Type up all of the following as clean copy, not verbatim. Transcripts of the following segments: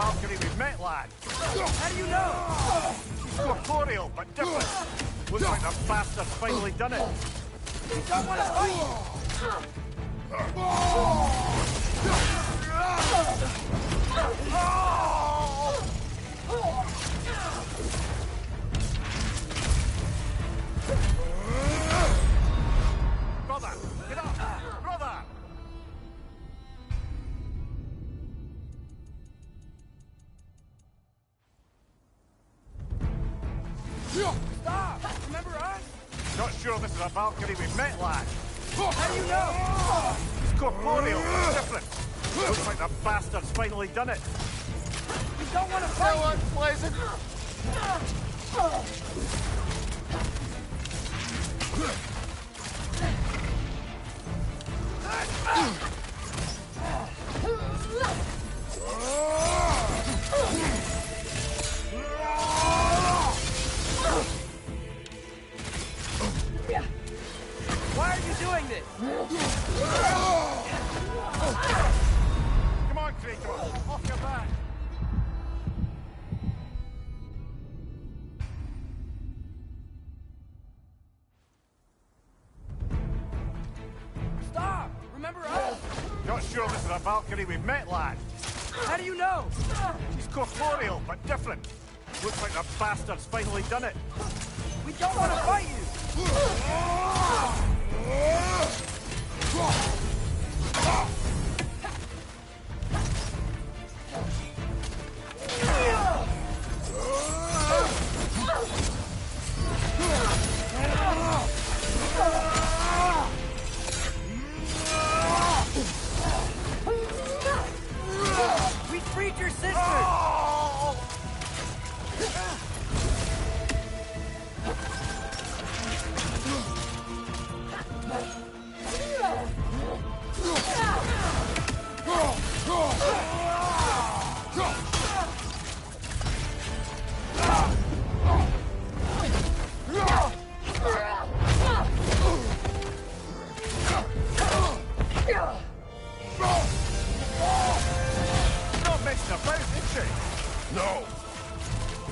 Valkyrie we've met, lad. How do you know? He's corporeal, but different. Looks like the bastard's finally done it. We don't want to fight! No, unpleasant. Why are you doing this? Come on, Kratos. Off your back. Stop! Remember us? Not sure this is a Valkyrie we've met, lad. How do you know? She's corporeal, but different. Looks like the bastard's finally done it. We don't want to fight you! We freed your sister! No!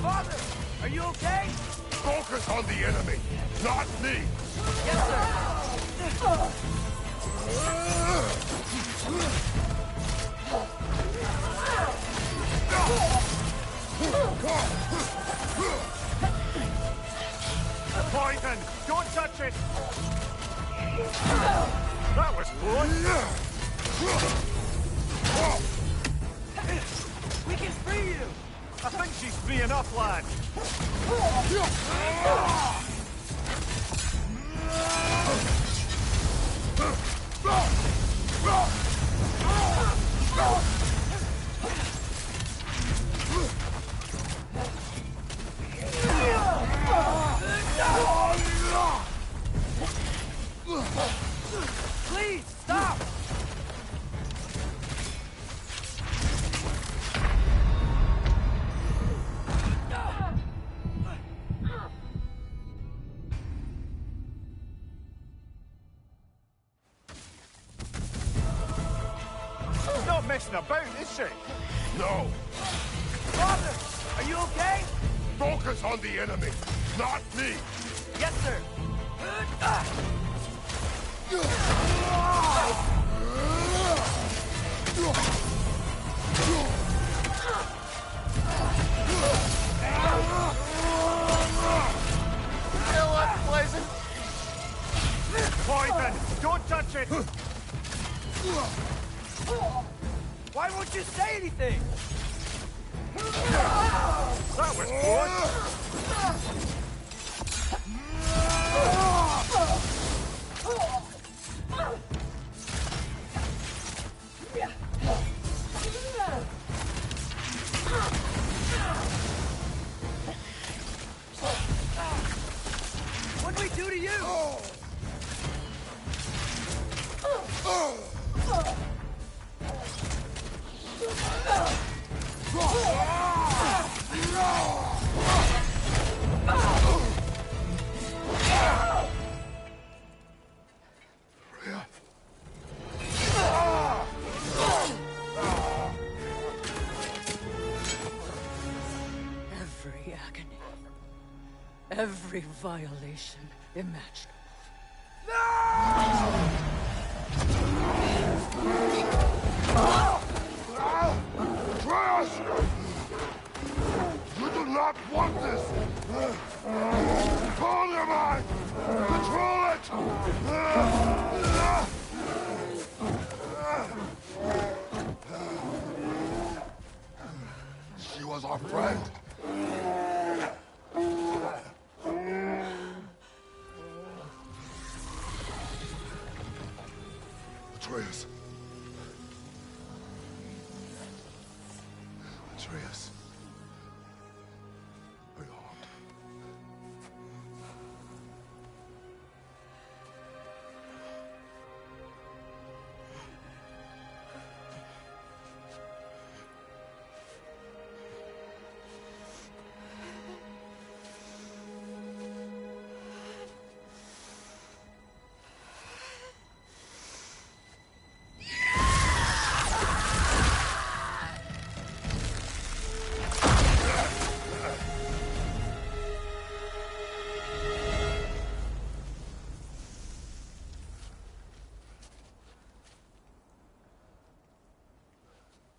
Father, are you okay? Focus on the enemy, not me! Yes, sir. Poison! Don't touch it! That was close! We can free you! I think she's free enough, lad. Please, stop! She's not messing about, is she? No! Father, are you okay? Focus on the enemy, not me! Yes, sir. Still unpleasant. Poison! Don't touch it! Why won't you say anything? That was close! do to you? Every agony, every violation imaginable. Atreus! You do not want this! Control your mind! Control it! She was our friend. Atreus. Atreus. Are you harmed?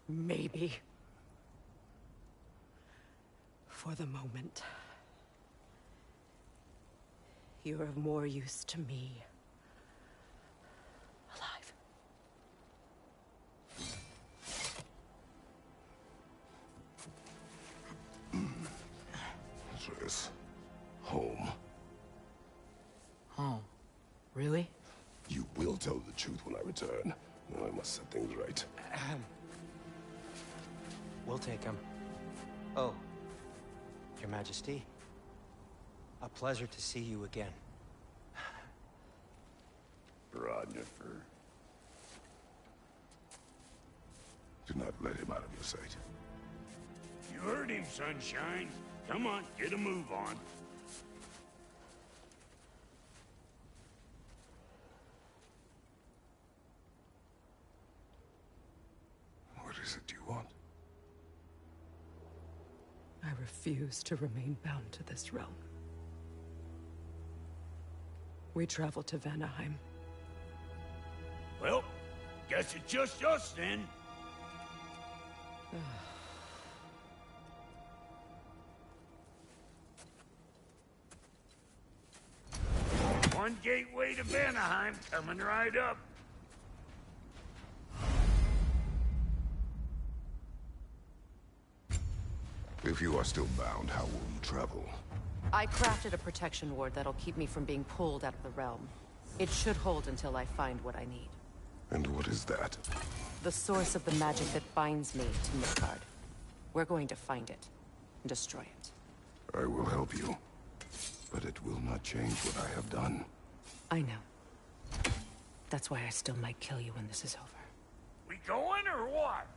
Maybe. For the moment. You're of more use to me. Alive. Atreus. Home. Oh. Really? You will tell the truth when I return. Now I must set things right. We'll take him. Oh, Your Majesty. A pleasure to see you again. Ragnarok. Do not let him out of your sight. You heard him, Sunshine. Come on, get a move on. What is it you want? I refuse to remain bound to this realm. We travel to Vanaheim. Well, guess it's just us then. One gateway to Vanaheim coming right up. If you are still bound, how will you travel? I crafted a protection ward that'll keep me from being pulled out of the realm. It should hold until I find what I need. And what is that? The source of the magic that binds me to Midgard. We're going to find it and destroy it. I will help you. But it will not change what I have done. I know. That's why I still might kill you when this is over. We going or what?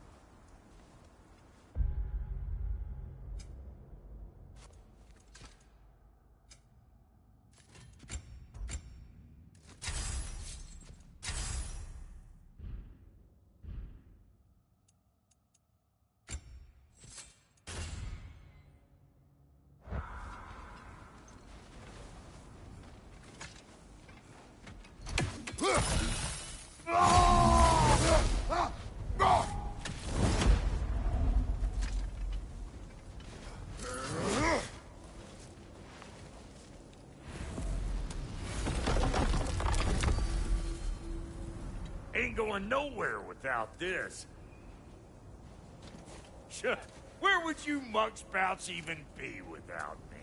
Ain't going nowhere without this. Where would you muckspouts even be without me?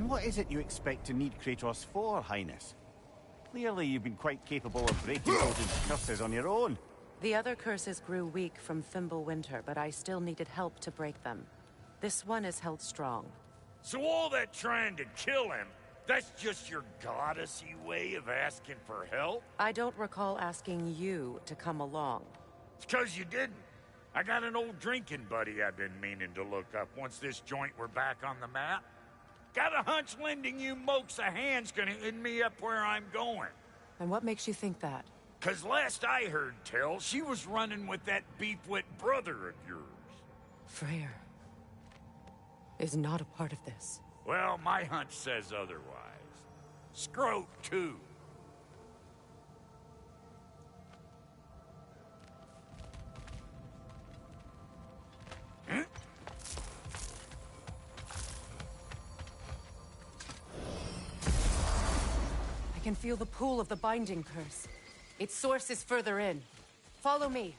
What is it you expect to need Kratos for, Highness? Clearly you've been quite capable of breaking Odin's curses on your own. The other curses grew weak from Fimbulwinter, but I still needed help to break them. This one is held strong. So all that trying to kill him, that's just your goddessy way of asking for help? I don't recall asking you to come along. It's 'cause you didn't. I got an old drinking buddy I've been meaning to look up once this joint were back on the map. Got a hunch lending you mokes a hand's gonna end me up where I'm going. And what makes you think that? 'Cause last I heard tell, she was running with that beefwit brother of yours. Freyr is not a part of this. Well, my hunch says otherwise. Scrote, too. I can feel the pull of the binding curse. Its source is further in. Follow me.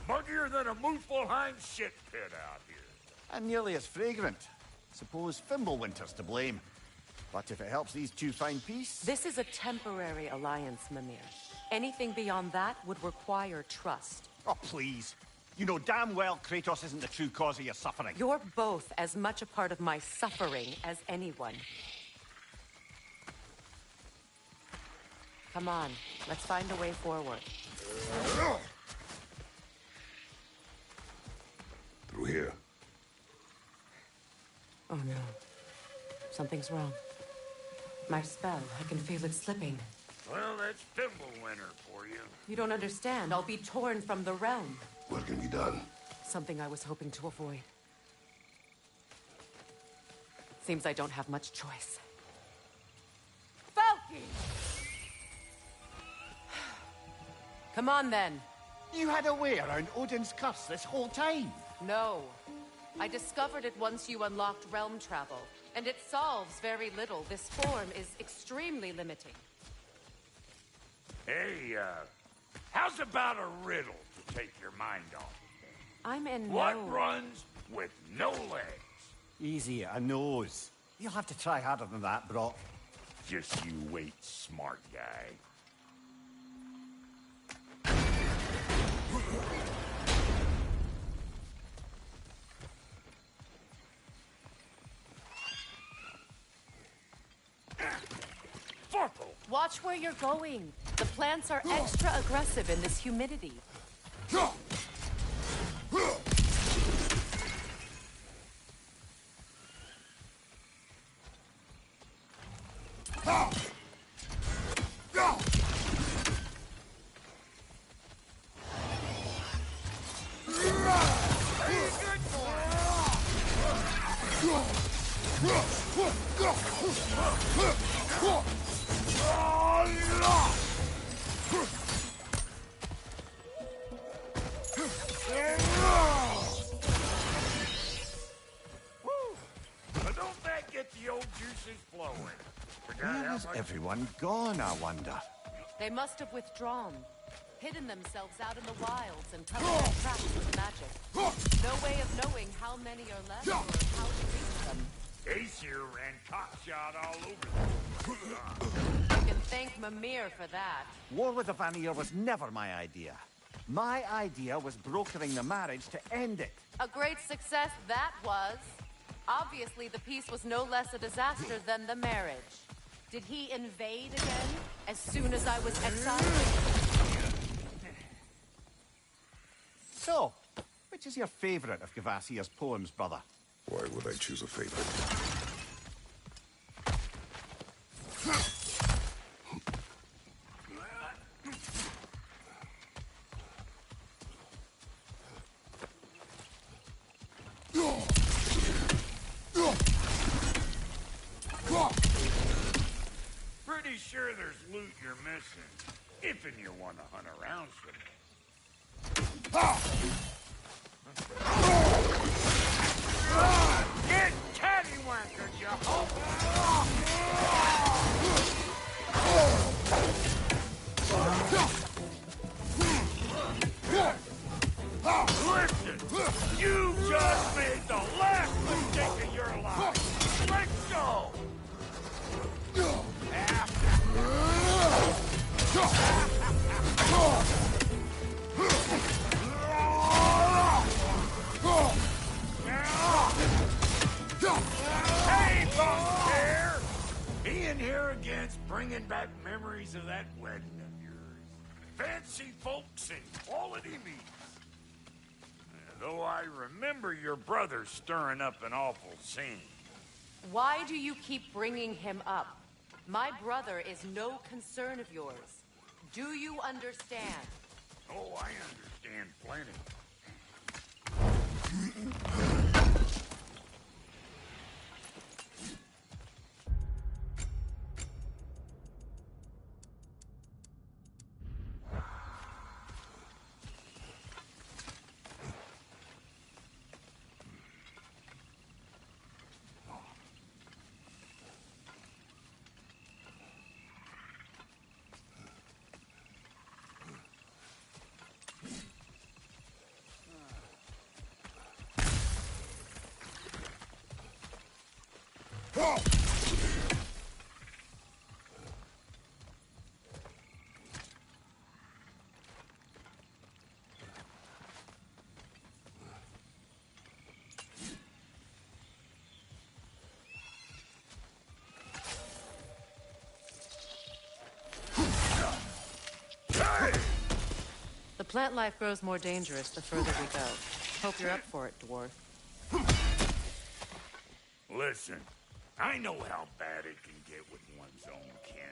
Muggier than a Muspelheim shit pit out here. And nearly as fragrant. Suppose Fimbulwinter's to blame. But if it helps these two find peace... This is a temporary alliance, Mimir. Anything beyond that would require trust. Oh, please. You know damn well Kratos isn't the true cause of your suffering. You're both as much a part of my suffering as anyone. Come on, let's find a way forward. Through here. Oh no. Something's wrong. My spell, I can feel it slipping. Well, that's Fimbulwinter for you. You don't understand. I'll be torn from the realm. What can be done? Something I was hoping to avoid. Seems I don't have much choice. Falky! Come on, then. You had a way around Odin's curse this whole time. No. I discovered it once you unlocked realm travel, and it solves very little. This form is extremely limiting. Hey, how's about a riddle to take your mind off? I'm in What no... runs with no legs? Easy, a nose. You'll have to try harder than that, Brock. Just you wait, smart guy. Watch where you're going. The plants are extra aggressive in this humidity. Where is everyone gone, I wonder? They must have withdrawn, hidden themselves out in the wilds and covered their tracks with magic. No way of knowing how many are left or how to reach them. Aesir ran cockshot all over them. You can thank Mimir for that. War with the Vanir was never my idea. My idea was brokering the marriage to end it. A great success that was. Obviously, the peace was no less a disaster than the marriage. Did he invade again, as soon as I was exiled? So, which is your favorite of Kvasir's poems, brother? Why would I choose a favorite? Pretty sure there's loot you're missing, if and you want to hunt around some. Get cattywankers, you Listen, you bringing back memories of that wedding of yours. Fancy folks and quality meats. Though I remember your brother stirring up an awful scene. Why do you keep bringing him up? My brother is no concern of yours. Do you understand? Oh, I understand plenty. The plant life grows more dangerous the further we go. Hope you're up for it, dwarf. Listen, I know how bad it can get with one's own kin.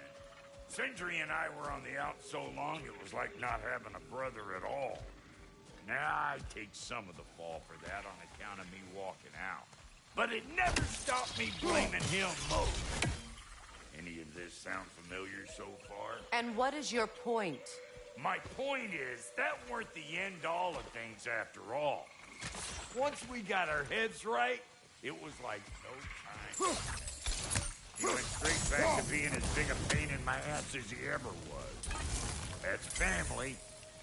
Sindri and I were on the out so long it was like not having a brother at all. Now I take some of the fall for that on account of me walking out. But it never stopped me blaming him most. Any of this sound familiar so far? And what is your point? My point is, that weren't the end-all of things after all. Once we got our heads right, it was like no time. He went straight back to being as big a pain in my ass as he ever was. That's family.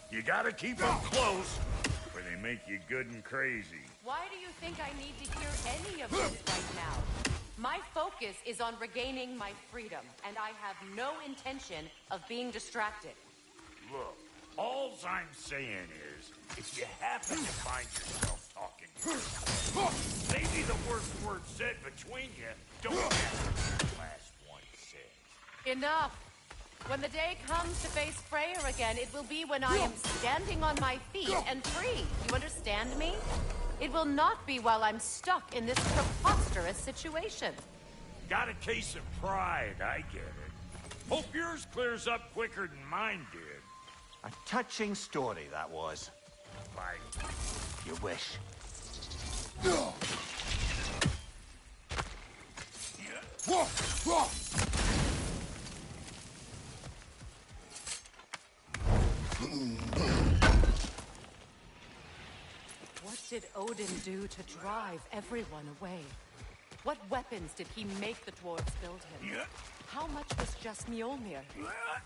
You gotta keep them close, or they make you good and crazy. Why do you think I need to hear any of this right now? My focus is on regaining my freedom, and I have no intention of being distracted. Look, all I'm saying is, if you happen to find yourself talking to yourself, maybe the worst word said between you don't matter the last one said. Enough! When the day comes to face Freyr again, it will be when I am standing on my feet and free. You understand me? It will not be while I'm stuck in this preposterous situation. Got a case of pride, I get it. Hope yours clears up quicker than mine did. A touching story, that was. Like, You wish. What did Odin do to drive everyone away? What weapons did he make the dwarves build him? How much was just Mjolnir?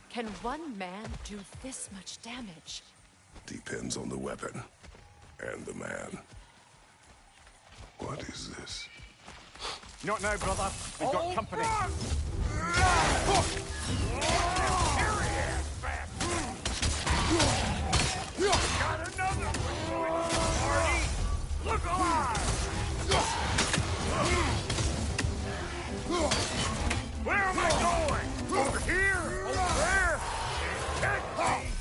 Can one man do this much damage? Depends on the weapon and the man. What is this? Not now, brother. We've got company. Got another one, Marty! Look alive! Where am I going? Over here? Over there? Can't catch me!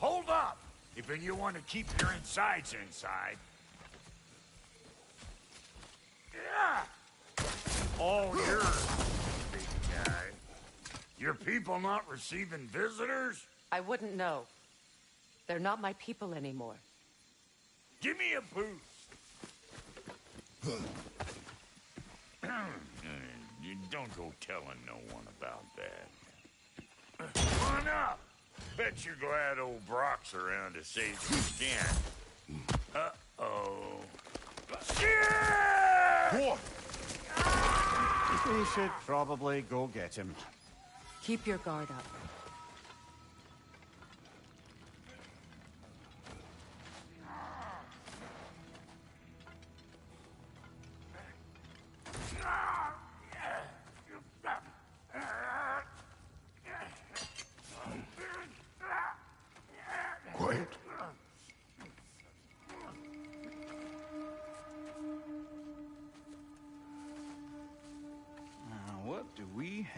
Hold up! If you want to keep your insides inside. Yeah! All yours, big guy. Your people not receiving visitors? I wouldn't know. They're not my people anymore. Give me a boost. You don't go telling no one about that. Come on up. Bet you're glad old Brock's around to save your skin. Uh-oh. Shit! We should probably go get him. Keep your guard up.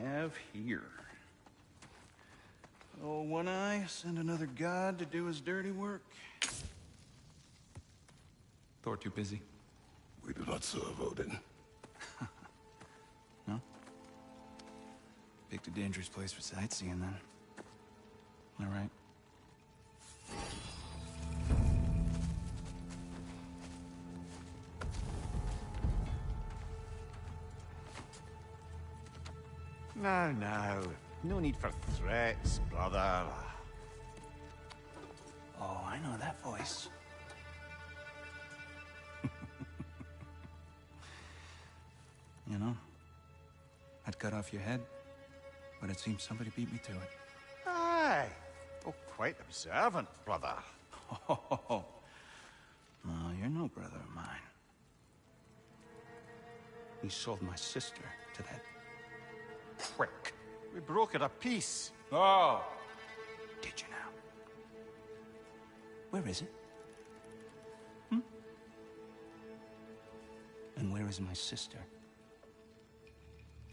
have here? Oh, One Eye, send another god to do his dirty work. Thor too busy? We do not serve Odin. No? Picked a dangerous place for sightseeing, then. All right. Now. No need for threats, brother. Oh, I know that voice. You know, I'd cut off your head, but it seems somebody beat me to it. Aye. Oh, quite observant, brother. Oh, no, you're no brother of mine. You sold my sister to that prick. We broke it a piece. Oh! Did you now? Where is it? And where is my sister?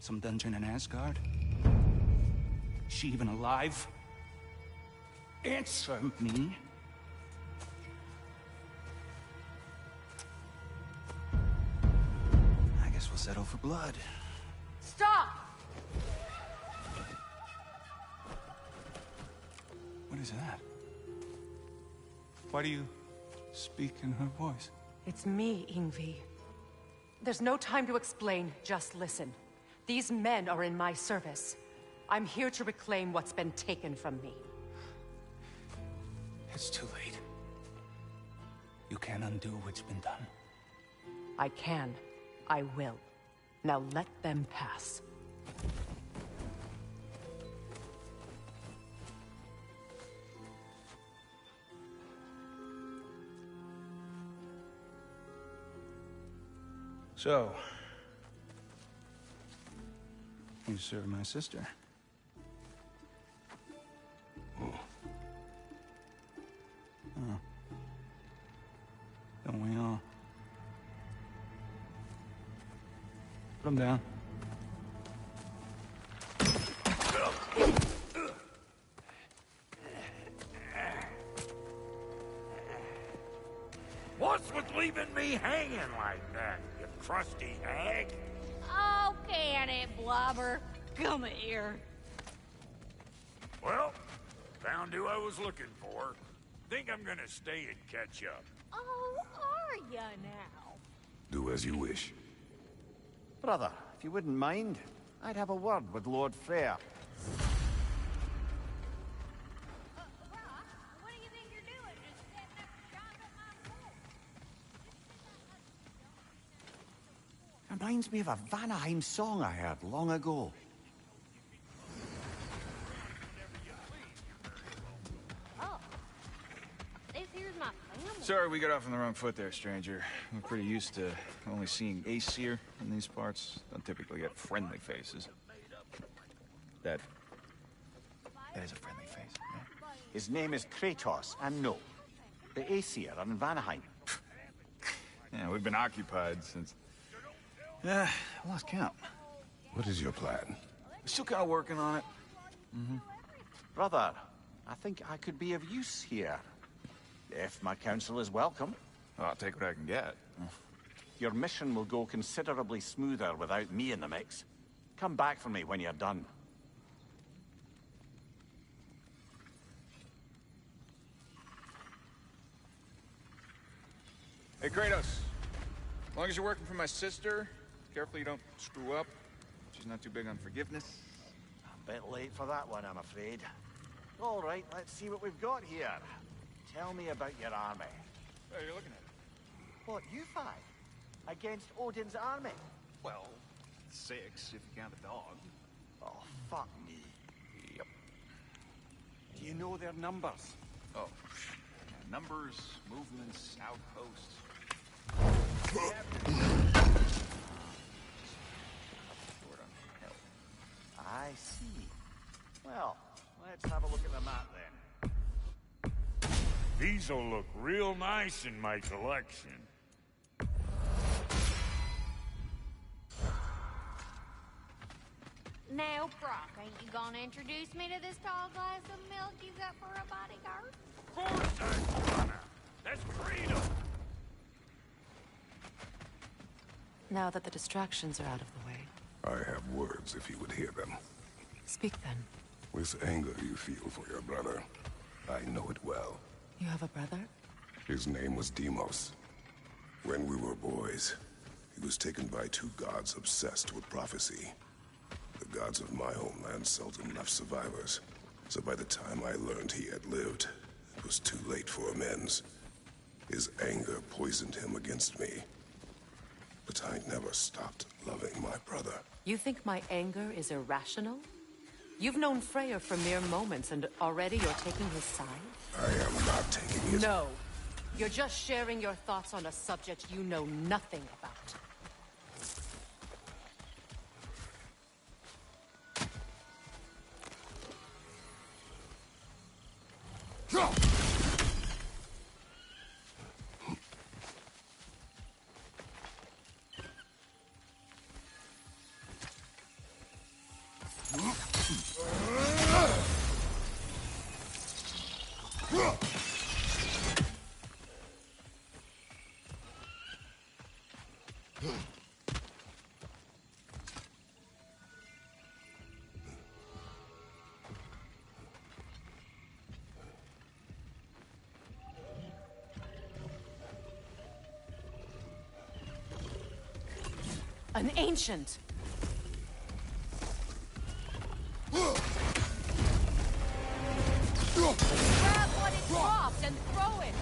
Some dungeon in Asgard? Is she even alive? Answer me. I guess we'll settle for blood. Stop! What is that? Why do you speak in her voice? It's me, Ingvi. There's no time to explain, just listen. These men are in my service. I'm here to reclaim what's been taken from me. It's too late. You can't undo what's been done. I can. I will. Now let them pass. So, you serve my sister. Oh. Don't we all? Put him down. What's with leaving me hanging like that, you crusty hag? Oh, can it, Blobber? Come here. Well, found who I was looking for. Think I'm gonna stay and catch up. Oh, are ya now? Do as you wish. Brother, if you wouldn't mind, I'd have a word with Lord Freyr. What do you think you're doing? Just setting up shop at my fort? Reminds me of a Vanaheim song I heard long ago. Oh. This here's my family. Sorry we got off on the wrong foot there, stranger. We're pretty used to only seeing Aesir in these parts. Don't typically get friendly faces. That is a friendly face, yeah? His name is Kratos, and no, the Aesir are in Vanaheim. Yeah, we've been occupied since... I lost count. What is your plan? We're still kind of working on it. Brother, I think I could be of use here. If my counsel is welcome. Well, I'll take what I can get. Your mission will go considerably smoother without me in the mix. Come back for me when you're done. Hey, Kratos. As long as you're working for my sister, careful you don't screw up. She's not too big on forgiveness. A bit late for that one, I'm afraid. All right, let's see what we've got here. Tell me about your army. Hey, you're looking at it. What, you five? Against Odin's army? Well, 6 if you count the dog. Oh, fuck me. Yep. Do you know their numbers? Oh, yeah, numbers, movements, outposts. Short on health. I see. Well, let's have a look at the map then. These'll look real nice in my collection. Now, Brock, ain't you gonna introduce me to this tall glass of milk you got for a bodyguard? Of course I'm gonna. That's freedom. Now that the distractions are out of the way, I have words if you would hear them. speak then. This anger you feel for your brother, I know it well. You have a brother? His name was Deimos. When we were boys, he was taken by two gods obsessed with prophecy. The gods of my homeland seldom left survivors, so by the time I learned he had lived, it was too late for amends. His anger poisoned him against me. But I never stopped loving my brother. You think my anger is irrational? You've known Freyr for mere moments, and already you're taking his side? I am not taking his... No. You're just sharing your thoughts on a subject you know nothing about. An ancient! Grab what it dropped and throw it!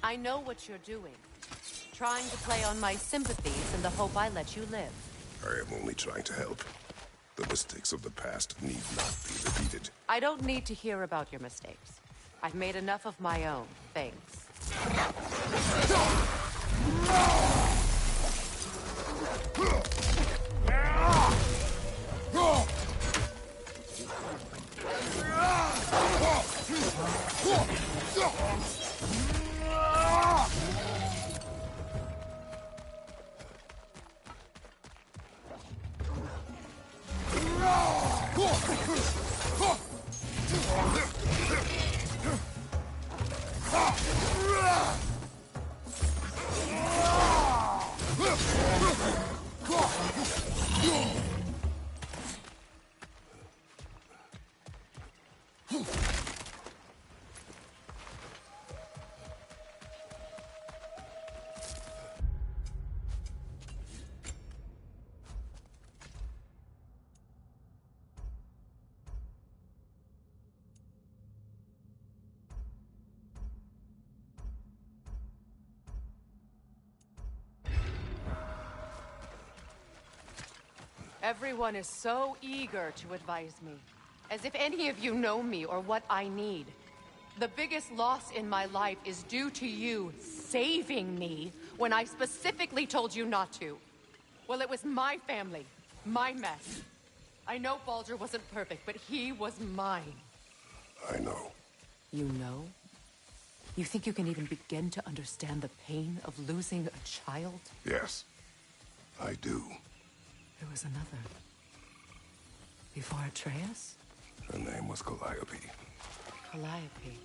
I know what you're doing. Trying to play on my sympathies in the hope I let you live. I am only trying to help. The mistakes of the past need not be repeated. I don't need to hear about your mistakes. I've made enough of my own, thanks. Everyone is so eager to advise me, as if any of you know me or what I need. The biggest loss in my life is due to you saving me when I specifically told you not to. Well, it was my family, my mess. I know Baldur wasn't perfect, but he was mine. I know. You know? You think you can even begin to understand the pain of losing a child? Yes, I do. There was another. Before Atreus? Her name was Calliope. Calliope.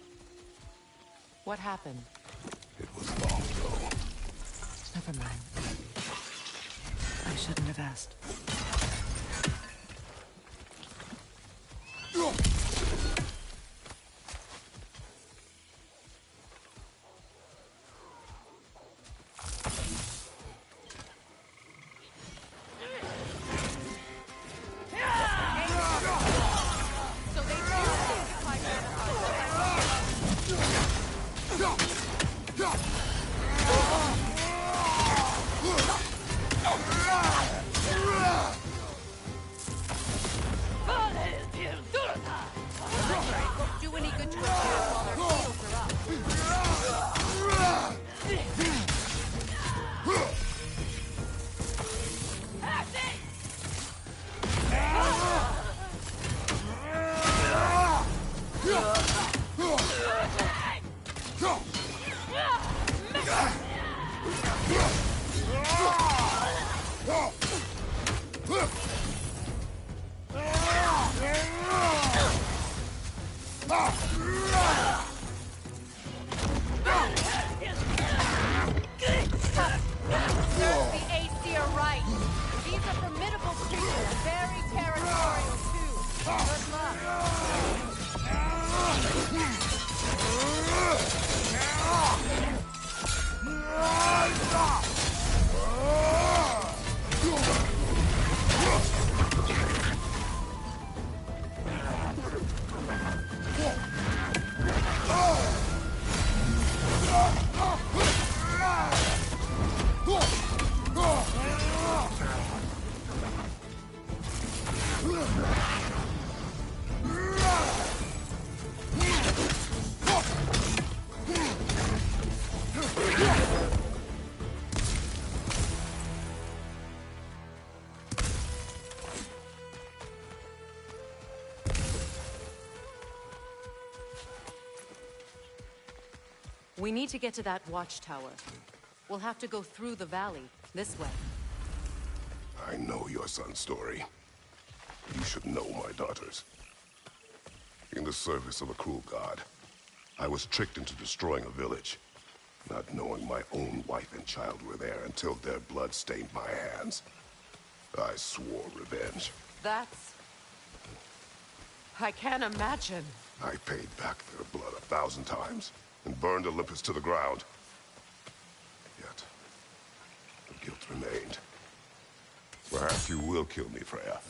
What happened? It was long ago. Never mind. I shouldn't have asked. Do any good to attack while their shields are up. Serves the Aesir right. These are formidable creatures, very territorial too. Good luck. We need to get to that watchtower. We'll have to go through the valley, this way. I know your son's story. You should know my daughter's. In the service of a cruel god, I was tricked into destroying a village, not knowing my own wife and child were there until their blood stained my hands. I swore revenge. That's... I can't imagine. I paid back their blood 1,000 times and burned Olympus to the ground. Yet, the guilt remained. Perhaps you will kill me, Freya,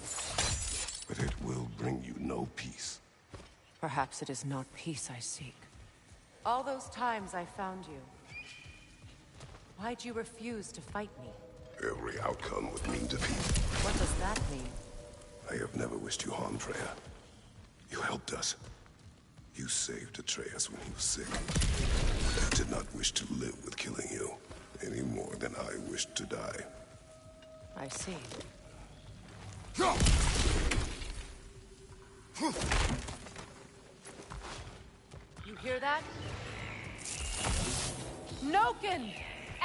but it will bring you no peace. Perhaps it is not peace I seek. All those times I found you, why'd you refuse to fight me? Every outcome would mean defeat. What does that mean? I have never wished you harm, Freya. You helped us. You saved Atreus when he was sick. I did not wish to live with killing you, any more than I wished to die. I see. You hear that? Noken!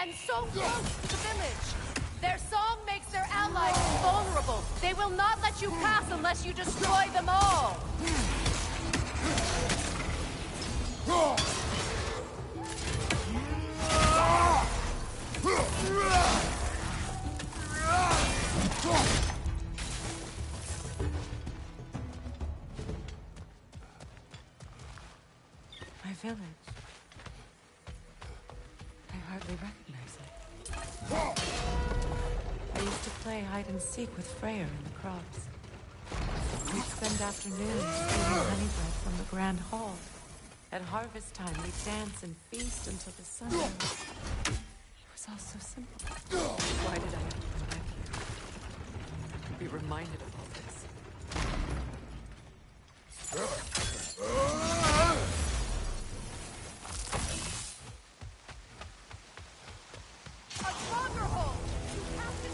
And so close to the village! Their song makes their allies invulnerable. They will not let you pass unless you destroy them all! My village. I hardly recognize it. I used to play hide and seek with Freyr in the crops. We'd spend afternoons stealing honey bread from the grand hall. At harvest time, we'd dance and feast until the sun rose. It was all so simple. Why did I have to come back here? To be reminded of all this. A stronghold! You have to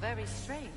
Very strange.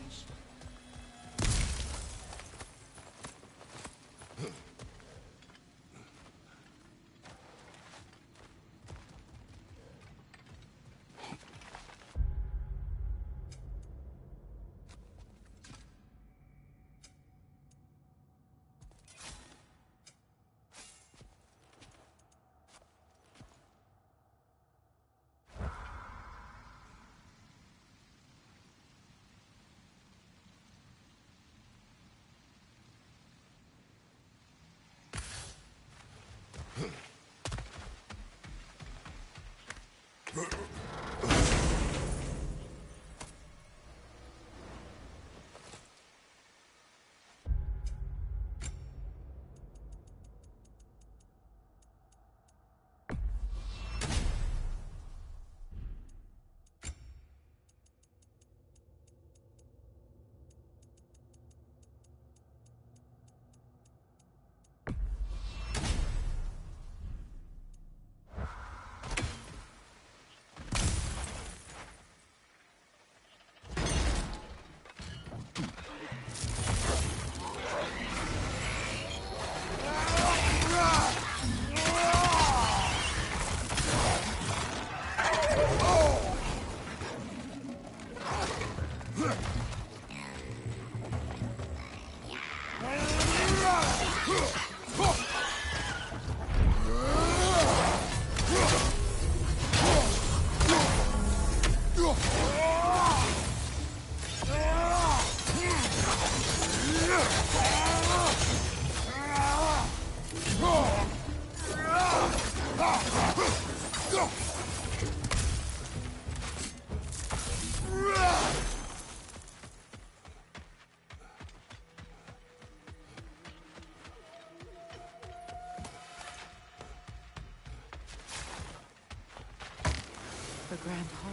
The Grand Hall.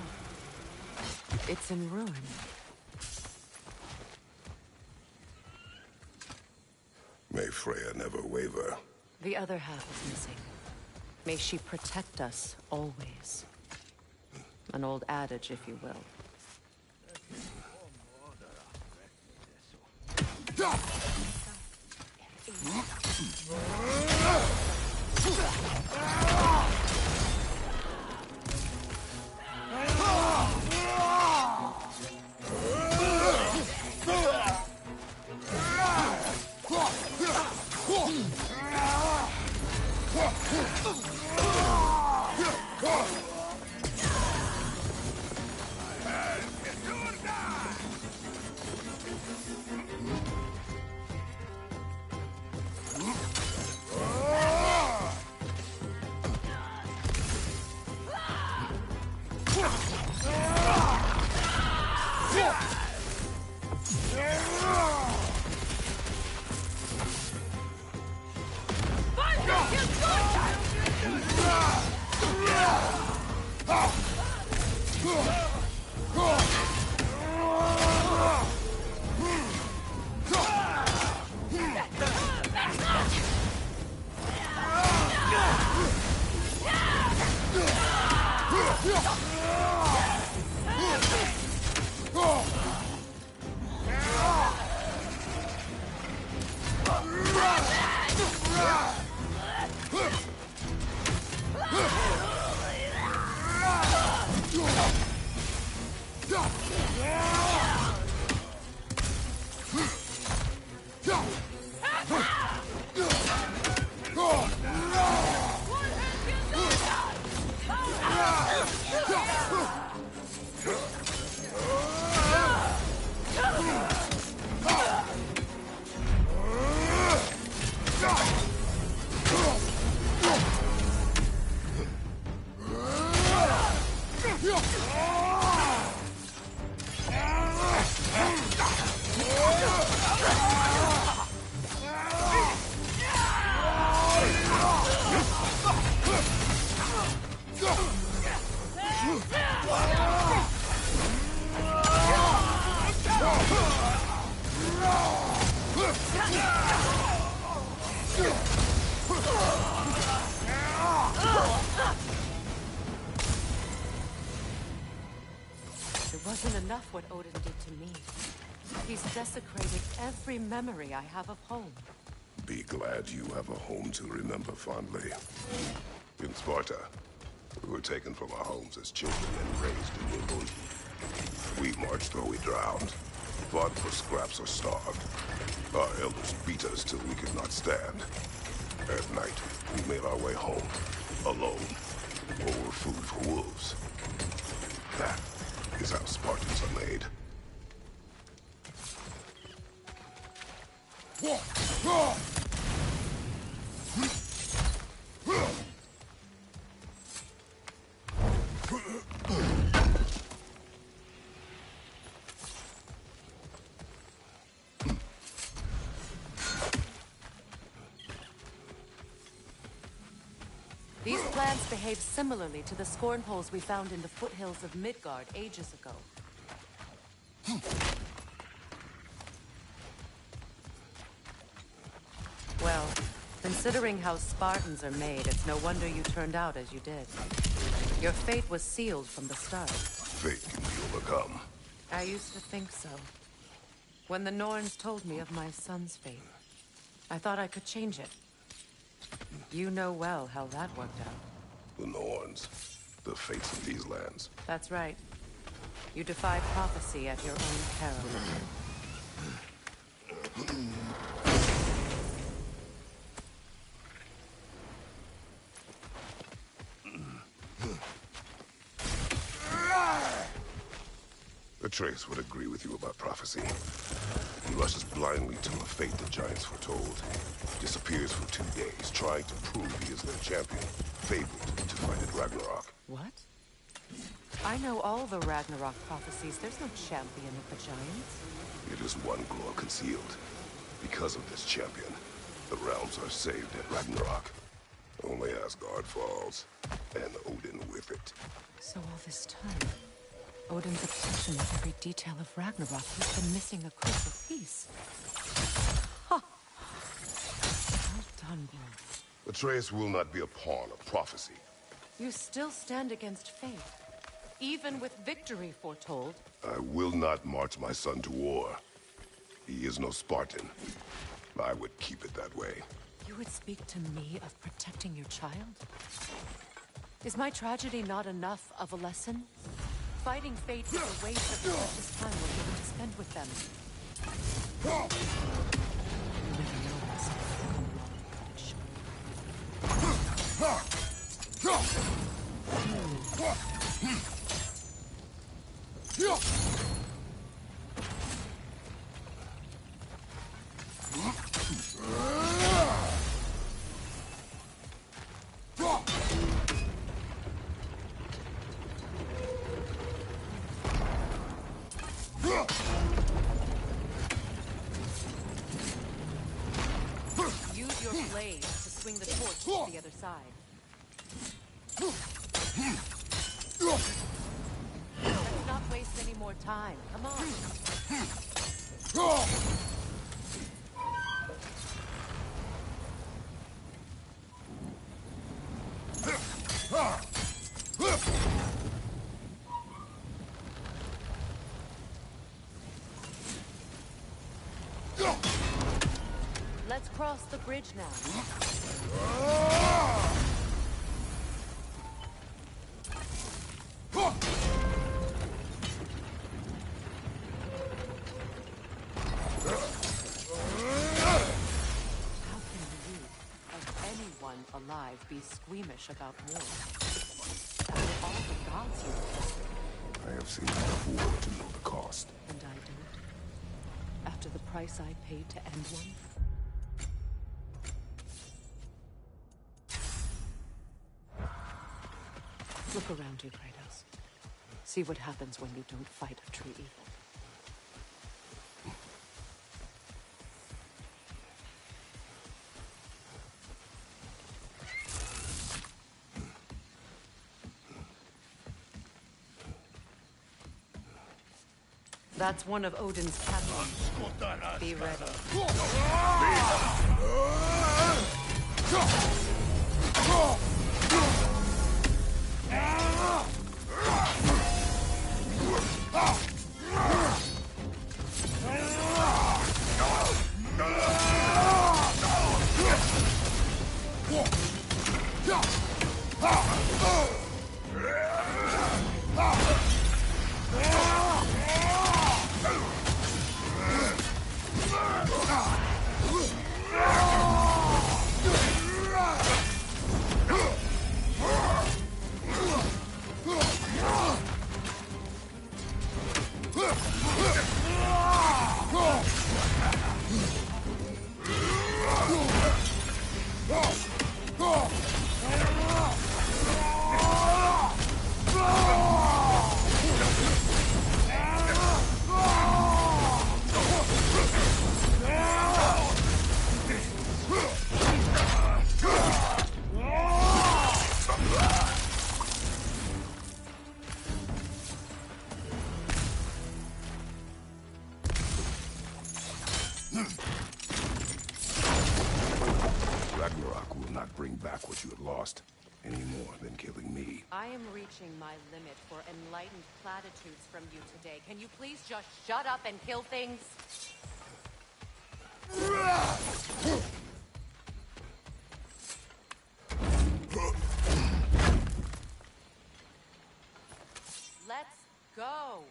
It's in ruin. May Freya never waver. The other half is missing. May she protect us always. An old adage, if you will. It wasn't enough what Odin did to me. He's desecrated every memory I have of home. Be glad you have a home to remember fondly. In Sparta, we were taken from our homes as children and raised in the illusion. We marched or we drowned, fought for scraps or starved. Our elders beat us till we could not stand. At night, we made our way home, alone, or were food for wolves. That is how Spartans are made. These plants behave similarly to the scorn poles we found in the foothills of Midgard ages ago. Well, considering how Spartans are made, it's no wonder you turned out as you did. Your fate was sealed from the start. Fate can be overcome. I used to think so. When the Norns told me of my son's fate, I thought I could change it. You know well how that worked out. The Norns, the fates of these lands. That's right. You defy prophecy at your own peril. Atreus would agree with you about prophecy. He rushes blindly to a fate the giants foretold. Disappears for 2 days, trying to prove he is their champion. Fabled to fight at Ragnarok. What? I know all the Ragnarok prophecies. There's no champion of the giants. It is one glow concealed. Because of this champion, the realms are saved at Ragnarok. Only Asgard falls, and Odin with it. So all this time, Odin's obsession with every detail of Ragnarok, he's been missing a crucial piece. Ha! Well done, boy. Atreus will not be a pawn of prophecy. You still stand against fate, even with victory foretold. I will not march my son to war. He is no Spartan. I would keep it that way. You would speak to me of protecting your child? Is my tragedy not enough of a lesson? Fighting fate is a waste of the precious time we're given to spend with them. You never know when something will come along and cut it short. Use your blade to swing the torch to the other side. Let's not waste any more time. Come on. Let's cross the bridge now. Alive be squeamish about war. After all the gods you killed. I have seen enough war to know the cost. And I don't. After the price I paid to end one. Look around you, Kratos. See what happens when you don't fight a true evil. That's one of Odin's captains. Be ready. Ragnarok will not bring back what you have lost, any more than killing me. I am reaching my limit for enlightened platitudes from you today. Can you please just shut up and kill things? Let's go!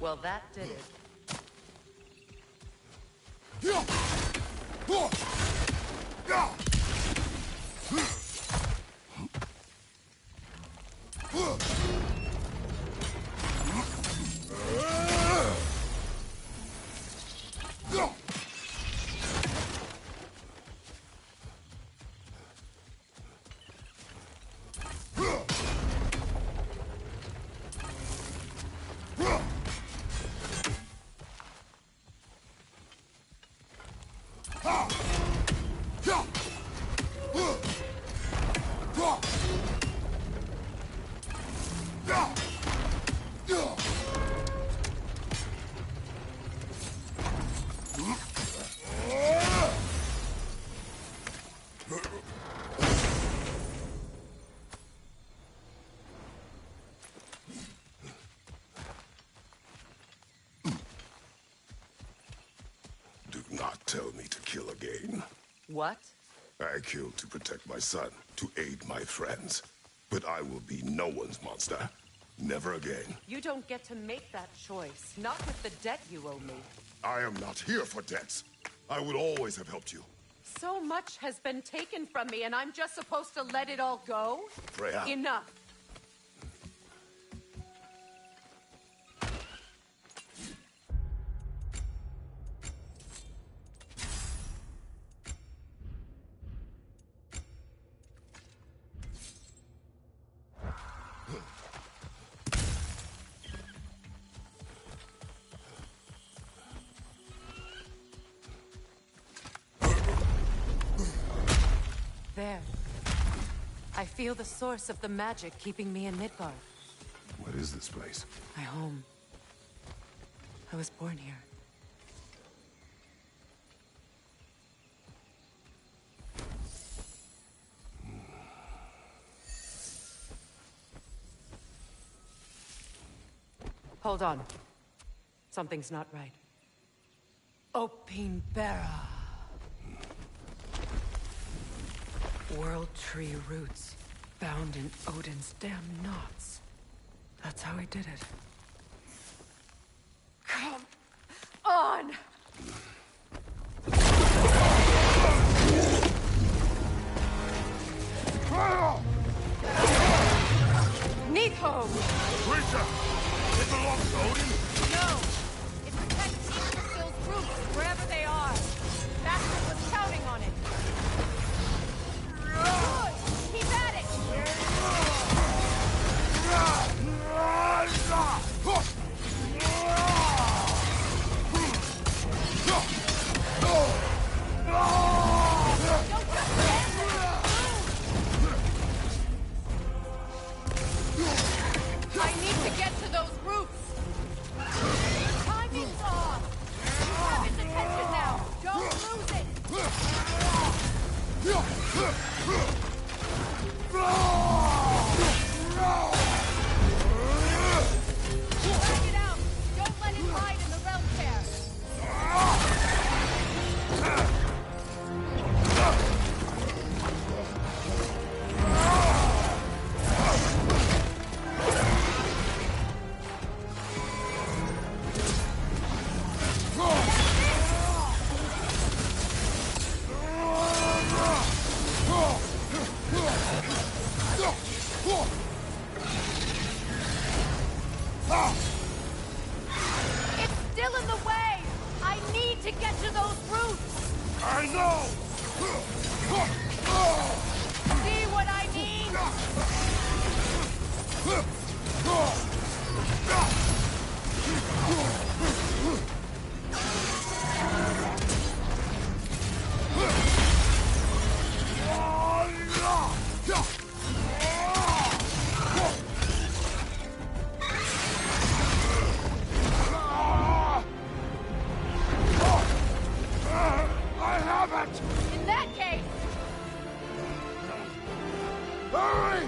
Well, that did it. Tell me to kill again. What? I killed to protect my son, to aid my friends. But I will be no one's monster. Never again. You don't get to make that choice. Not with the debt you owe me. I am not here for debts. I would always have helped you. So much has been taken from me, and I'm just supposed to let it all go? Freya. Enough. There. I feel the source of the magic keeping me in Midgard. What is this place? My home. I was born here. Hold on. Something's not right. Opin Bera. World tree roots, bound in Odin's damn knots. That's how he did it. Come on! Nidhogg! Creature! It belongs to Odin? No! It protects Yggdrasil's roots, wherever they are. Master was counting on it. Good! Keep at it! Don't just stand there! I need to get to those roots! Timing's off! You have his attention now! Don't lose it! Drag it out! Don't let him hide in the realm tear! It's still in the way! I need to get to those roots! I know! See what I mean? I have it! In that case, Hurry!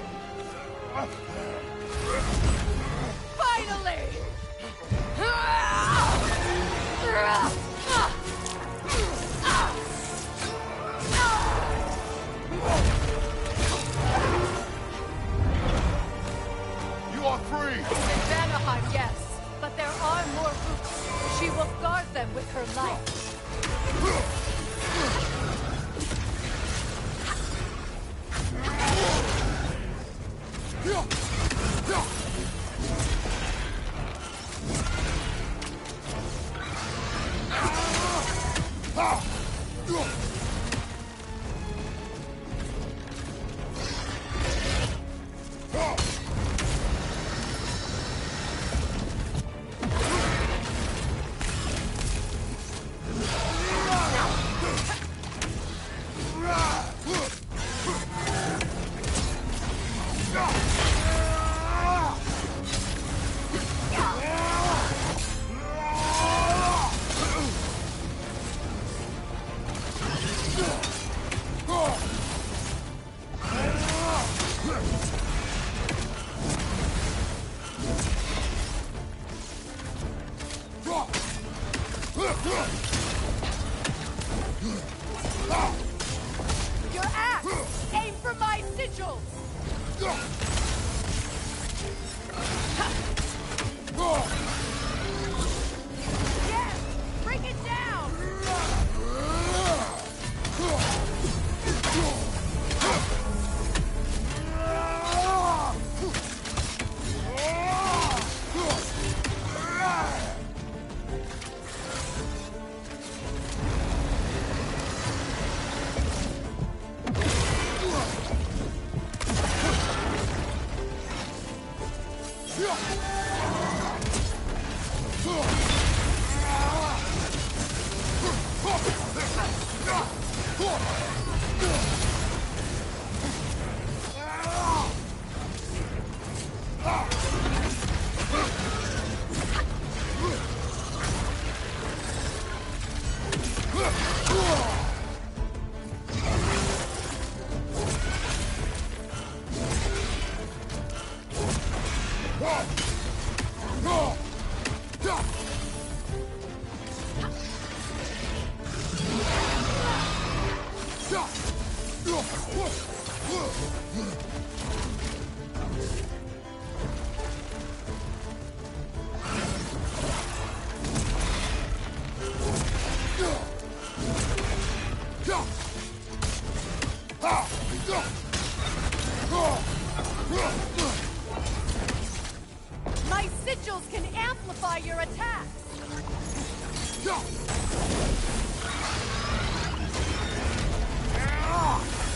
My sigils can amplify your attacks!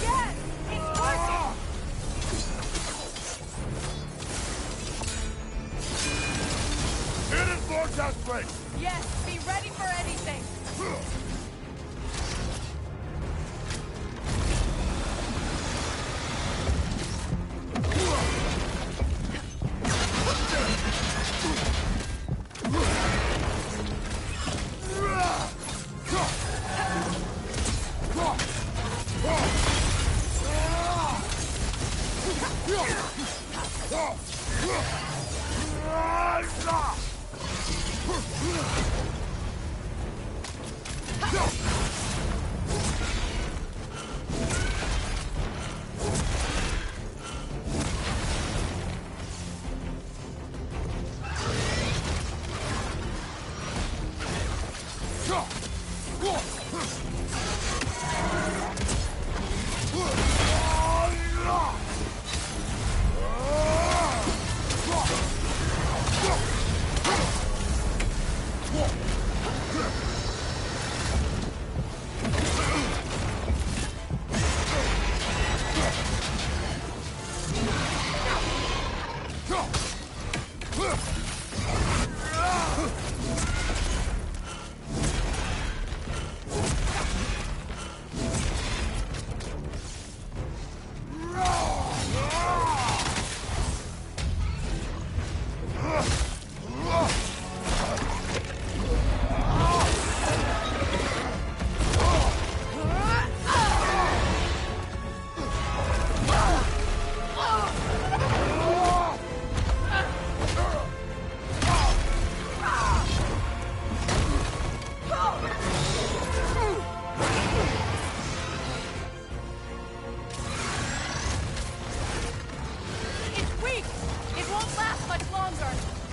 Yes! It's working! Hit it, Lord Desperate! Yes, be ready for anything!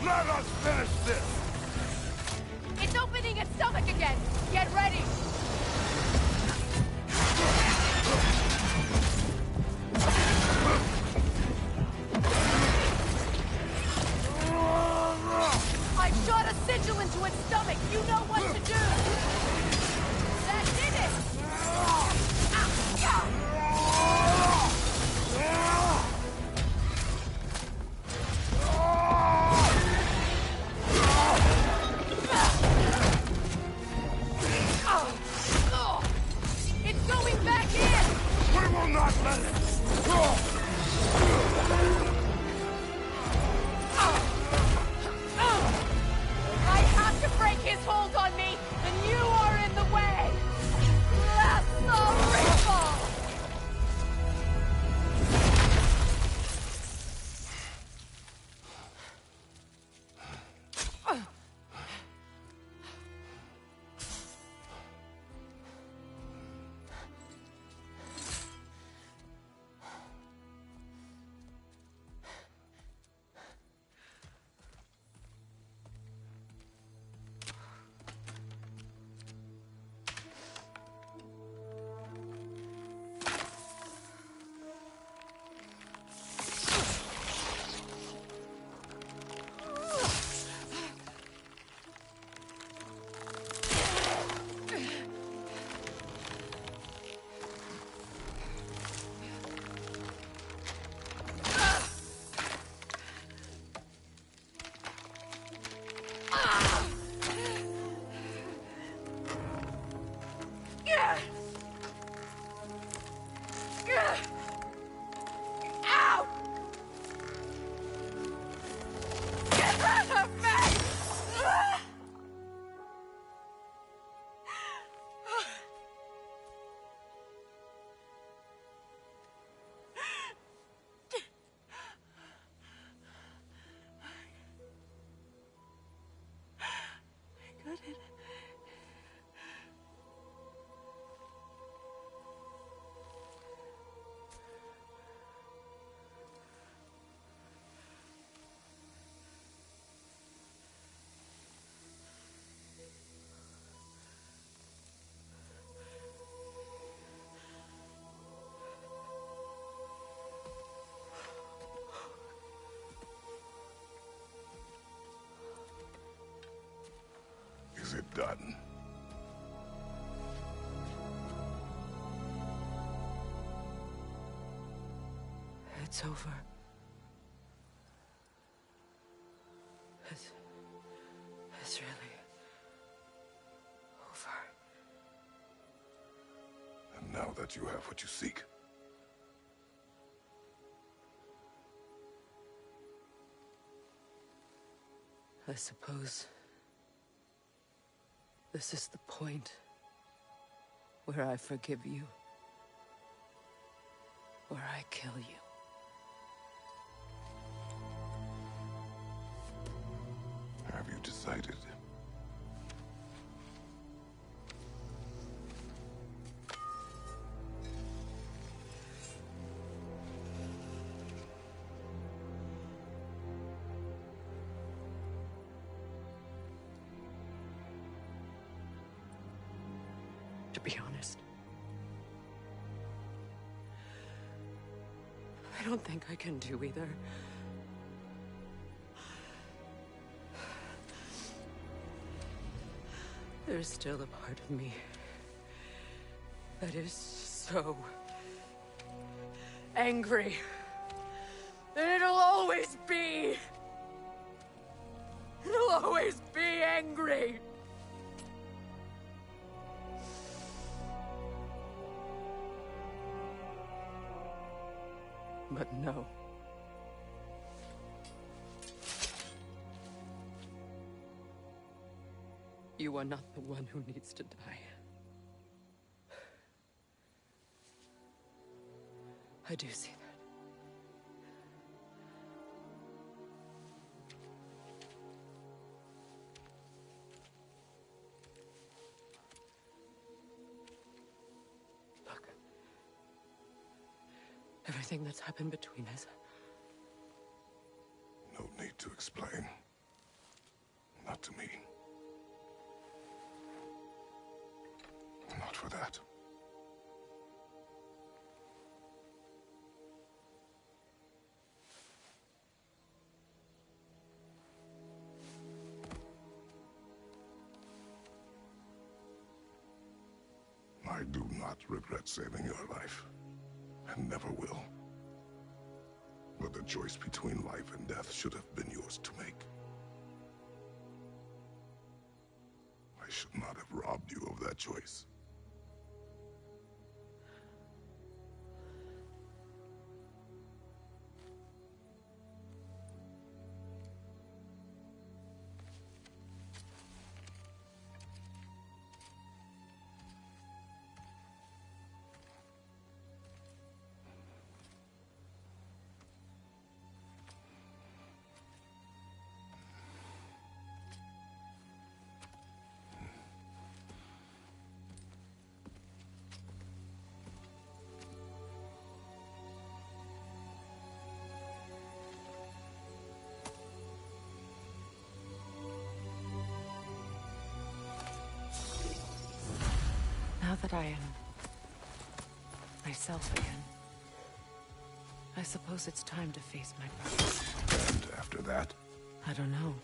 Let us finish this! It's opening its stomach again! Get ready! I shot a sigil into its stomach! You know what to do! That did it! It's going back in! We will not let it! I have to break his hold on me, and you are in the way! Blast the rifle! done. It's over. It's really over. And now that you have what you seek, I suppose this is the point where I forgive you, where I kill you. have you decided? To be honest, I don't think I can do either. There's still a part of me that is so angry that it'll always be. It'll always be angry. But no. You are not the one who needs to die. I do see that. Look. Everything that's happened between us. No need to explain. Not to me. Not for that. I do not regret saving your life, and never will. But the choice between life and death should have been yours to make. I should not have robbed you of that choice. Now that I am myself again, I suppose it's time to face my brothers. And after that? I don't know.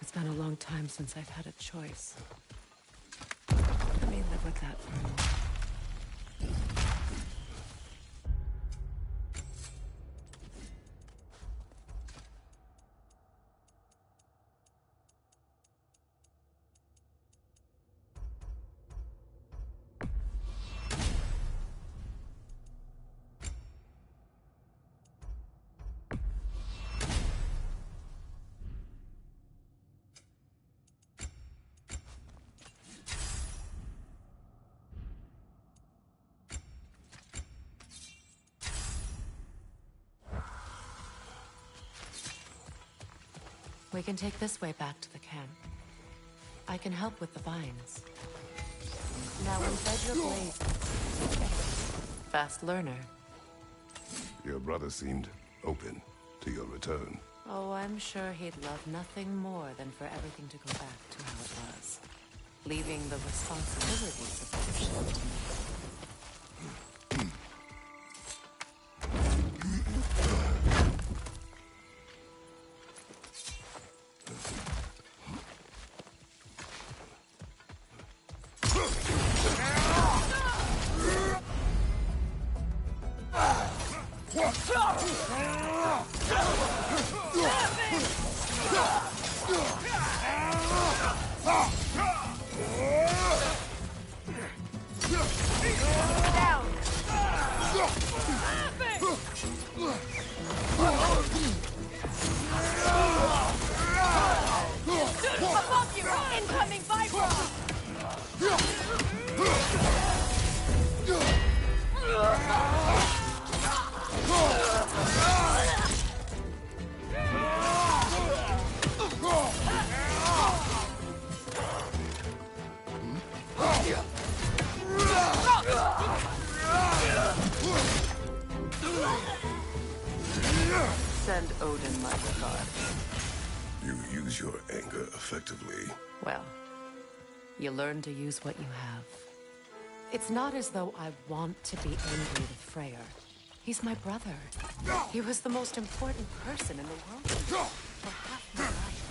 It's been a long time since I've had a choice. Let me live with that for a moment. We can take this way back to the camp. I can help with the vines. Now embed your blades. Fast learner. Your brother seemed open to your return. Oh, I'm sure he'd love nothing more than for everything to go back to how it was. Leaving the responsibilities of leadership to me. Above you! Incoming Viper! Send Odin my regards. You use your anger effectively. Well, you learn to use what you have. It's not as though I want to be angry with Freyr. He's my brother. He was the most important person in the world for half my life.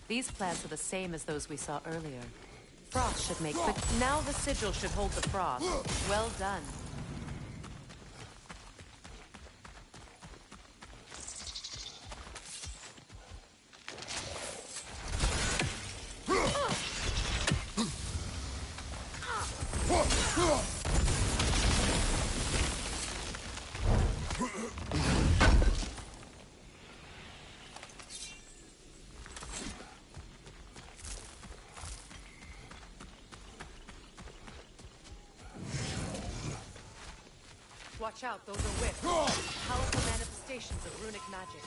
These plants are the same as those we saw earlier. Frost should make quick. Now the sigil should hold the frost. Well done. Watch out, those are whips. Powerful manifestations of runic magic.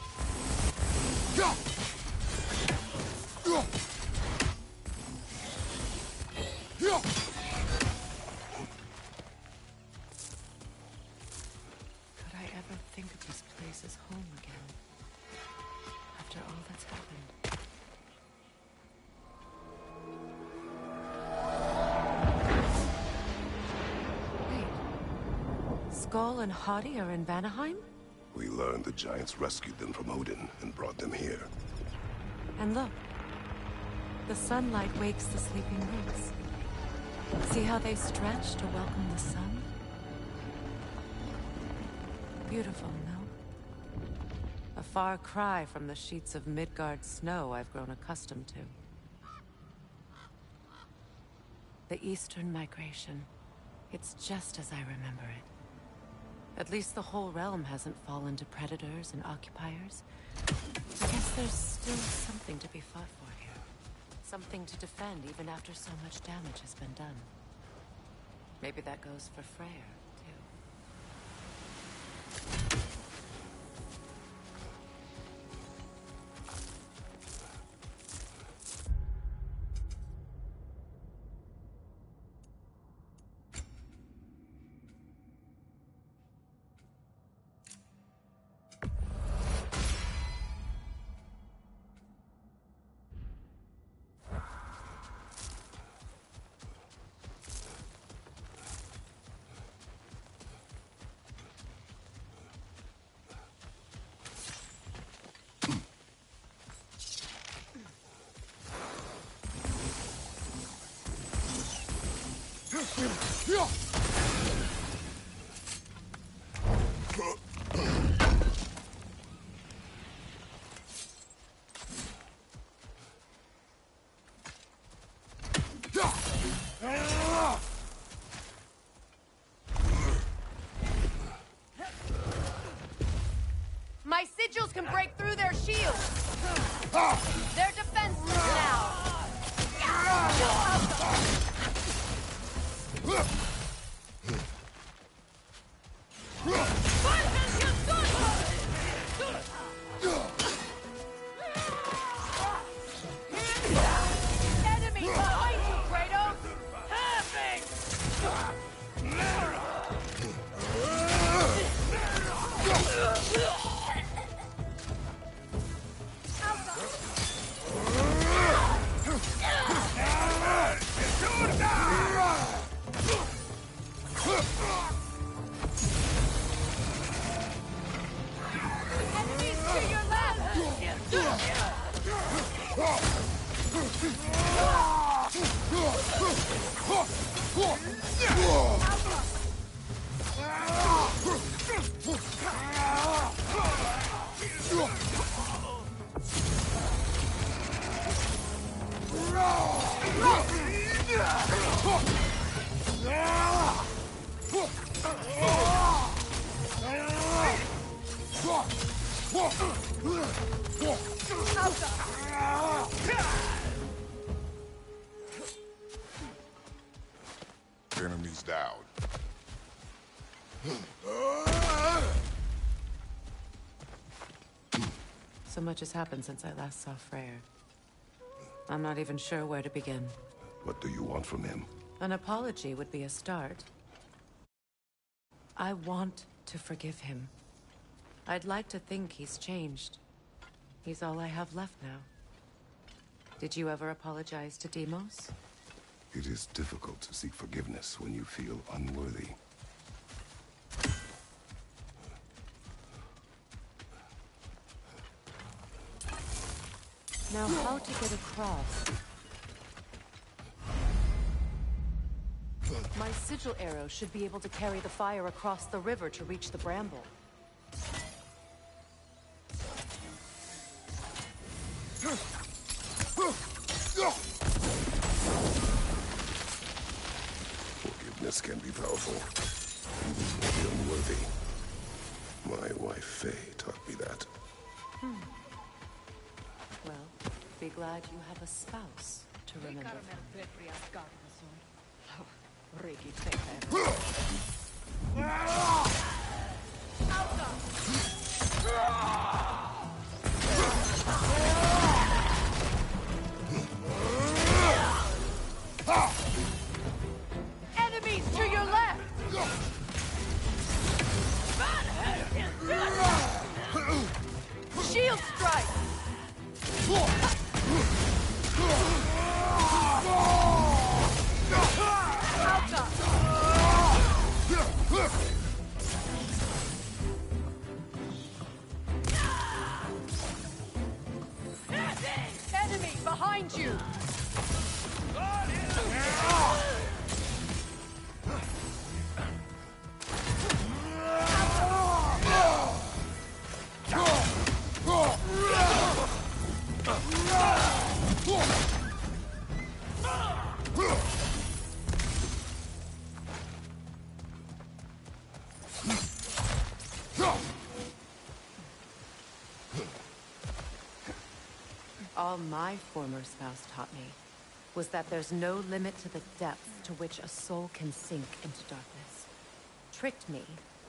Could I ever think of this place as home again? After all that's happened. Skull and Hati are in Vanaheim? We learned the giants rescued them from Odin and brought them here. And look. The sunlight wakes the sleeping roots. See how they stretch to welcome the sun? Beautiful, no? A far cry from the sheets of Midgard snow I've grown accustomed to. The Eastern migration. It's just as I remember it. At least the whole realm hasn't fallen to predators and occupiers. I guess there's still something to be fought for here. Something to defend even after so much damage has been done. Maybe that goes for Freyr, too. My sigils can break through their shields! They're defenseless now! Enemy behind you, Kratos! Enemies down. So much has happened since I last saw Freyr. I'm not even sure where to begin. What do you want from him? An apology would be a start. I want to forgive him. I'd like to think he's changed. He's all I have left now. Did you ever apologize to Deimos? It is difficult to seek forgiveness when you feel unworthy. Now, how to get across? My sigil arrow should be able to carry the fire across the river to reach the bramble. Forgiveness can be powerful, even for the unworthy. My wife, Faye, taught me that. Well, be glad you have a spouse to remember Enemies to your left! Shield strike! Enemy behind you! All my former spouse taught me was that there's no limit to the depth to which a soul can sink into darkness. Tricked me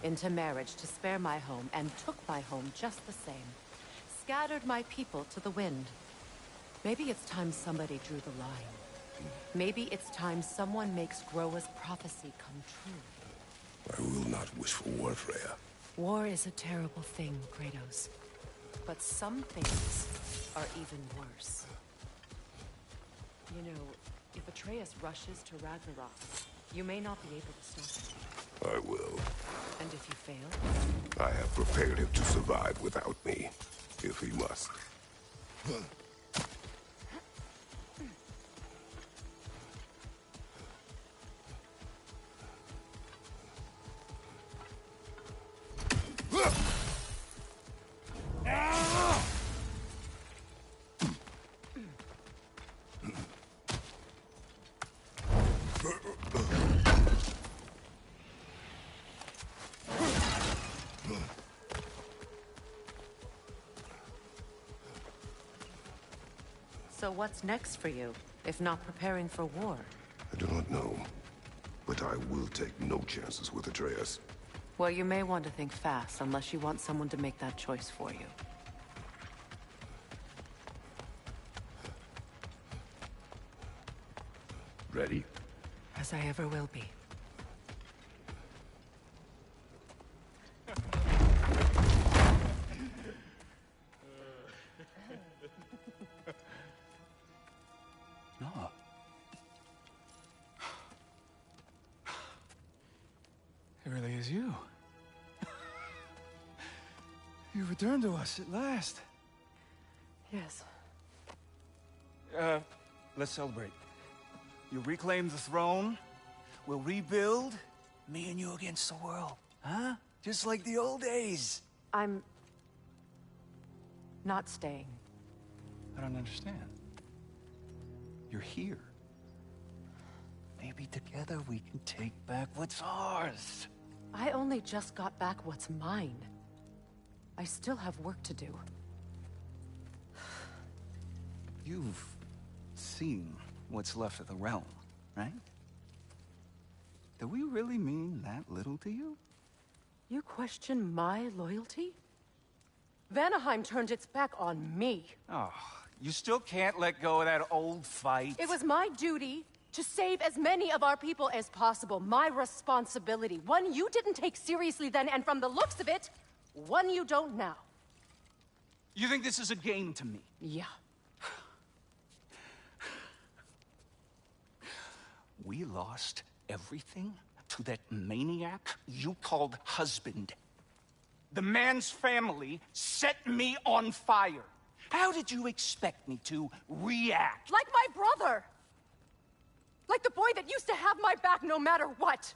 into marriage to spare my home, and took my home just the same. Scattered my people to the wind. Maybe it's time somebody drew the line. Maybe it's time someone makes Groa's prophecy come true. I will not wish for war, Freya. War is a terrible thing, Kratos. But some things are even worse. You know, if Atreus rushes to Ragnarok, you may not be able to stop him. I will. And if you fail? I have prepared him to survive without me, if he must. So what's next for you, if not preparing for war? I do not know, but I will take no chances with Atreus. Well, you may want to think fast, unless you want someone to make that choice for you. Ready? As I ever will be. No. It really is you. You returned to us at last. Yes. Let's celebrate. You'll reclaim the throne. We'll rebuild. Me and you against the world. Huh? Just like the old days. I'm... not staying. I don't understand. You're here. Maybe together we can take back what's ours. I only just got back what's mine. I still have work to do. You've seen what's left of the realm, right? Do we really mean that little to you? You question my loyalty? Vanaheim turned its back on me. Oh, you still can't let go of that old fight. It was my duty to save as many of our people as possible. My responsibility. One you didn't take seriously then, and from the looks of it, one you don't now. You think this is a game to me? Yeah. We lost everything to that maniac you called husband. The man's family set me on fire. How did you expect me to react? Like my brother! Like the boy that used to have my back no matter what!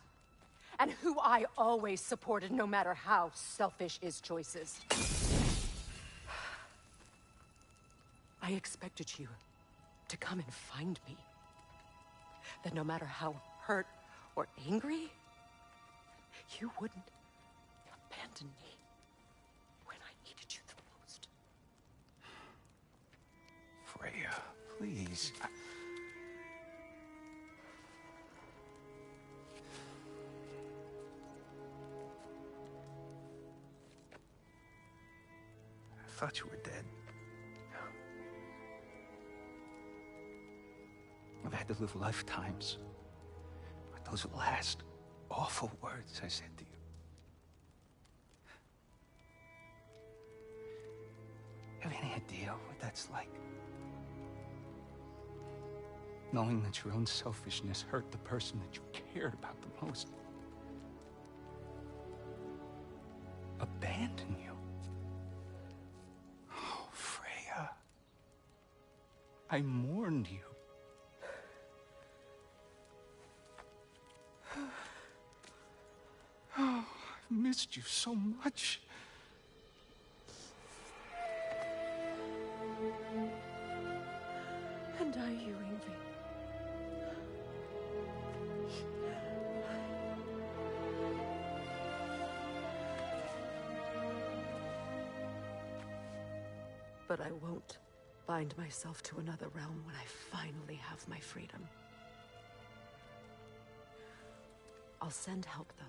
And who I always supported no matter how selfish his choices. I expected you to come and find me. That no matter how hurt or angry, you wouldn't abandon me when I needed you the most. Freya, please. I thought you were dead. I've had to live lifetimes with those last awful words I said to you. Have any idea what that's like? Knowing that your own selfishness hurt the person that you cared about the most. Abandon you. Oh, Freya. I mourned you. Oh, I've missed you so much. And are you, Ingvi? But I won't bind myself to another realm when I finally have my freedom. I'll send help, though.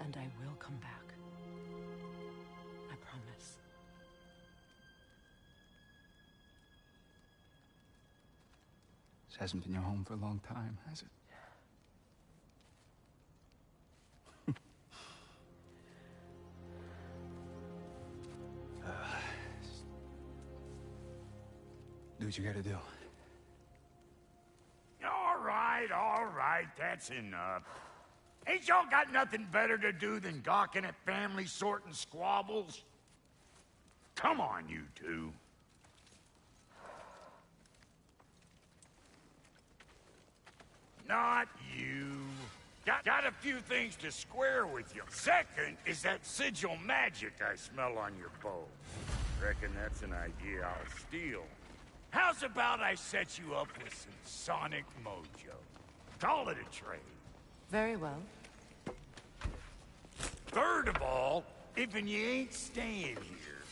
And I will come back. I promise. This hasn't been your home for a long time, has it? Do what you gotta do. All right, that's enough. Ain't y'all got nothing better to do than gawking at family sorting squabbles? Come on, you two. Not you. Got a few things to square with you. Second is that sigil magic I smell on your bow. Reckon that's an idea I'll steal. How's about I set you up with some sonic mojo? Call it a trade. Very well. Third of all, if you ain't staying here,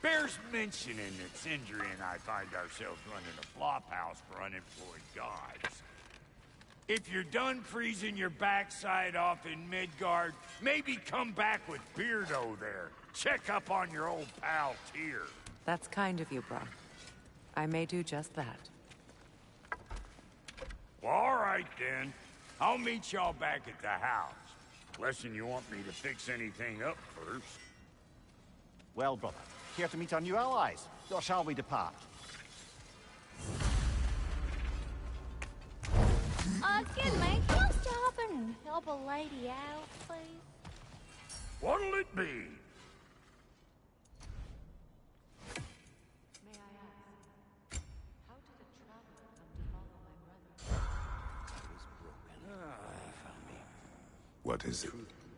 bears mentioning that Sindri and I find ourselves running a flop house for unemployed gods. If you're done freezing your backside off in Midgard, maybe come back with Beardo there. Check up on your old pal Tyr. That's kind of you, bro. I may do just that. Well, all right, then. I'll meet y'all back at the house. Unless you want me to fix anything up first. Well, brother, here to meet our new allies. Or shall we depart? Excuse me, can you stop and help a lady out, please? What'll it be? May I ask, how did a traveler come What is it?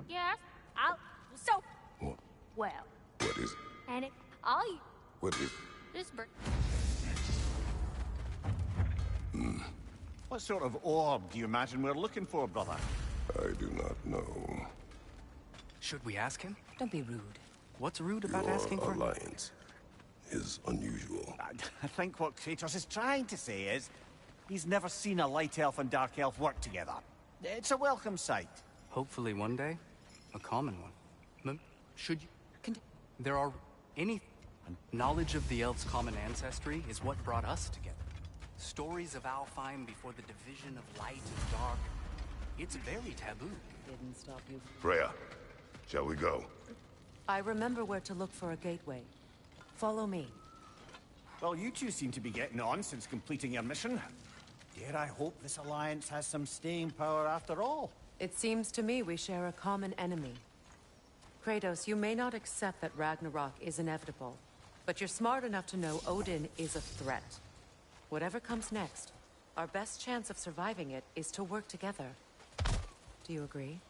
Yes, I'll... So... What? Well, What is it? and it... I'll... What is This bird... What sort of orb do you imagine we're looking for, brother? I do not know. Should we ask him? Don't be rude. What's rude about Your asking for... alliance is unusual. I think what Kratos is trying to say is he's never seen a light elf and dark elf work together. It's a welcome sight. Hopefully one day, a common one. Should you... There are any... Knowledge of the elves' common ancestry is what brought us together. Stories of Alfheim before the division of light and dark. It's very taboo. Didn't stop you. Freya, shall we go? I remember where to look for a gateway. Follow me. Well, you two seem to be getting on since completing your mission. Dare I hope this alliance has some staying power after all? It seems to me we share a common enemy. Kratos, you may not accept that Ragnarok is inevitable, but you're smart enough to know Odin is a threat. Whatever comes next, our best chance of surviving it is to work together. Do you agree?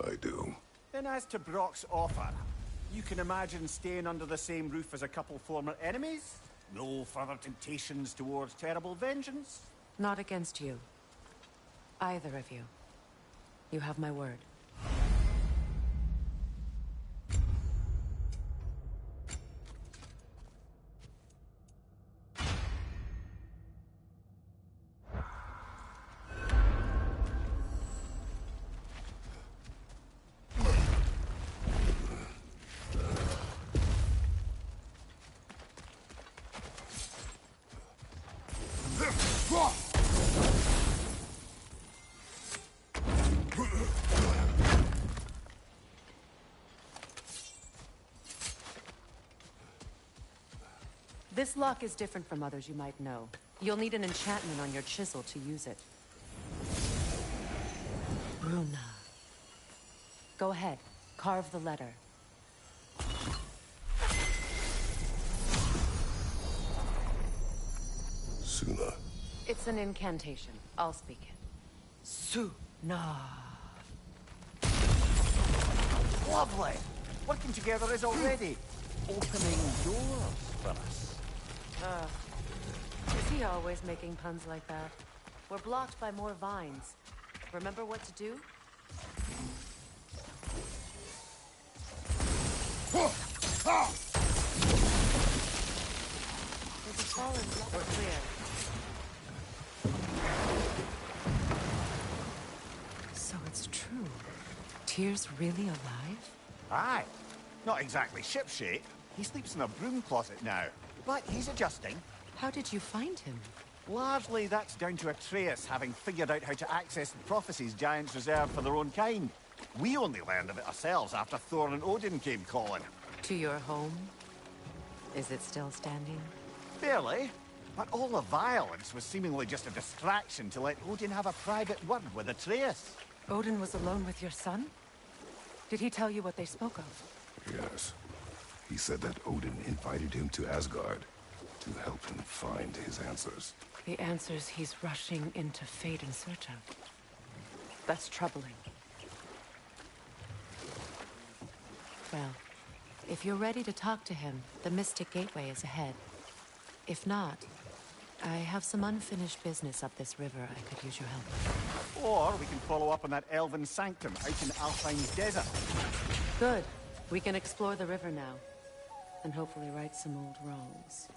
I do. Then as to Brock's offer, you can imagine staying under the same roof as a couple former enemies? No further temptations towards terrible vengeance? Not against you. Either of you. You have my word. This lock is different from others you might know. You'll need an enchantment on your chisel to use it. Bruna. Go ahead. Carve the letter. Suna. It's an incantation. I'll speak it. Suna. Lovely! Working together is already opening doors for us. Is he always making puns like that? We're blocked by more vines. Remember what to do? There's a fallen block. We're clear. So it's true. Tyr's really alive? Aye. Not exactly shipshape. He sleeps in a broom closet now. But he's adjusting. How did you find him? Largely that's down to Atreus having figured out how to access the prophecies giants reserved for their own kind. We only learned of it ourselves after Thor and Odin came calling. To your home? Is it still standing? Barely. But all the violence was seemingly just a distraction to let Odin have a private word with Atreus. Odin was alone with your son? Did he tell you what they spoke of? Yes. He said that Odin invited him to Asgard to help him find his answers. The answers he's rushing into fate in search of. That's troubling. Well, if you're ready to talk to him, the Mystic Gateway is ahead. If not, I have some unfinished business up this river I could use your help with. Or we can follow up on that Elven Sanctum out in Alfheim's desert. Good. We can explore the river now. And hopefully right some old wrongs.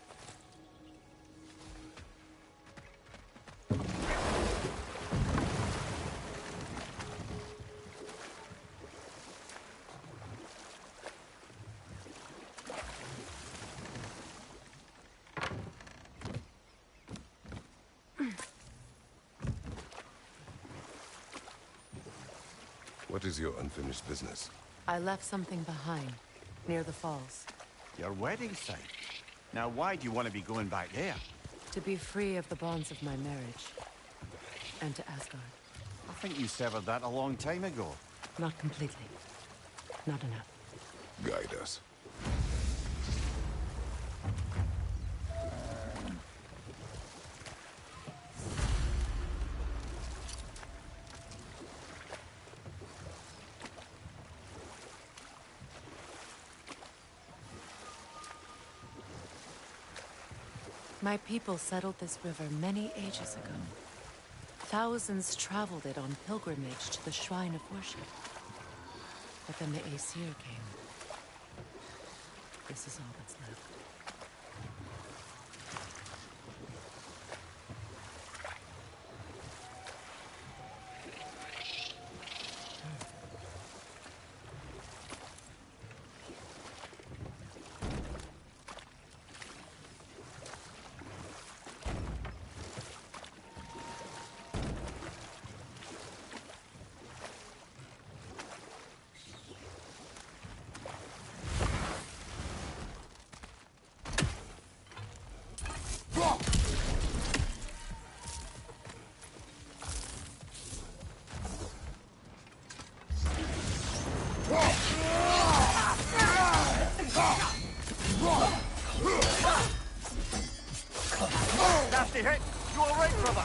What is your unfinished business? I left something behind, near the falls. Your wedding site. Now why do you want to be going back there? To be free of the bonds of my marriage. And to Asgard. I think you severed that a long time ago. Not completely. Not enough. Guide us. My people settled this river many ages ago. Thousands traveled it on pilgrimage to the shrine of worship. But then the Aesir came. This is all that's left. Nasty hit! You all right, brother?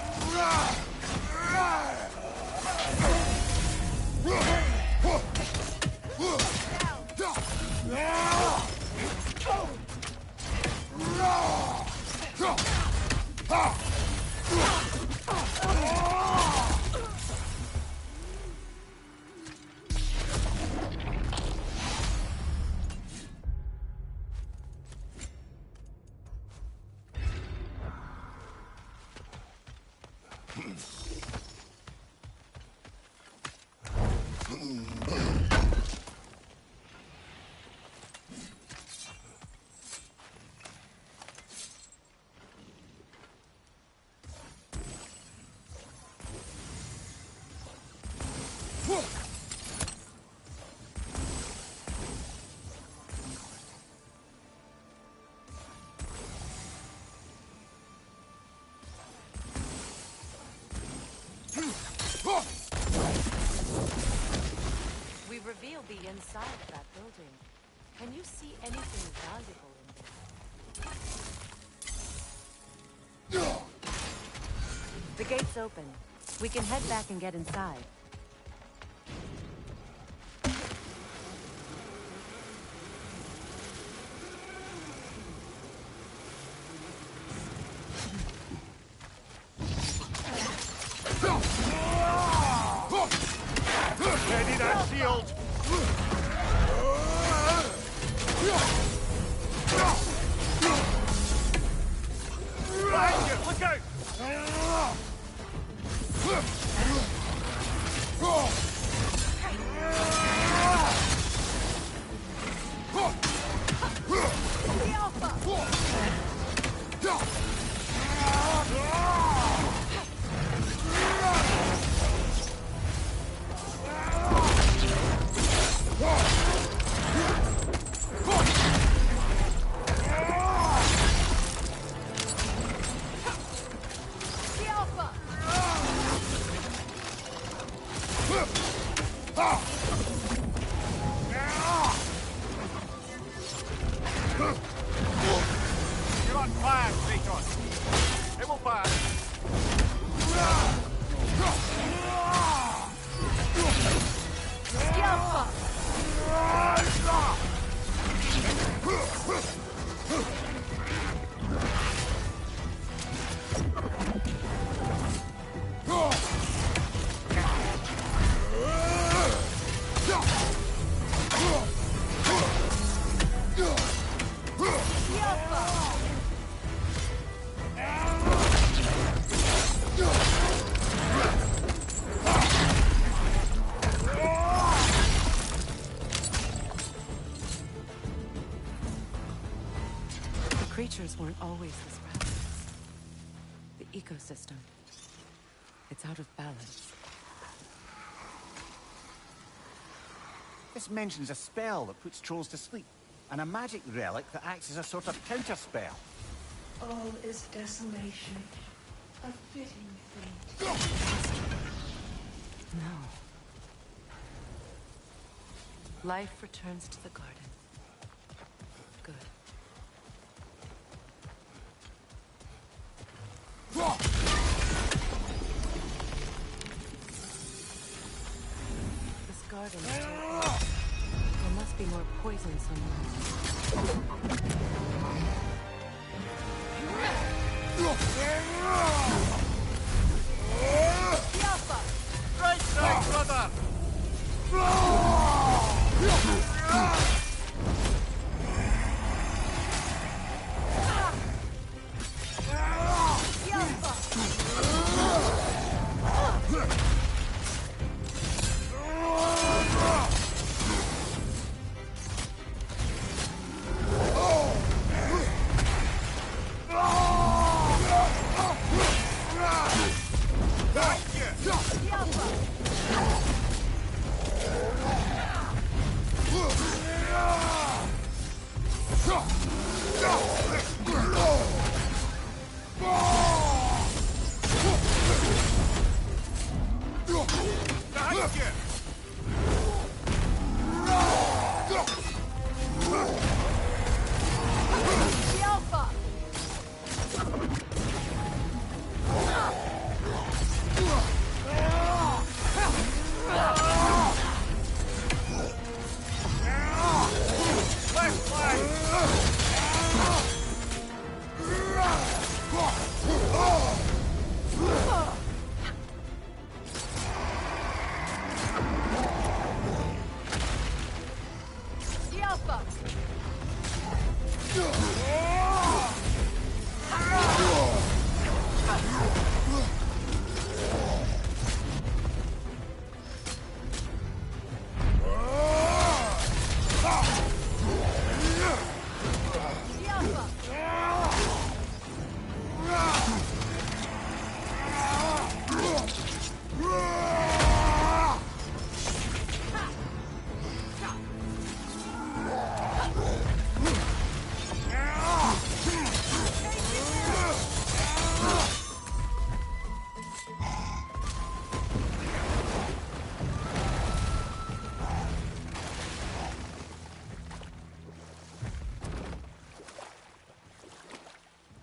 We revealed the inside of that building. Can you see anything valuable in there? The gate's open. We can head back and get inside. Ready that shield! Behind you! Look out! You're on fire, Kratos. It will pass. Creatures weren't always this restless. The ecosystem. It's out of balance. This mentions a spell that puts trolls to sleep, and a magic relic that acts as a sort of counter-spell. All is desolation. A fitting fate. No. Life returns to the garden. Good. This garden is too old. There must be more poison somewhere. Right side, brother!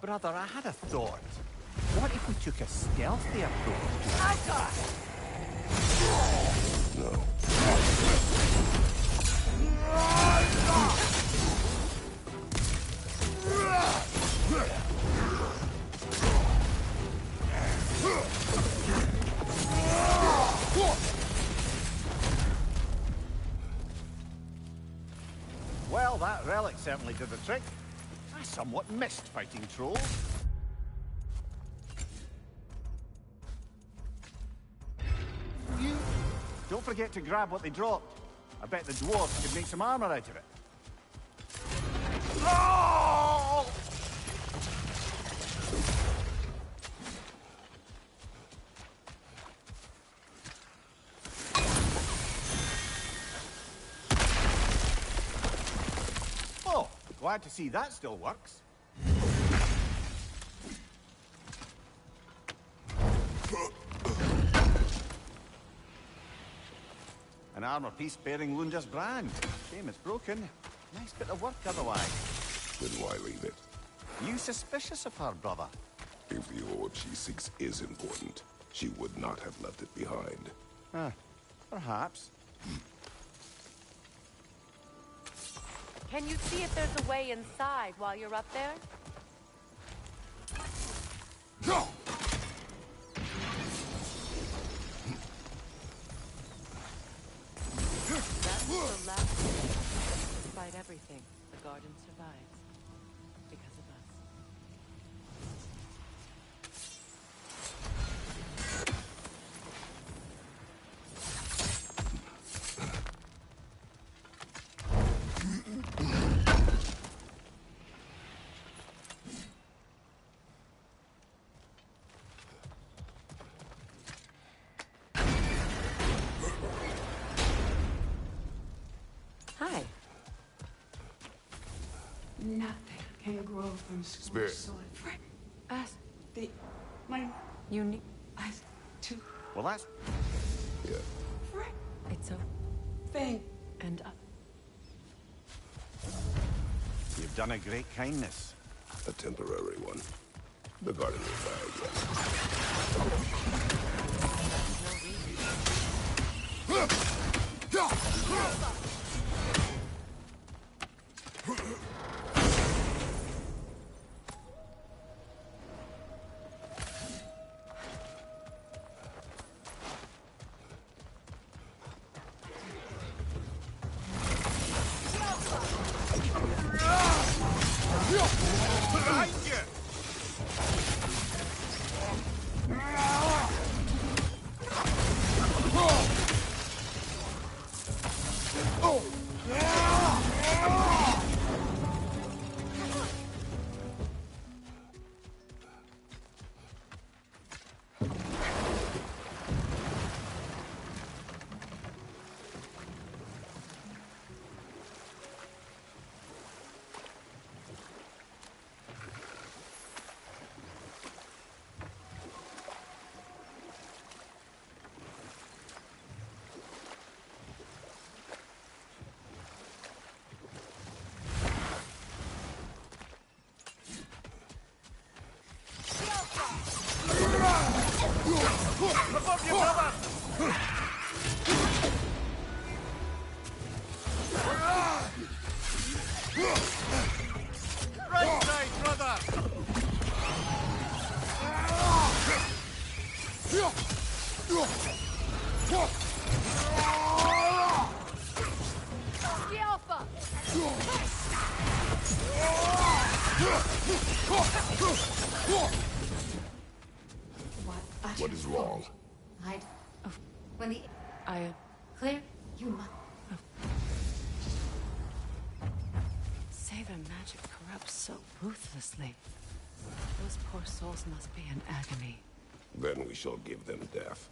Brother, I had a thought. What if we took a stealthy approach? No. Well, that relic certainly did the trick. I somewhat missed fighting trolls. You don't forget to grab what they dropped. I bet the dwarves could make some armor out of it. Oh! Oh, glad to see that still works. An armor piece bearing Lunda's brand. Shame it's broken. Nice bit of work otherwise. Then why leave it? You suspicious of her, brother? If the ore she seeks is important, she would not have left it behind. Perhaps. Can you see if there's a way inside while you're up there? No! That's the last thing. Despite everything, the garden survives. Because of us. Hi. Nothing can grow from Spirit. soil. My unique. To Well, that's... Yeah. It's a thing. and You've done a great kindness. A temporary one. The garden will die again. help you, brother! Right side, brother! What is wrong? When the... I... Clear? You must... Say their magic corrupts so ruthlessly. Those poor souls must be in agony. Then we shall give them death.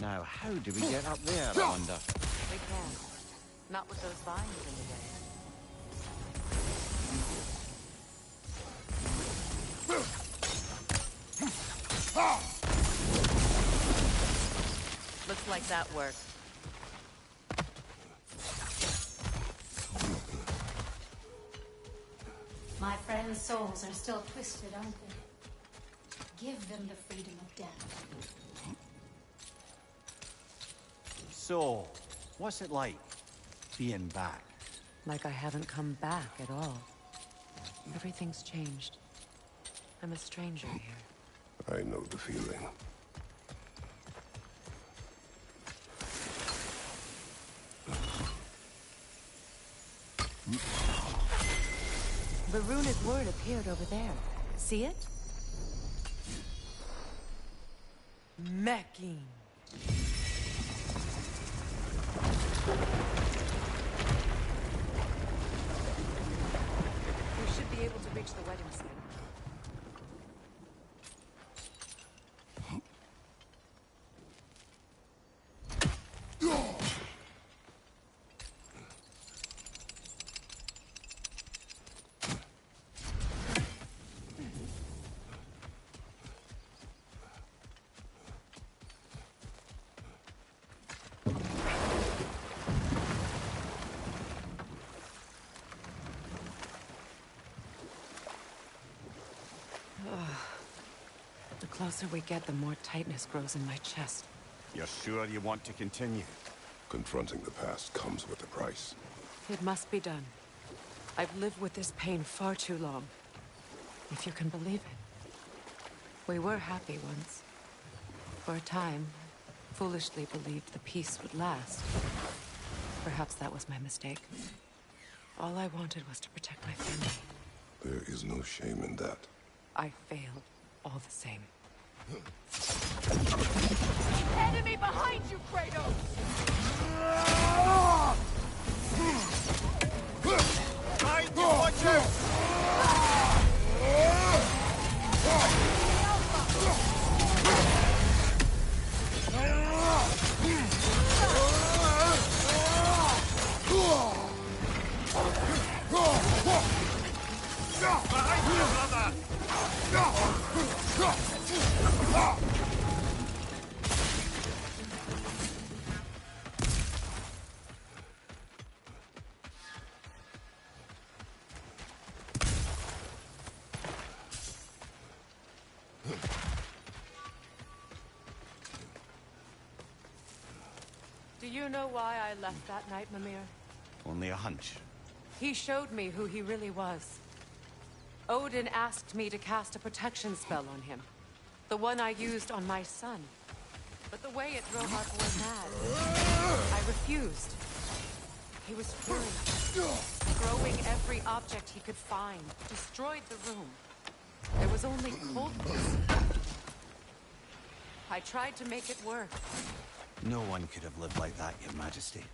Now, how do we get up there, I wonder? We can't. Not with those vines in the way. Looks like that worked. My friends' souls are still twisted, aren't they? Give them the freedom of death. So, what's it like, being back? Like I haven't come back at all. Everything's changed. I'm a stranger here. I know the feeling. The runic word appeared over there. See it? Mecking. We should be able to reach the wedding site. The closer we get, the more tightness grows in my chest. You're sure you want to continue? Confronting the past comes with a price. It must be done. I've lived with this pain far too long. If you can believe it. We were happy once. For a time, foolishly believed the peace would last. Perhaps that was my mistake. All I wanted was to protect my family. There is no shame in that. I failed, all the same. Enemy behind you, Kratos! Behind you, watch out! Behind you, brother! Do you know why I left that night, Mimir? Only a hunch. He showed me who he really was. Odin asked me to cast a protection spell on him. The one I used on my son. But the way it drove our boy mad, I refused. He was furious, throwing every object he could find, destroyed the room. There was only coldness. I tried to make it work. No one could have lived like that, Your Majesty.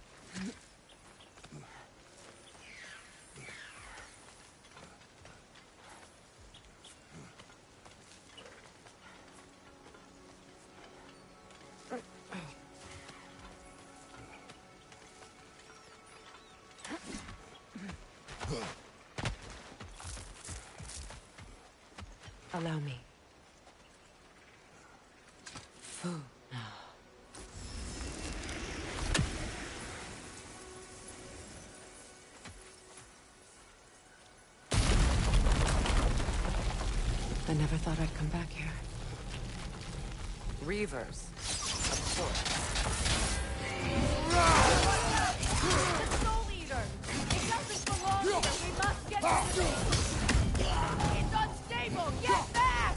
Allow me. Food. I never thought I'd come back here. Reavers, of course. The Soul Eater! It doesn't belong here! We must get rid of it! It's unstable! Get back!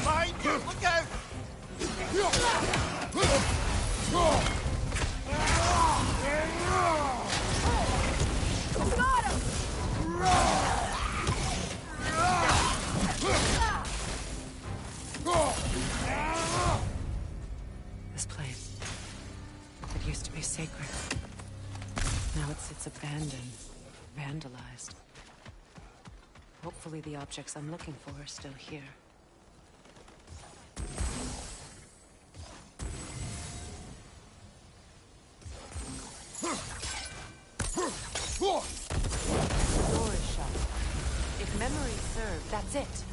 Behind you! Look out! Got him! This place. It used to be sacred. Now it sits abandoned, vandalized. Hopefully the objects I'm looking for are still here. The door is shut. If memory serves, that's it.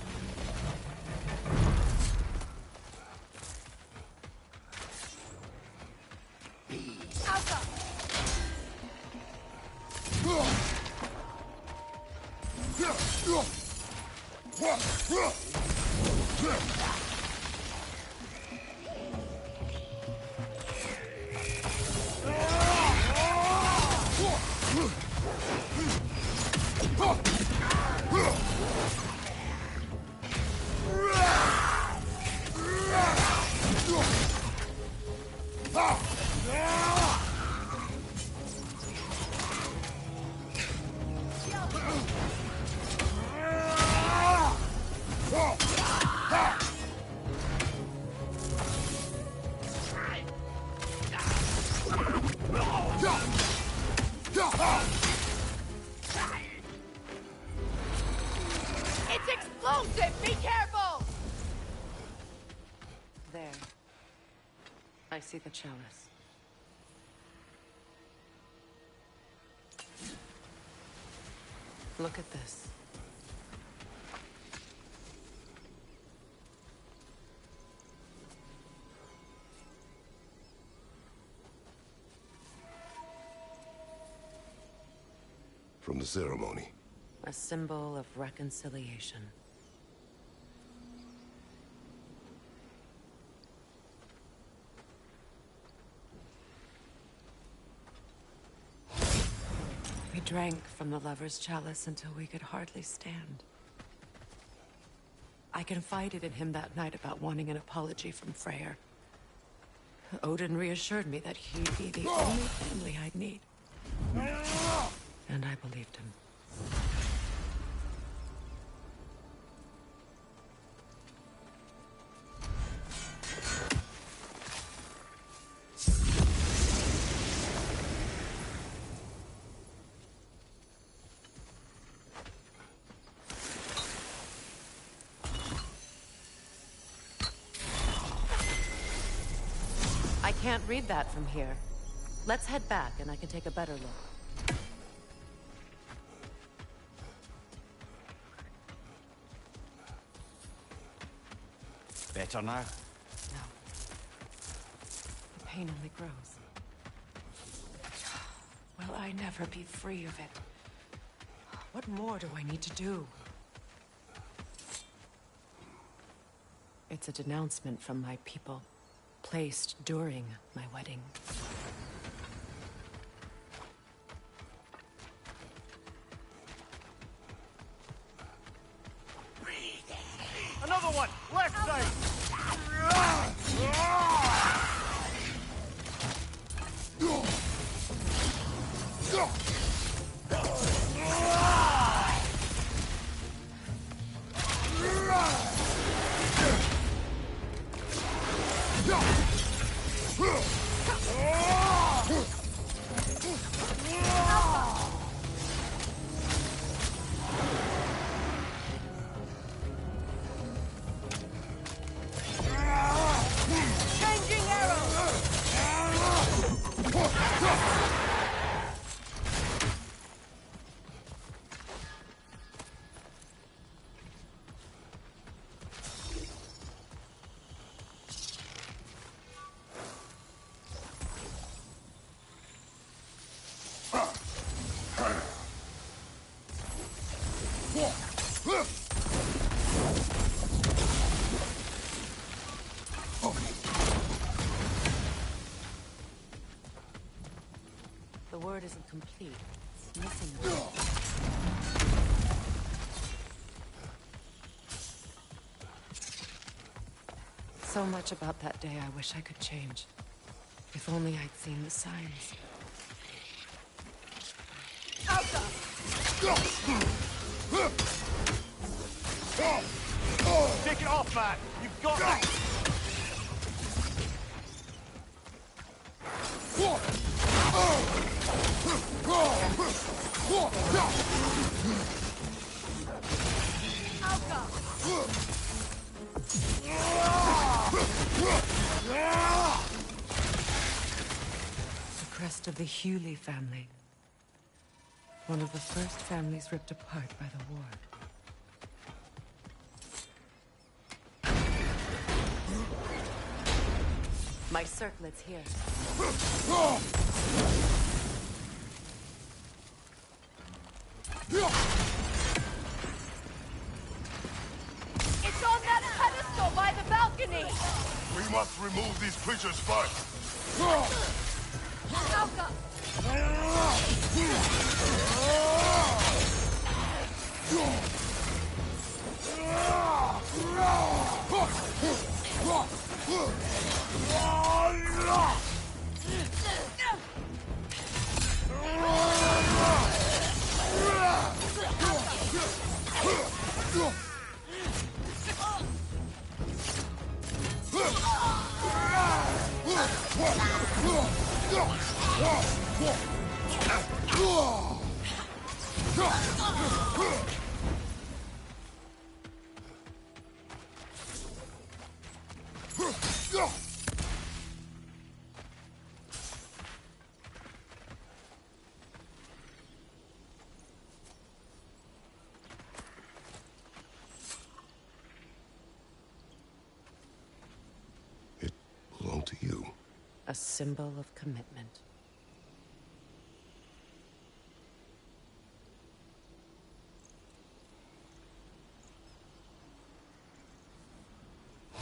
It's explosive! Be careful! There. I see the chalice. Look at this. From the ceremony. A symbol of reconciliation. We drank from the lover's chalice until we could hardly stand. I confided in him that night about wanting an apology from Freyr. Odin reassured me that he'd be the only family I'd need. And I believed him. I can't read that from here. Let's head back and I can take a better look. Better now? No. The pain only grows. Will I never be free of it? What more do I need to do? It's a denouncement from my people, placed during my wedding. Another one! Left side! word isn't complete. It's missing a bit. So much about that day I wish I could change. If only I'd seen the signs. Take it off, man! You've got it! The crest of the Hewley family. One of the first families ripped apart by the war. My circlet's here. It's on that pedestal by the balcony! We must remove these creatures first. Alka! It belonged to you. A symbol of commitment.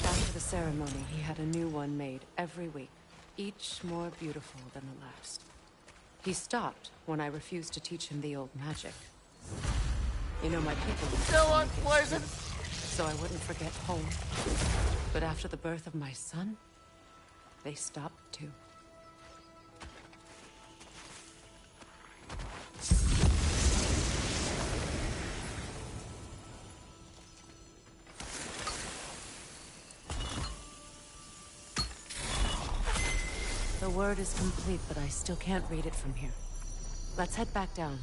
After the ceremony, he had a new one made every week, each more beautiful than the last. He stopped when I refused to teach him the old magic. You know, my people were Still unpleasant! so I wouldn't forget home. But after the birth of my son, they stopped too. The word is complete, but I still can't read it from here. Let's head back down.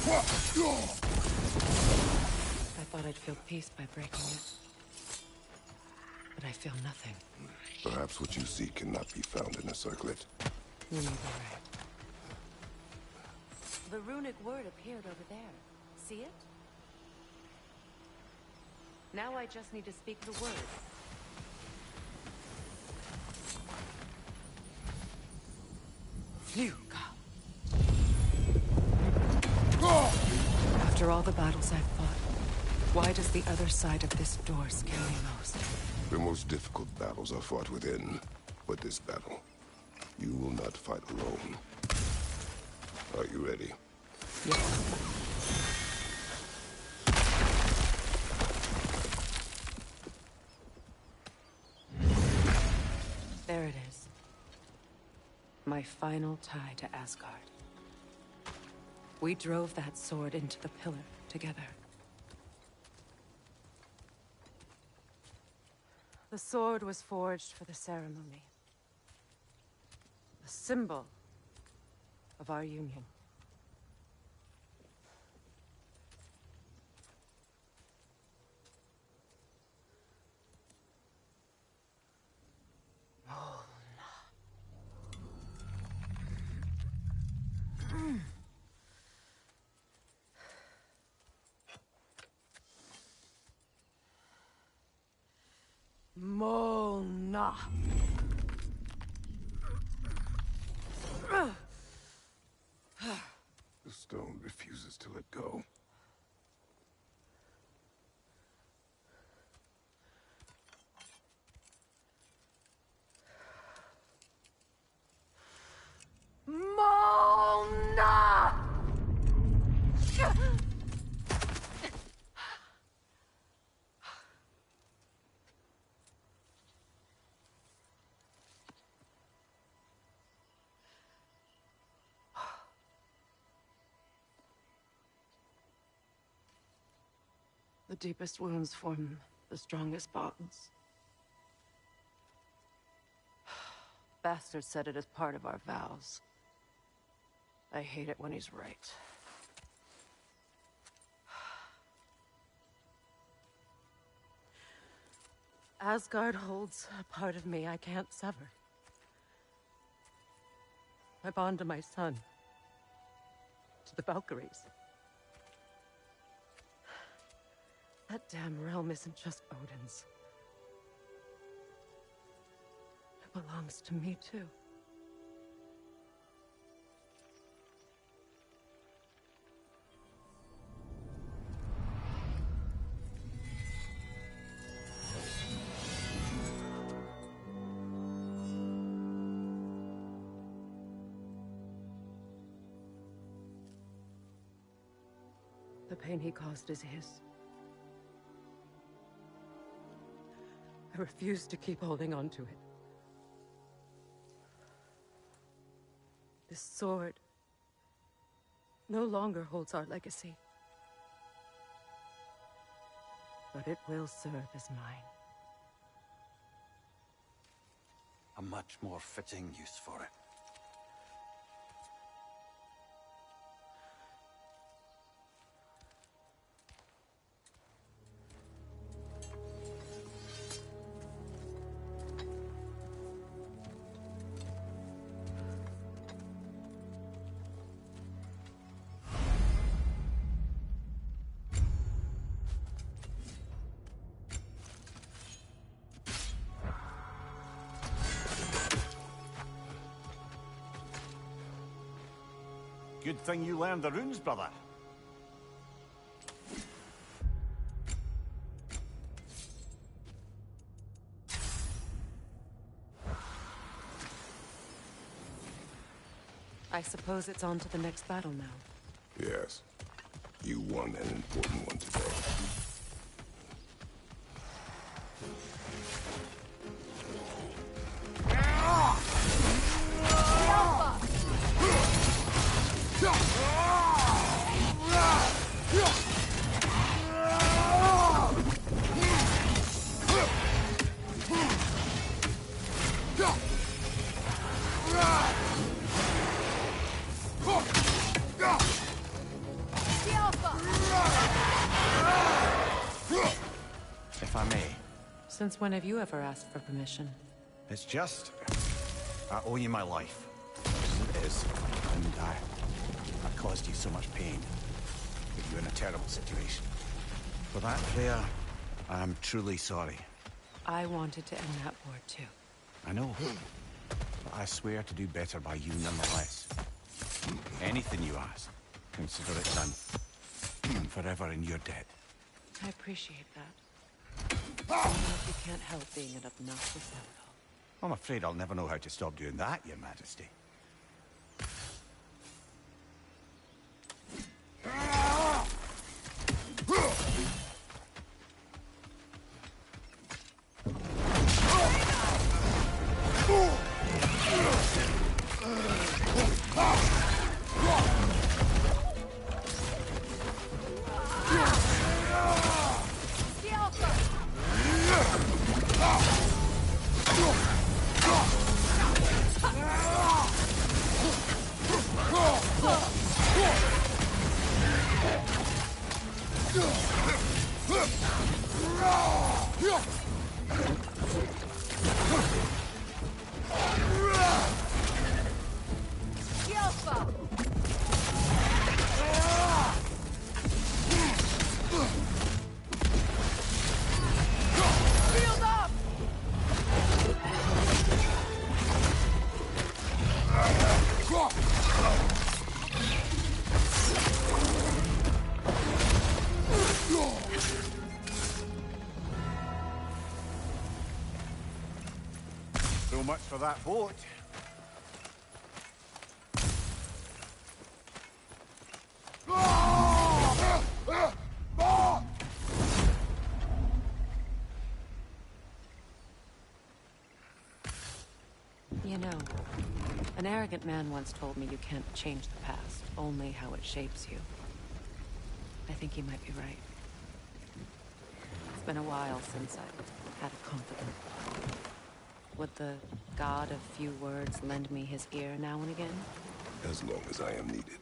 I thought I'd feel peace by breaking it. But I feel nothing. Perhaps what you seek cannot be found in a circlet. You may be right. The runic word appeared over there. See it? Now I just need to speak the word. After all the battles I've fought, why does the other side of this door scare me most? The most difficult battles are fought within, but this battle, you will not fight alone. Are you ready? Yes. There it is. My final tie to Asgard. We drove that sword into the pillar together. The sword was forged for the ceremony. A symbol of our union. Molna. The stone refuses to let go. The deepest wounds form the strongest bonds. Bastard said it as part of our vows. I hate it when he's right. Asgard holds a part of me I can't sever. My bond to my son. To the Valkyries. That damn realm isn't just Odin's. It belongs to me, too. The pain he caused is his. I refuse to keep holding on to it. This sword no longer holds our legacy. But it will serve as mine. A much more fitting use for it. Good thing you learned the runes, brother. I suppose it's on to the next battle now. Yes. You won an important one today. If I may. Since when have you ever asked for permission? It's just... I owe you my life. It is. And I caused you so much pain. Put you in a terrible situation. For that, Freya, I'm truly sorry. I wanted to end that war too. I know. But I swear to do better by you nonetheless. Anything you ask, consider it done. I'm forever in your debt. I appreciate that. I know if you can't help being an obnoxious know-it-all. I'm afraid I'll never know how to stop doing that, Your Majesty. So much for that boat. You know, an arrogant man once told me you can't change the past, only how it shapes you. I think he might be right. been a while since I had a confidant. Would the god of few words lend me his ear now and again? As long as I am needed.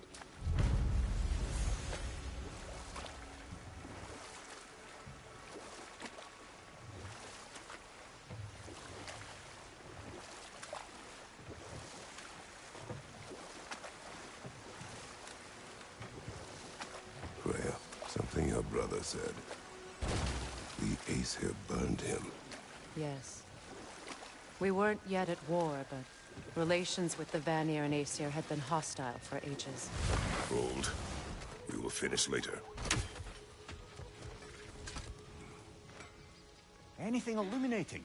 Freya, something your brother said. The Aesir burned him. Yes. We weren't yet at war, but relations with the Vanir and Aesir had been hostile for ages. Hold. We will finish later. Anything illuminating?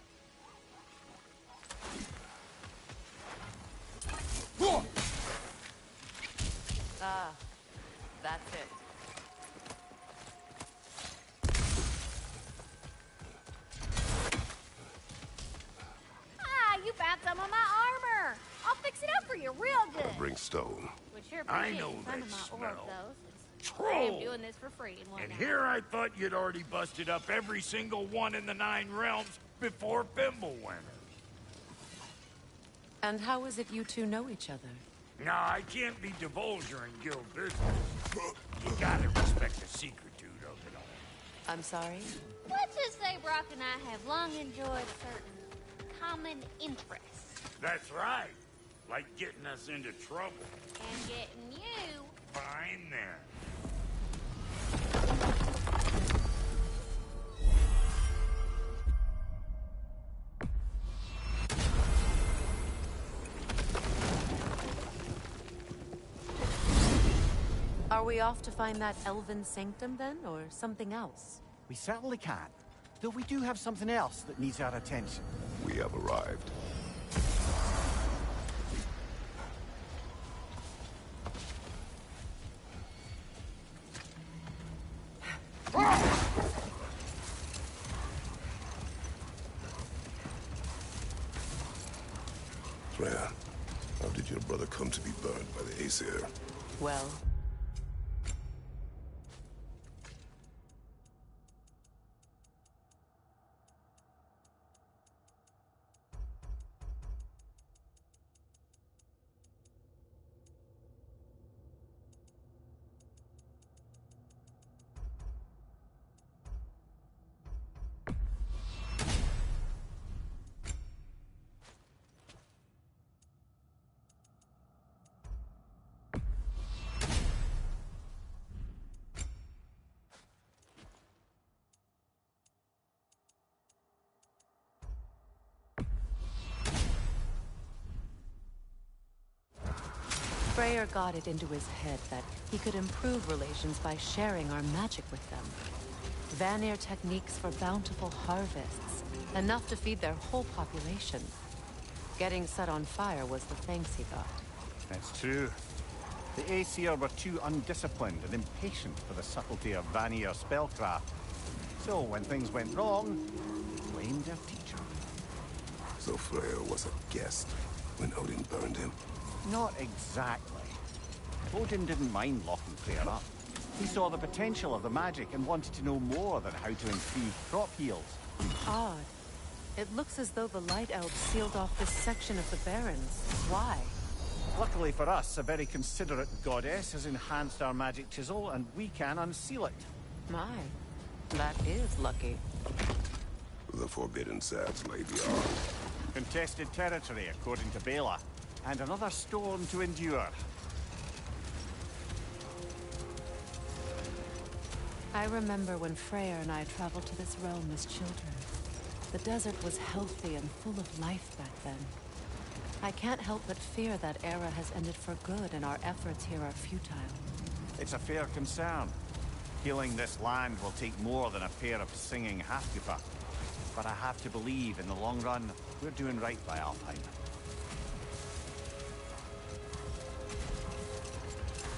Ah, that's it. Ah, you found some of my armor. I'll fix it up for you real good. Bring stone. Would sure I appreciate know some that of my smell. orb, though, since I Troll. am doing this for free and And whatnot. here I thought you'd already busted up every single one in the 9 realms before Fimbulwinter. And how is it you two know each other? No, I can't be divulger in guild business. You gotta respect the secretude of it all. I'm sorry? Let's just say Brock and I have long enjoyed certain common interests. That's right. Like getting us into trouble. And getting you... Fine then. Are we off to find that Elven Sanctum then, or something else? We certainly can. Though we do have something else that needs our attention. We have arrived. Freya, how did your brother come to be burned by the Aesir? Well, Freyr got it into his head that he could improve relations by sharing our magic with them. Vanir techniques for bountiful harvests, enough to feed their whole population. Getting set on fire was the thanks he got. That's true. The Aesir were too undisciplined and impatient for the subtlety of Vanir spellcraft. So when things went wrong, blamed their teacher. So Freyr was a guest when Odin burned him? Not exactly. Odin didn't mind locking Freyr up. He saw the potential of the magic and wanted to know more than how to improve crop yields. Odd. It looks as though the Light Elves sealed off this section of the Barrens. Why? Luckily for us, a very considerate goddess has enhanced our magic chisel, and we can unseal it. My, that is lucky. The Forbidden Sands lay beyond. Contested territory, according to Bela. And another storm to endure. I remember when Freyr and I traveled to this realm as children. The desert was healthy and full of life back then. I can't help but fear that era has ended for good and our efforts here are futile. It's a fair concern. Healing this land will take more than a pair of singing Halfkeeper. But I have to believe, in the long run, we're doing right by Alfheim.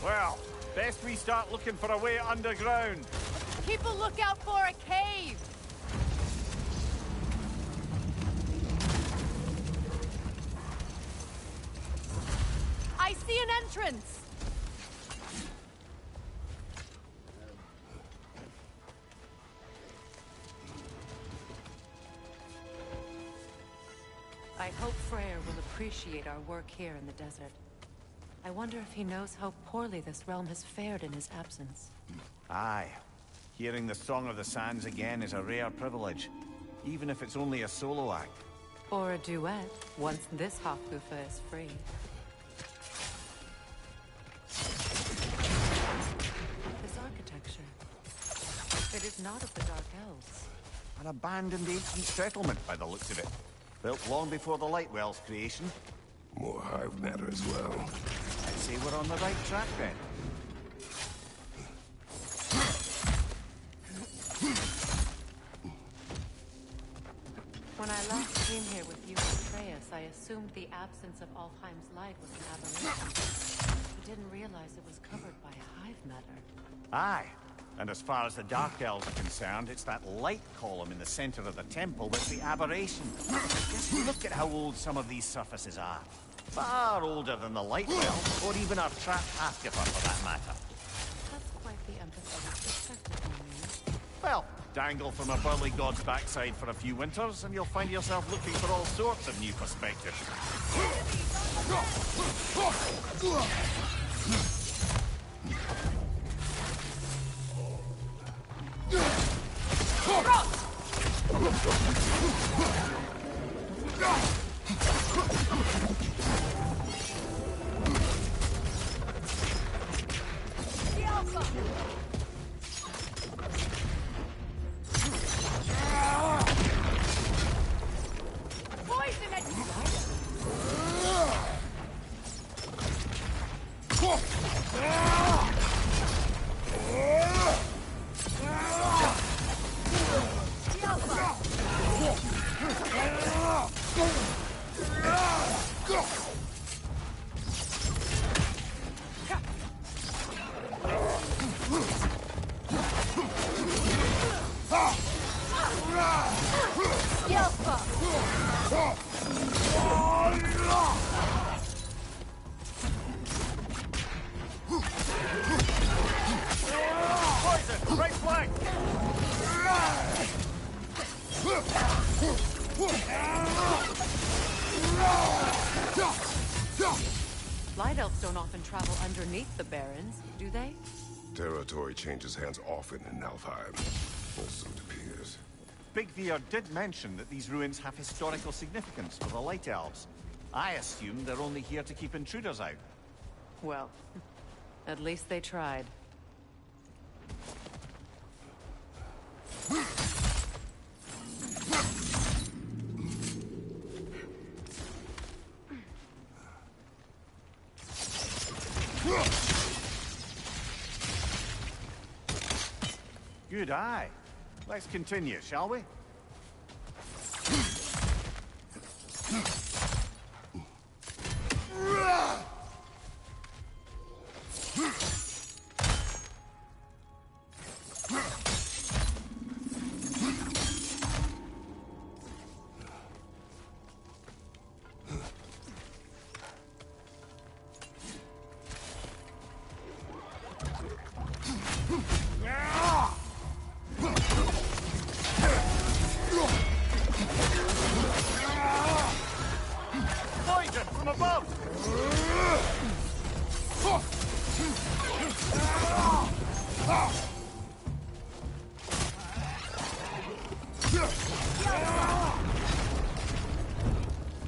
Well, best we start looking for a way underground. Keep a lookout for a cave! I see an entrance! hope Freyr will appreciate our work here in the desert. I wonder if he knows how poorly this realm has fared in his absence. Aye. Hearing the Song of the Sands again is a rare privilege, even if it's only a solo act. Or a duet, once this Hofgufa is free. This architecture. It is not of the Dark Elves. An abandoned ancient settlement by the looks of it. Built long before the Lightwell's creation. More hive matter as well. I'd say we're on the right track then. When I last came here with you and Atreus, I assumed the absence of Alfheim's light was an aberration. I didn't realize it was covered by hive matter. Aye. And as far as the Dark Elves are concerned, it's that light column in the center of the temple that's the aberration. Just look at how old some of these surfaces are. Far older than the Lightwell, or even our trapped Hafgifer for that matter. That's quite the empathetic perspective on me. Well, dangle from a burly god's backside for a few winters, and you'll find yourself looking for all sorts of new perspectives. Light elves don't often travel underneath the barrens, do they? Territory changes hands often in Alfheim. Or so it appears. Big Veer did mention that these ruins have historical significance for the Light Elves. I assume they're only here to keep intruders out. Well, at least they tried. Good eye. Let's continue, shall we?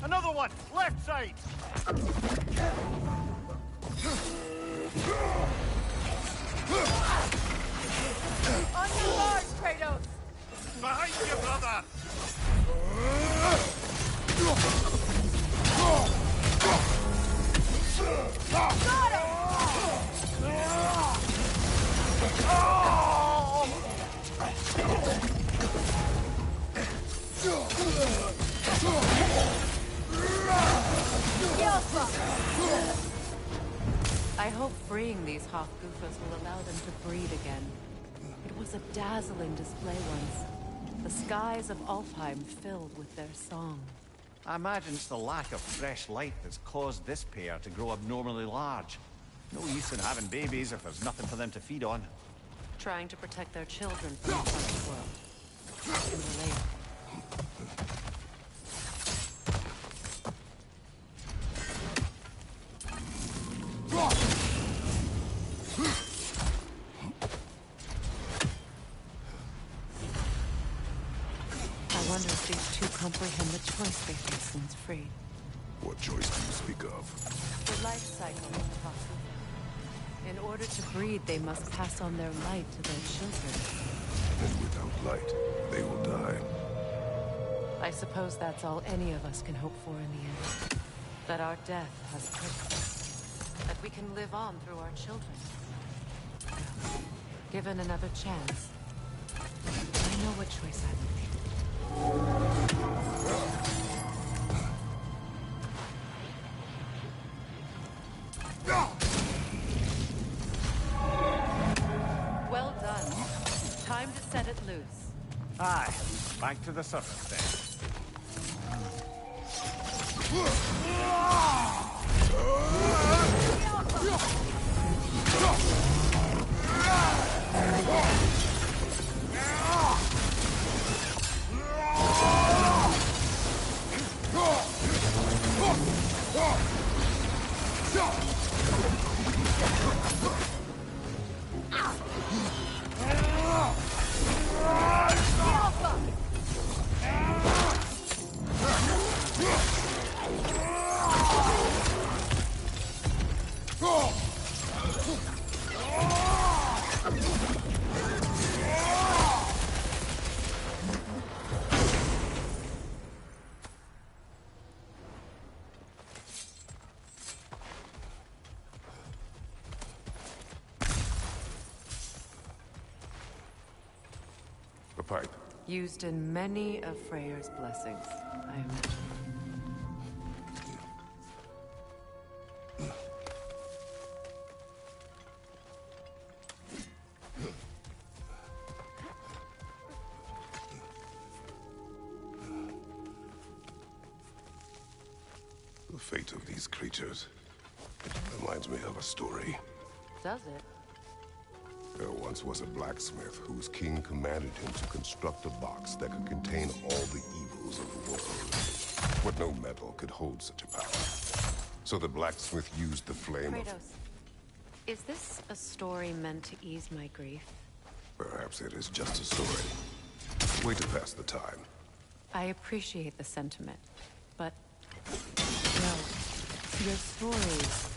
Another one! Left side! On your guard, Kratos! Behind you, brother! Got him! I hope freeing these Hofgufas will allow them to breed again. It was a dazzling display once. The skies of Alfheim filled with their song. I imagine it's the lack of fresh light that's caused this pair to grow abnormally large. No use in having babies if there's nothing for them to feed on. Trying to protect their children from the harsh world. I can relate. free. What choice do you speak of? The life cycle of Toxin. In order to breed, they must pass on their light to their children. And without light, they will die. I suppose that's all any of us can hope for in the end. That our death has purpose. That we can live on through our children. Well, given another chance, I know what choice I would make. Well done. Time to set it loose. Aye, back to the surface then. A pipe. Used in many of Freyr's blessings, I imagine. The fate of these creatures reminds me of a story. Does it? There once was a blacksmith whose king commanded him to construct a box that could contain all the evils of the world. But no metal could hold such a power. So the blacksmith used the flame of... Kratos, is this a story meant to ease my grief? Perhaps it is just a story. Way to pass the time. I appreciate the sentiment, but... well, your stories...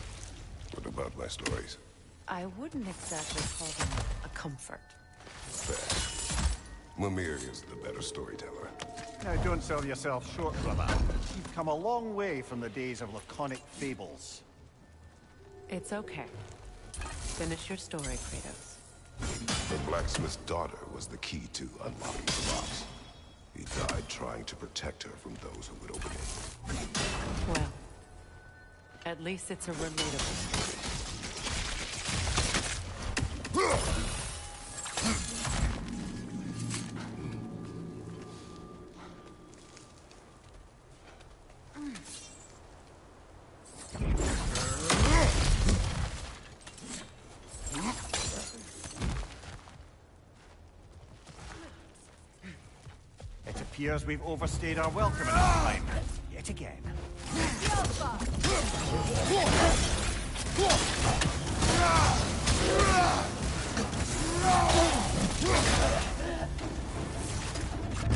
What about my stories? I wouldn't exactly call them a comfort. Fair. Mimir is the better storyteller. Now, don't sell yourself short, brother. You've come a long way from the days of laconic fables. It's okay. Finish your story, Kratos. The blacksmith's daughter was the key to unlocking the box. He died trying to protect her from those who would open it. Well, at least it's a relatable story. It appears we've overstayed our welcome in our time, yet again.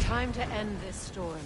Time to end this storm.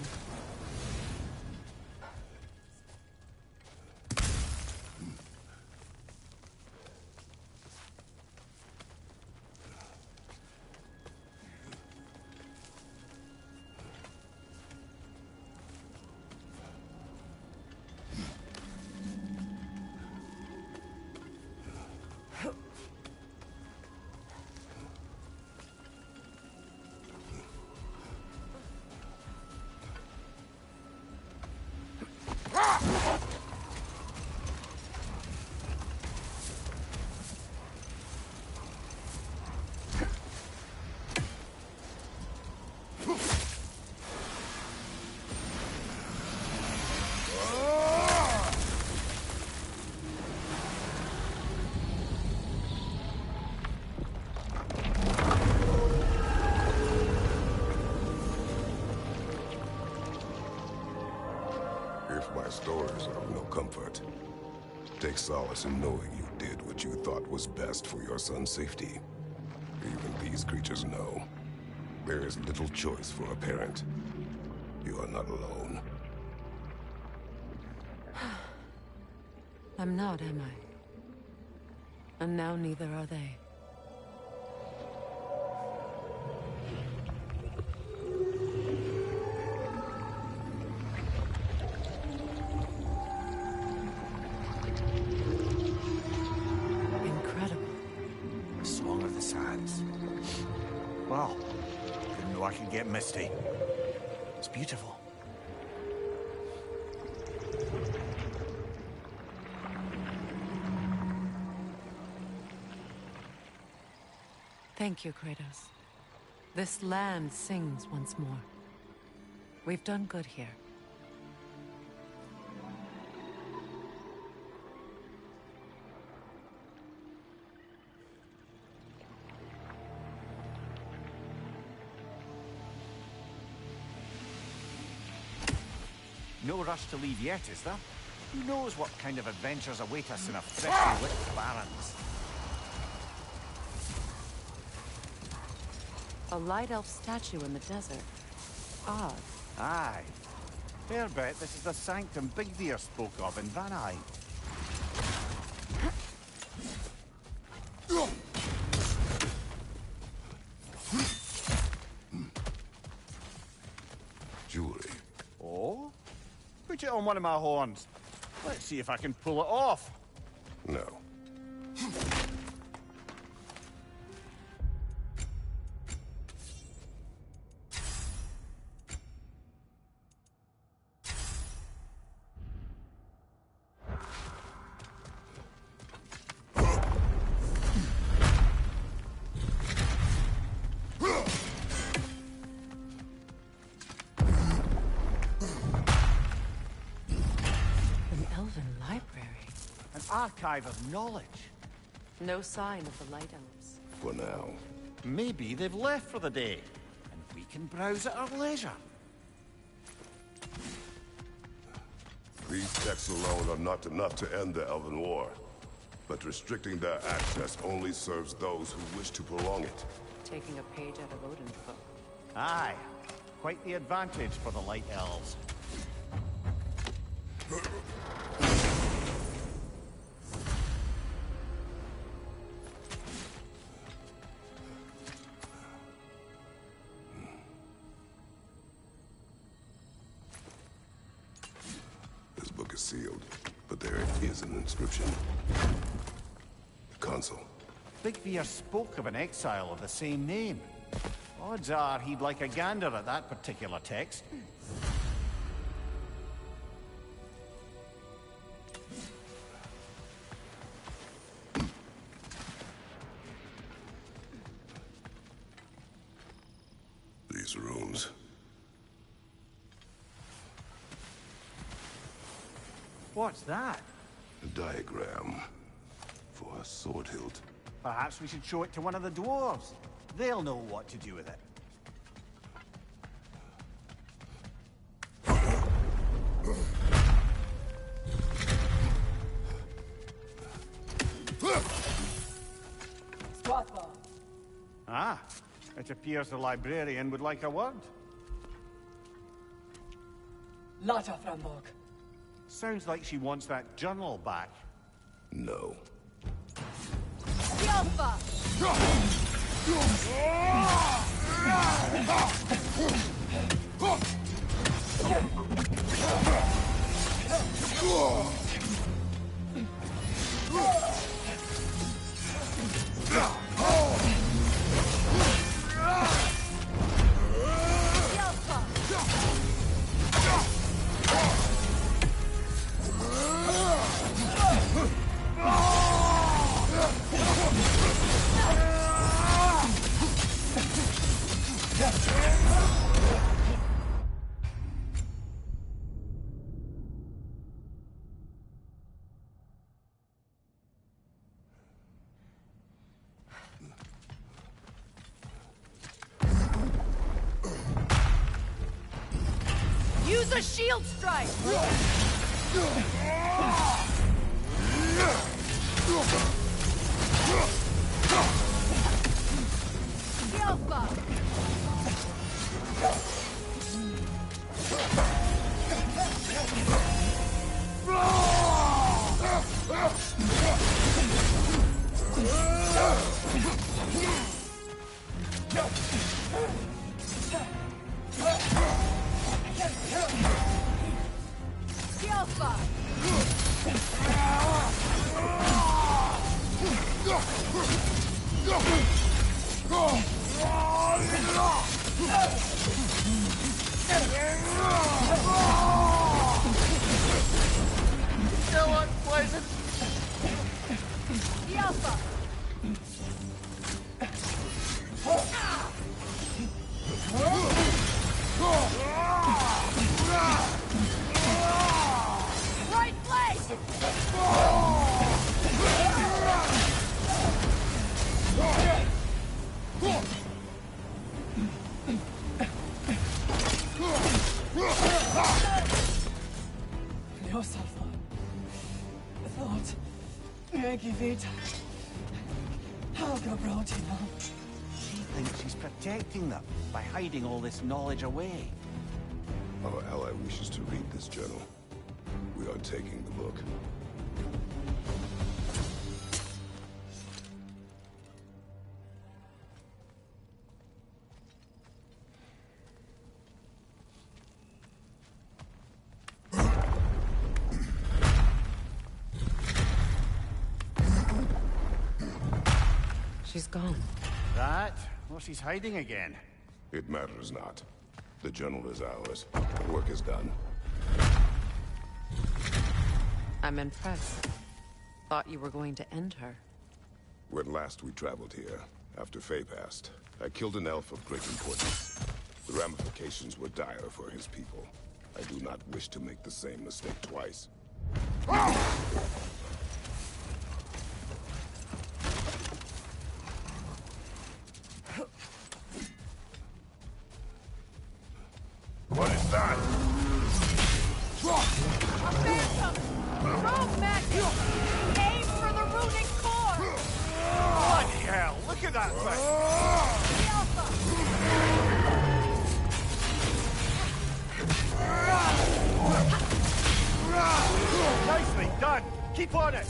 If my stories are of no comfort, take solace in knowing you did what you thought was best for your son's safety. Even these creatures know. There is little choice for a parent. You are not alone. I'm not, am I? And now neither are they. Incredible. A song of the sands. Wow. Didn't know I could get misty. It's beautiful. Thank you, Kratos. This land sings once more. We've done good here. No rush to leave yet, is there? Who knows what kind of adventures await us in a freshly lit barrens? A light elf statue in the desert. Odd. Aye. Fair bet this is the Sanctum Big Veer spoke of in Vanaheim. Jewelry. Oh? Put it on one of my horns. Let's see if I can pull it off. No. Archive of knowledge. No sign of the Light Elves. For now. Maybe they've left for the day, and we can browse at our leisure. These texts alone are not enough to end the Elven War, but restricting their access only serves those who wish to prolong it. Taking a page out of Odin's book. Aye. Quite the advantage for the Light Elves. Sealed, but there is an inscription. The consul. Big Veer spoke of an exile of the same name. Odds are he'd like a gander at that particular text. These runes. What's that? A diagram for a sword hilt. Perhaps we should show it to one of the dwarves. They'll know what to do with it. Ah, it appears the librarian would like a word. Lata Frambog. Sounds like she wants that journal back. No. Alpha! Use a shield strike! Alpha! Alpha! Still unpleasant. The Alpha! Right flank! Yourself. Thought. Megivita. Helga brought him up. She thinks she's protecting them by hiding all this knowledge away. Our ally wishes to read this journal. We are taking the book. She's gone. That? Well, she's hiding again. It matters not. The journal is ours. The work is done. I'm impressed. Thought you were going to end her. When last we traveled here, after Faye passed, I killed an elf of great importance. The ramifications were dire for his people. I do not wish to make the same mistake twice. What is that? A phantom! Rogue magic! Aim for the runic core! Bloody hell, look at that thing! The Alpha! Nicely done! Keep on it!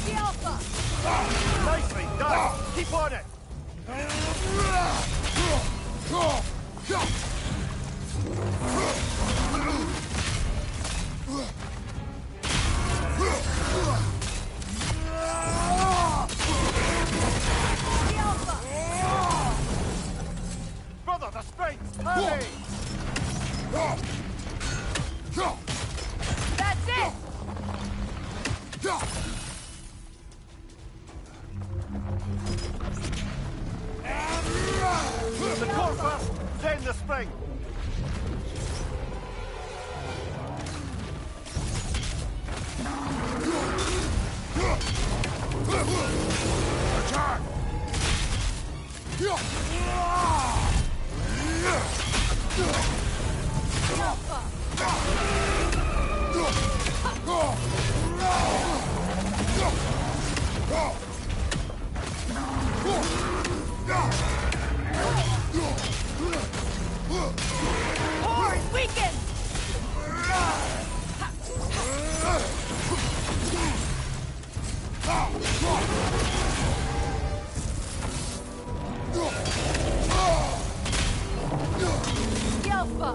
The Alpha! Nicely done! Keep on it! The Alpha! Brother, the strength! Hurry! That's it! The core first, then the spring! Attack! Core is weakened! The Alpha!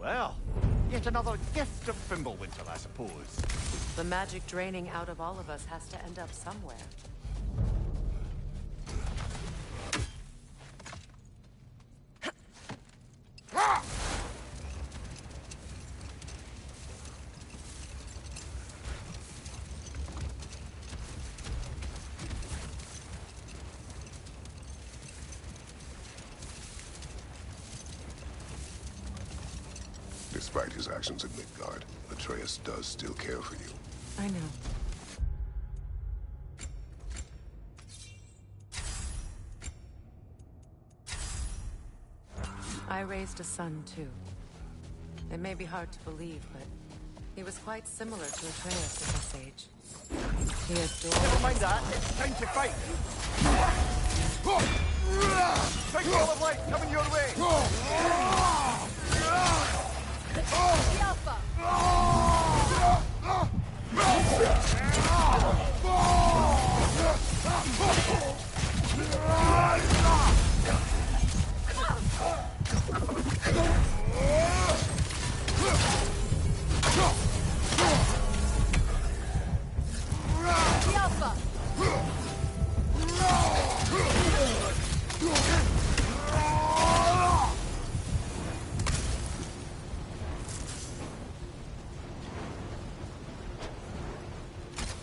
Well, yet another gift of Fimbulwinter, I suppose. The magic draining out of all of us has to end up somewhere. Despite his actions in Midgard, Atreus does still care for you. I know. I I raised a son, too. It may be hard to believe, but he was quite similar to Atreus at this age. He adored... Never mind that. It's time to fight. Big ball of light coming your way. The Alpha!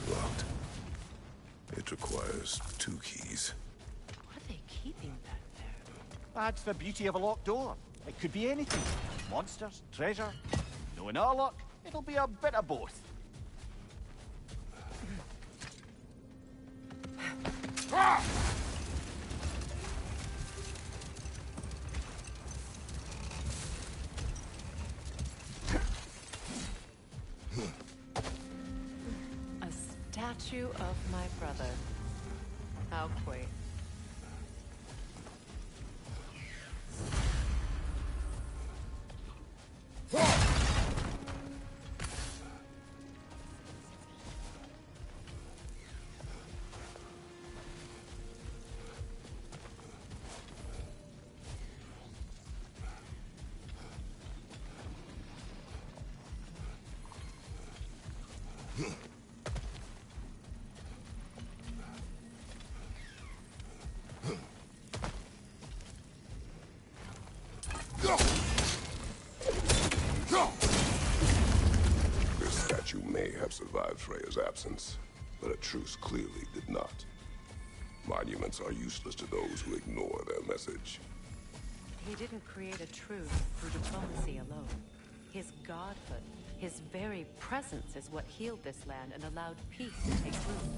Locked. It requires 2 keys. What are they keeping back there? That's the beauty of a locked door. It could be anything. Monsters, treasure. Knowing our luck, it'll be a bit of both. A statue of my brother. How quaint. This statue may have survived Freya's absence, but a truce clearly did not. Monuments are useless to those who ignore their message. He didn't create a truth through diplomacy alone. His godhood, his very presence is what healed this land and allowed peace to take root.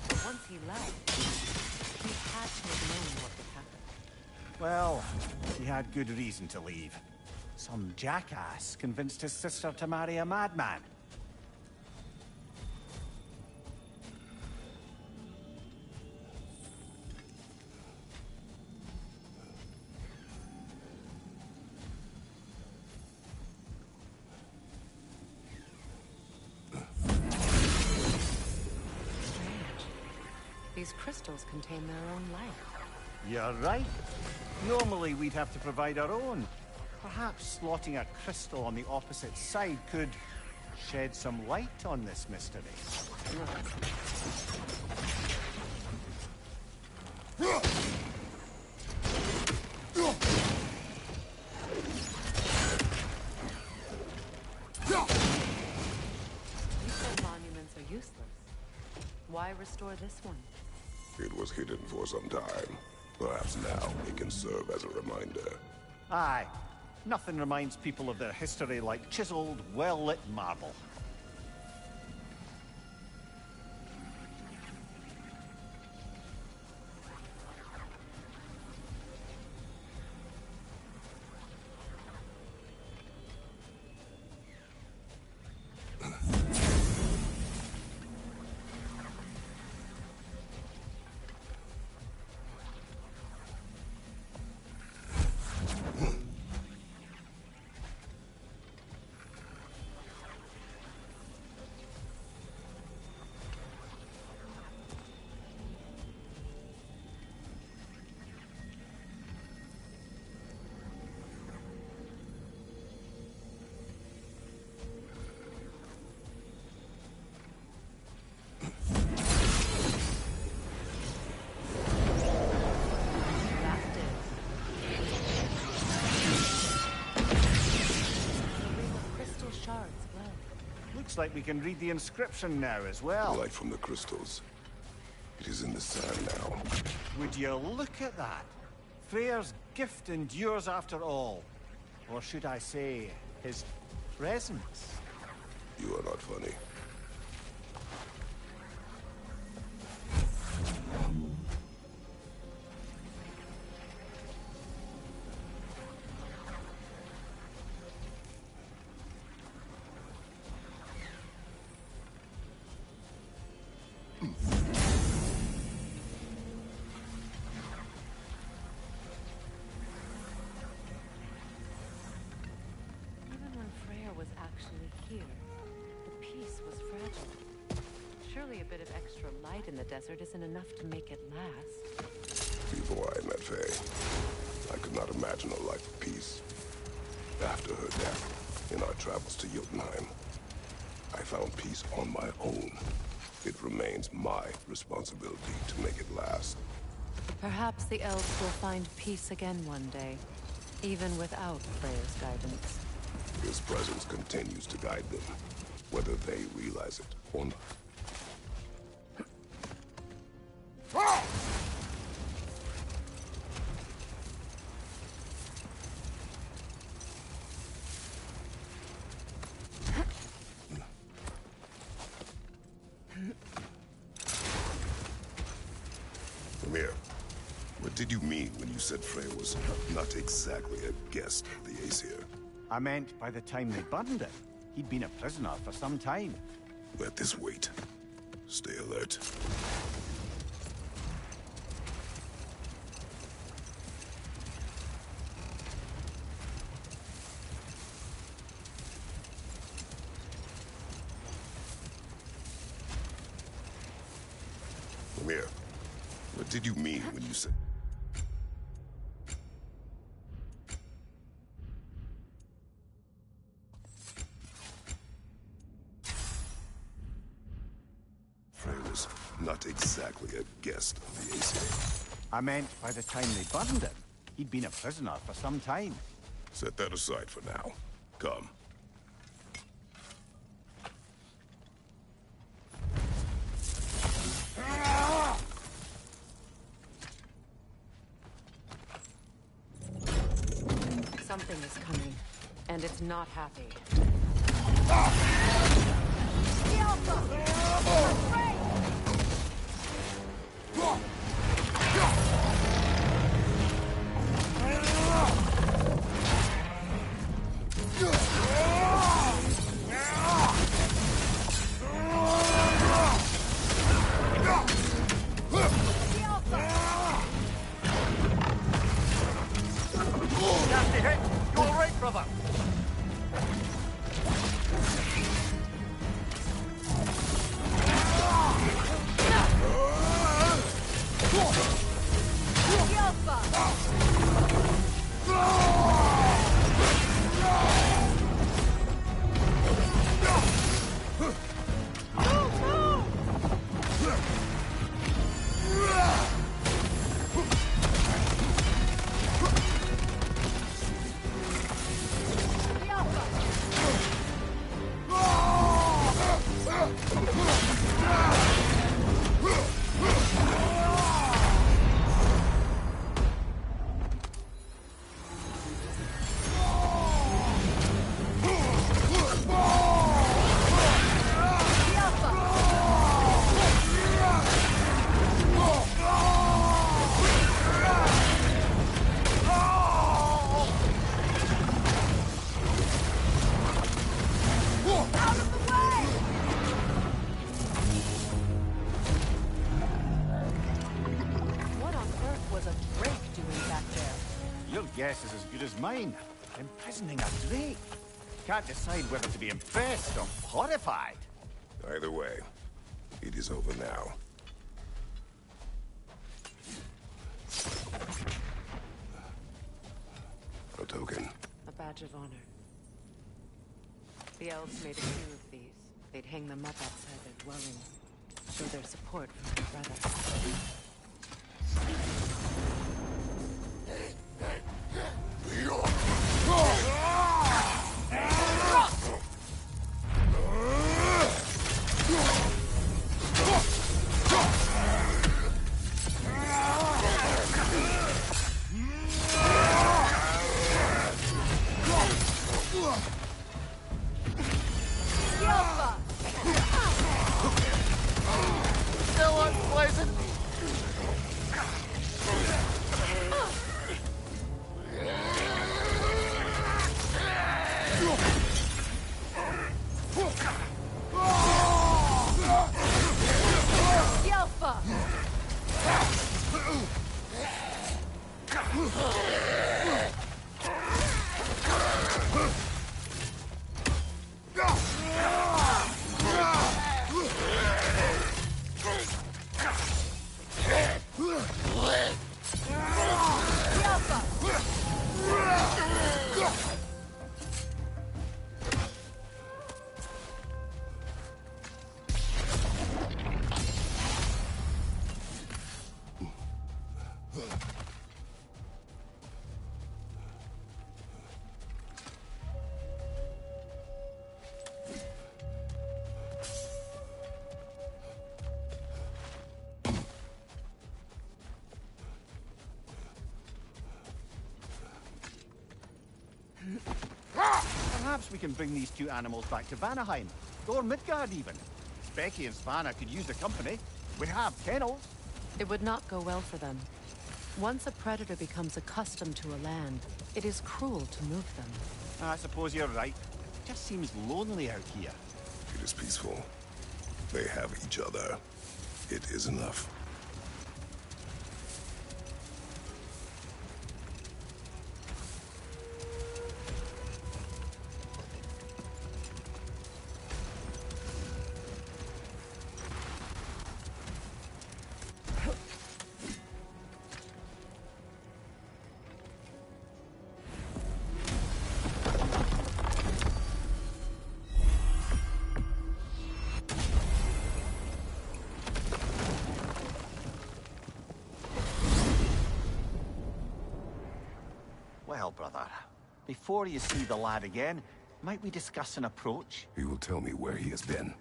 But once he left, he had to have known what would happen. Well, he had good reason to leave. Some jackass convinced his sister to marry a madman. These crystals contain their own life. You're right. Normally we'd have to provide our own. Perhaps slotting a crystal on the opposite side could shed some light on this mystery. You said monuments are useless. Why restore this one? It was hidden for some time. Perhaps now it can serve as a reminder. Aye. Nothing reminds people of their history like chiseled, well-lit marble. Looks like we can read the inscription now as well. Light from the crystals. It is in the sand now. Would you look at that? Freyr's gift endures after all. Or should I say, his presence? You are not funny. here, the peace was fragile. Surely a bit of extra light in the desert isn't enough to make it last. Before I met Faye, I could not imagine a life of peace. After her death, in our travels to Jotunheim, I found peace on my own. It remains my responsibility to make it last. Perhaps the elves will find peace again one day, even without Freya's guidance. His presence continues to guide them, whether they realize it or not. What did you mean when you said Freya was not exactly a guest of the Aesir? I meant by the time they burned it, he'd been a prisoner for some time. Let this wait. Stay alert. Ymir, what did you mean when you said... Freya was not exactly a guest of the Aesir. I meant by the time they burned him, he'd been a prisoner for some time. Set that aside for now. Come. Something is coming, and it's not happy. Nasty hit! You all right, brother? Guess is as good as mine. Imprisoning a drake. Can't decide whether to be impressed or horrified. Either way, it is over now. A token. A badge of honor. The elves made a few of these. They'd hang them up outside their dwellings. Show their support for their brother. Still unpleasant. Perhaps we can bring these two animals back to Vanaheim, or Midgard even. Becky and Svanna could use the company. We have kennels. It would not go well for them. Once a predator becomes accustomed to a land, it is cruel to move them. I suppose you're right. It just seems lonely out here. It is peaceful. They have each other. It is enough. Well, brother, before you see the lad again, might we discuss an approach? He will tell me where he has been.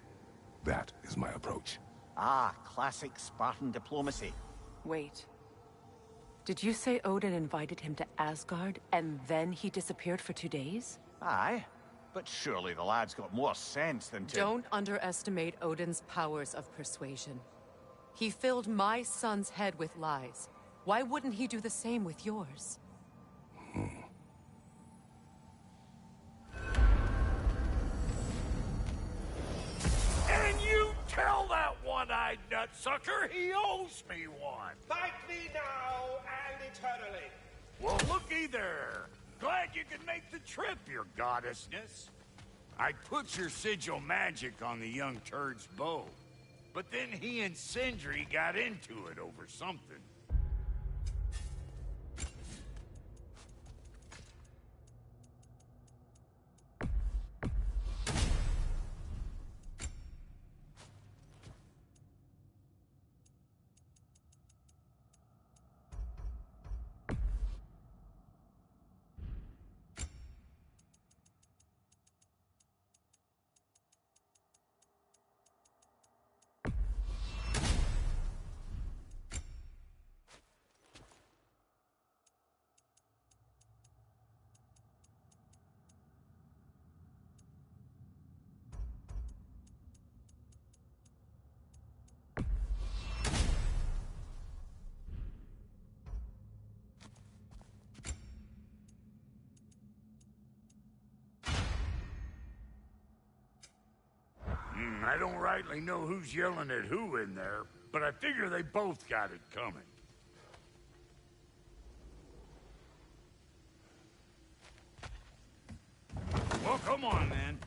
That is my approach. Ah, classic Spartan diplomacy. Wait. Did you say Odin invited him to Asgard, and then he disappeared for 2 days? Aye, but surely the lad's got more sense than to... Don't underestimate Odin's powers of persuasion. He filled my son's head with lies. Why wouldn't he do the same with yours? And you tell that one-eyed nutsucker he owes me one. Fight me now and eternally. Well, looky there. Glad you could make the trip, your goddessness. I put your sigil magic on the young turd's bow, but then he and Sindri got into it over something. I don't rightly know who's yelling at who in there, but I figure they both got it coming. Well, come on, then.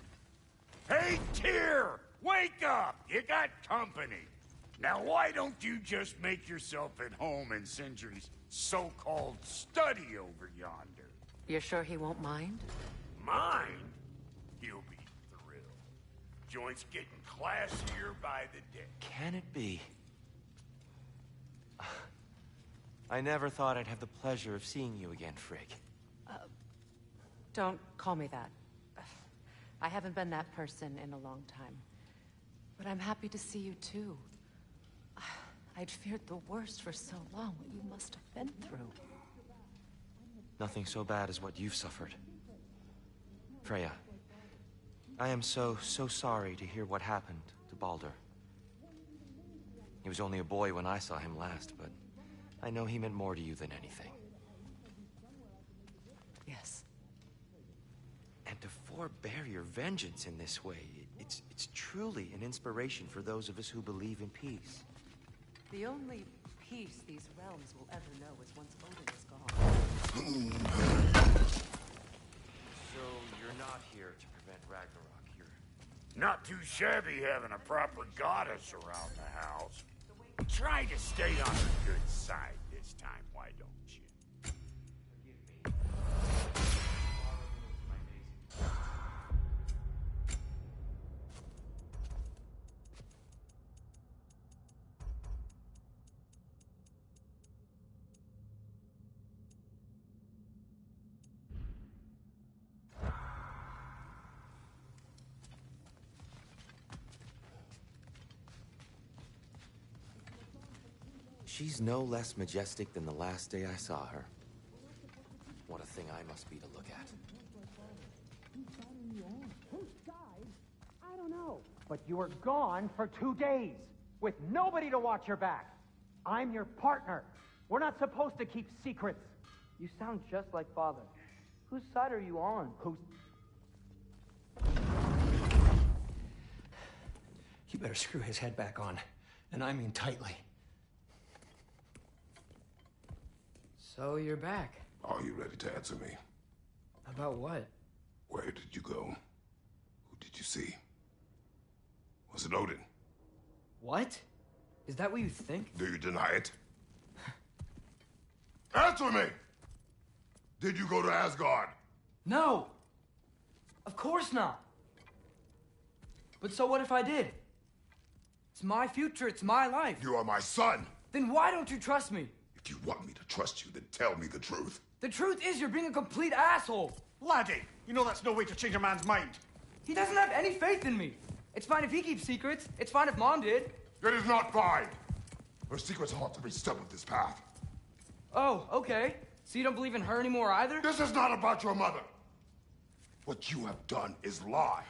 Hey, Tyr! Wake up! You got company. Now, why don't you just make yourself at home in Sindri's so-called study over yonder? You're sure he won't mind? Mind? He'll be thrilled. Joint's getting classier by the day. Can it be? I never thought I'd have the pleasure of seeing you again, Frigg. Don't call me that. I haven't been that person in a long time. But I'm happy to see you too. I'd feared the worst for so long, what you must have been through. Nothing so bad as what you've suffered. Freya, I am so sorry to hear what happened to Baldur. He was only a boy when I saw him last, but I know he meant more to you than anything. Yes. And to forbear your vengeance in this way, it's truly an inspiration for those of us who believe in peace. The only peace these realms will ever know is once Odin is gone. So you're not here to prevent Ragnarok. Not too shabby having a proper goddess around the house. Try to stay on her good side this time, why don't you? She's no less majestic than the last day I saw her. What a thing I must be to look at. But you were gone for 2 days, with nobody to watch your back. I'm your partner. We're not supposed to keep secrets. You sound just like Father. Whose side are you on? You better screw his head back on, and I mean tightly. So you're back. Are you ready to answer me? About what? Where did you go? Who did you see? Was it Odin? What? Is that what you think? Do you deny it? Answer me! Did you go to Asgard? No! Of course not! But so what if I did? It's my future, it's my life. You are my son! Then why don't you trust me? If you want me to trust you, then tell me the truth. The truth is you're being a complete asshole! Laddie, you know that's no way to change a man's mind. He doesn't have any faith in me. It's fine if he keeps secrets. It's fine if Mom did. It is not fine! Her secrets ought to be step with this path. Oh, okay. So you don't believe in her anymore either? This is not about your mother. What you have done is lie.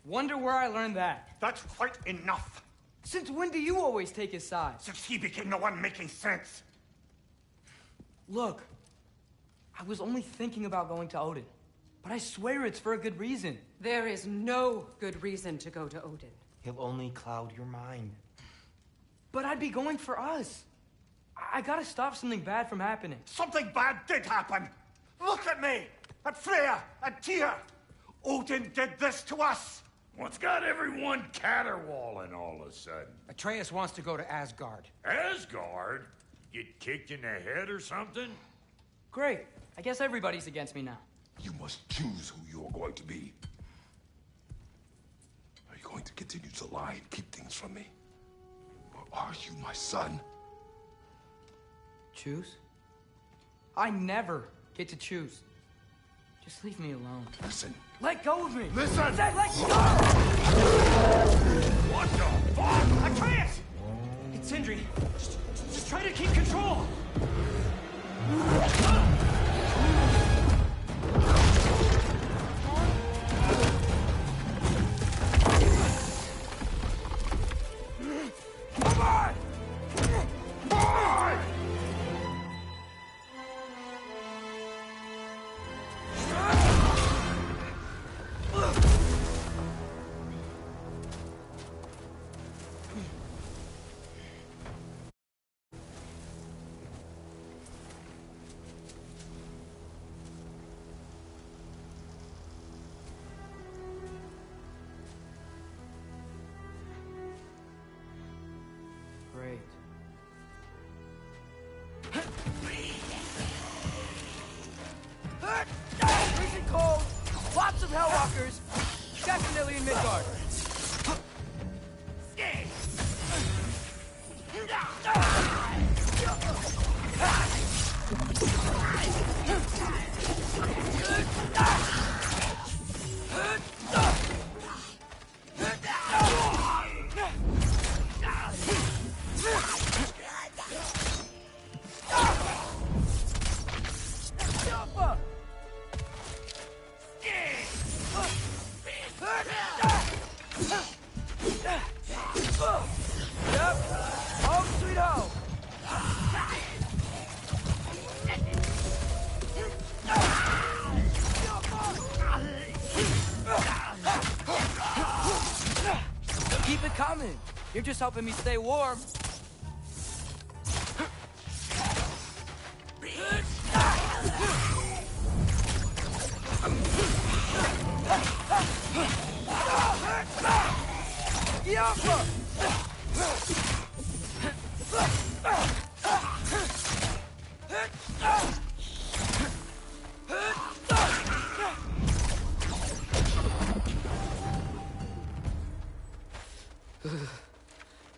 Wonder where I learned that. That's quite enough. Since when do you always take his side? Since he became the one making sense. Look, I was only thinking about going to Odin. But I swear it's for a good reason. There is no good reason to go to Odin. He'll only cloud your mind. But I'd be going for us. I gotta stop something bad from happening. Something bad did happen. Look at me, at Freya, at Tyr. Odin did this to us. What's got everyone caterwauling all of a sudden? Atreus wants to go to Asgard. Asgard? Get kicked in the head or something? Great. I guess everybody's against me now. You must choose who you are going to be. Are you going to continue to lie and keep things from me? Or are you my son? Choose? I never get to choose. Just leave me alone. Listen. Let go of me! Listen! I said let go! What the fuck? Atreus! It's Sindri. Just try to keep control. Come on! Boy! Great. Freezing cold, lots of Hellwalkers, definitely in Midgard. Yep, home sweet home. Keep it coming. You're just helping me stay warm.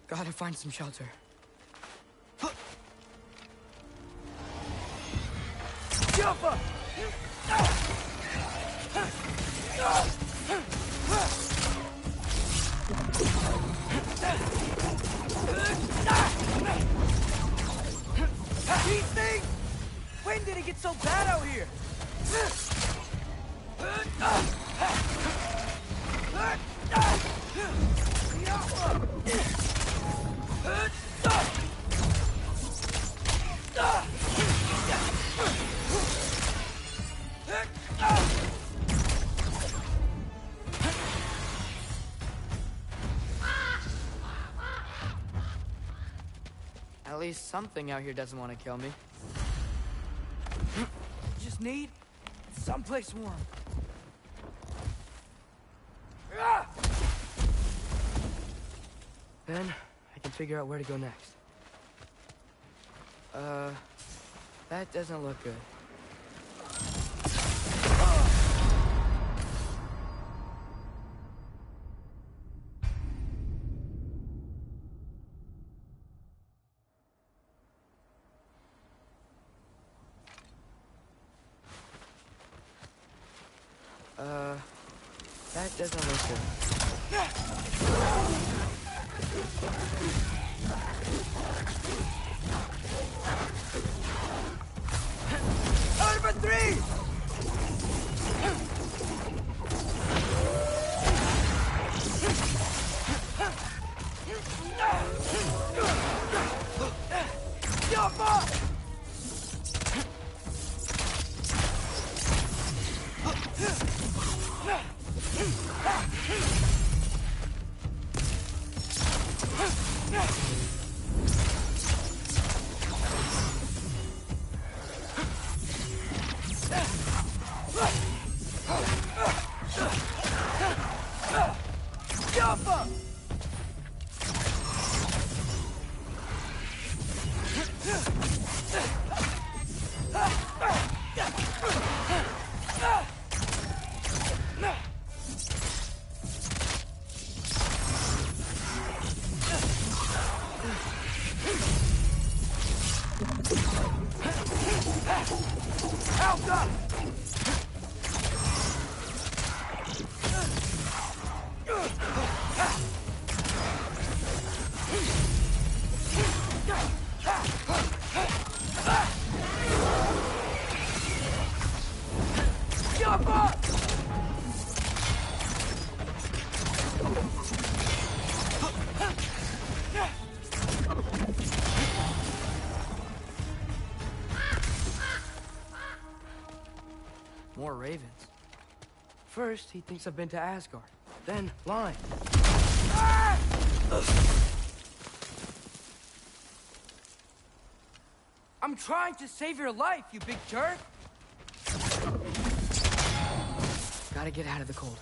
Gotta find some shelter. Jumper! These things! When did it get so bad out here? least something out here doesn't want to kill me. Just need someplace warm. Then I can figure out where to go next. That doesn't look good. That doesn't look good. Over 3! Jump up! More ravens. First, he thinks I've been to Asgard. Then, lying. Ah! I'm trying to save your life, you big jerk! Gotta get out of the cold.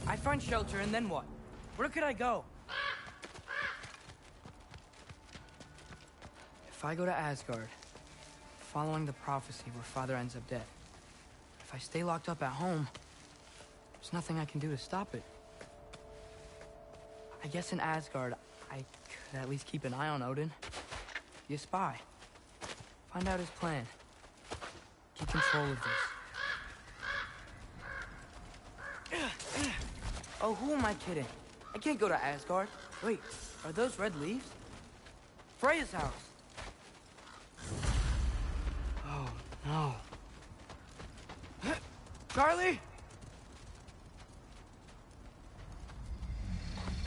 I'd find shelter, and then what? Where could I go? If I go to Asgard, following the prophecy where Father ends up dead. If I stay locked up at home, there's nothing I can do to stop it. I guess in Asgard, I could at least keep an eye on Odin. Be a spy. Find out his plan. Keep control of this. Oh, who am I kidding? I can't go to Asgard. Wait, are those red leaves? Freya's house. Oh, no. Charlie?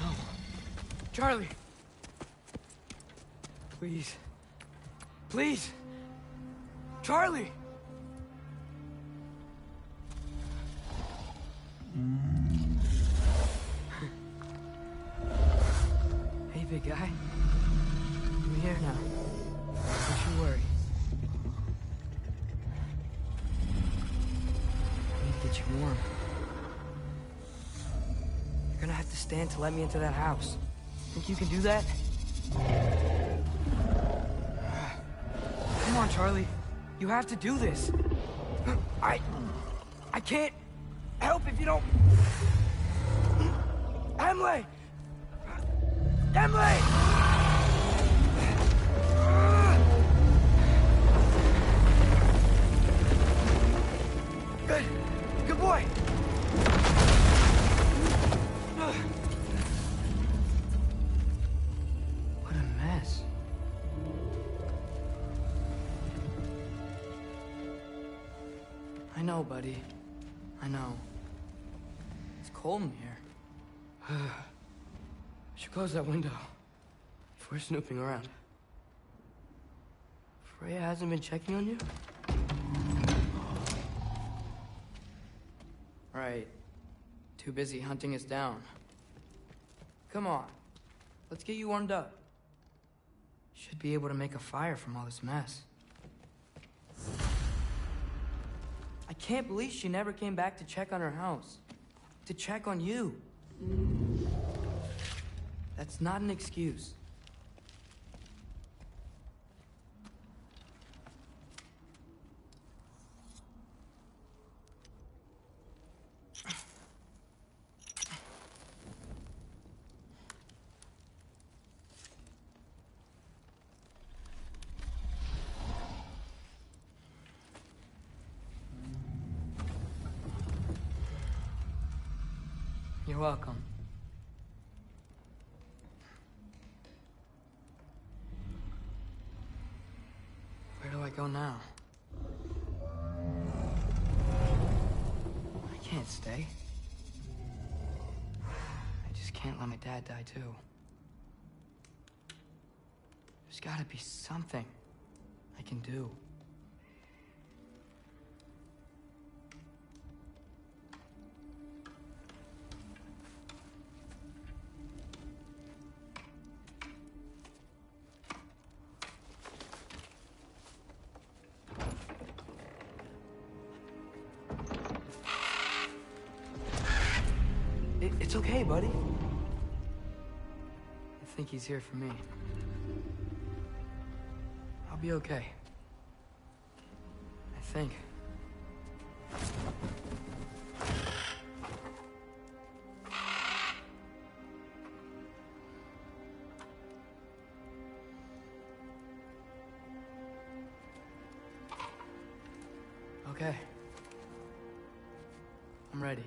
No. Charlie. Please. Please. Charlie! Hey, big guy. I'm here now. Don't you worry. I need to get you warm. You're gonna have to stand to let me into that house. Think you can do that? Come on, Charlie. You have to do this. I can't help if you don't... Emily! Emily! Good. Good boy. What a mess. I know, buddy. I know. It's cold in here. I should close that window before snooping around. Freya hasn't been checking on you? Right. Too busy hunting us down. Come on. Let's get you warmed up. Should be able to make a fire from all this mess. I can't believe she never came back to check on her house. To check on you. That's not an excuse. You're welcome. Where do I go now? I can't stay. I just can't let my dad die too. There's gotta be something I can do. It's okay, buddy. I think he's here for me. I'll be okay. I think. Okay. I'm ready.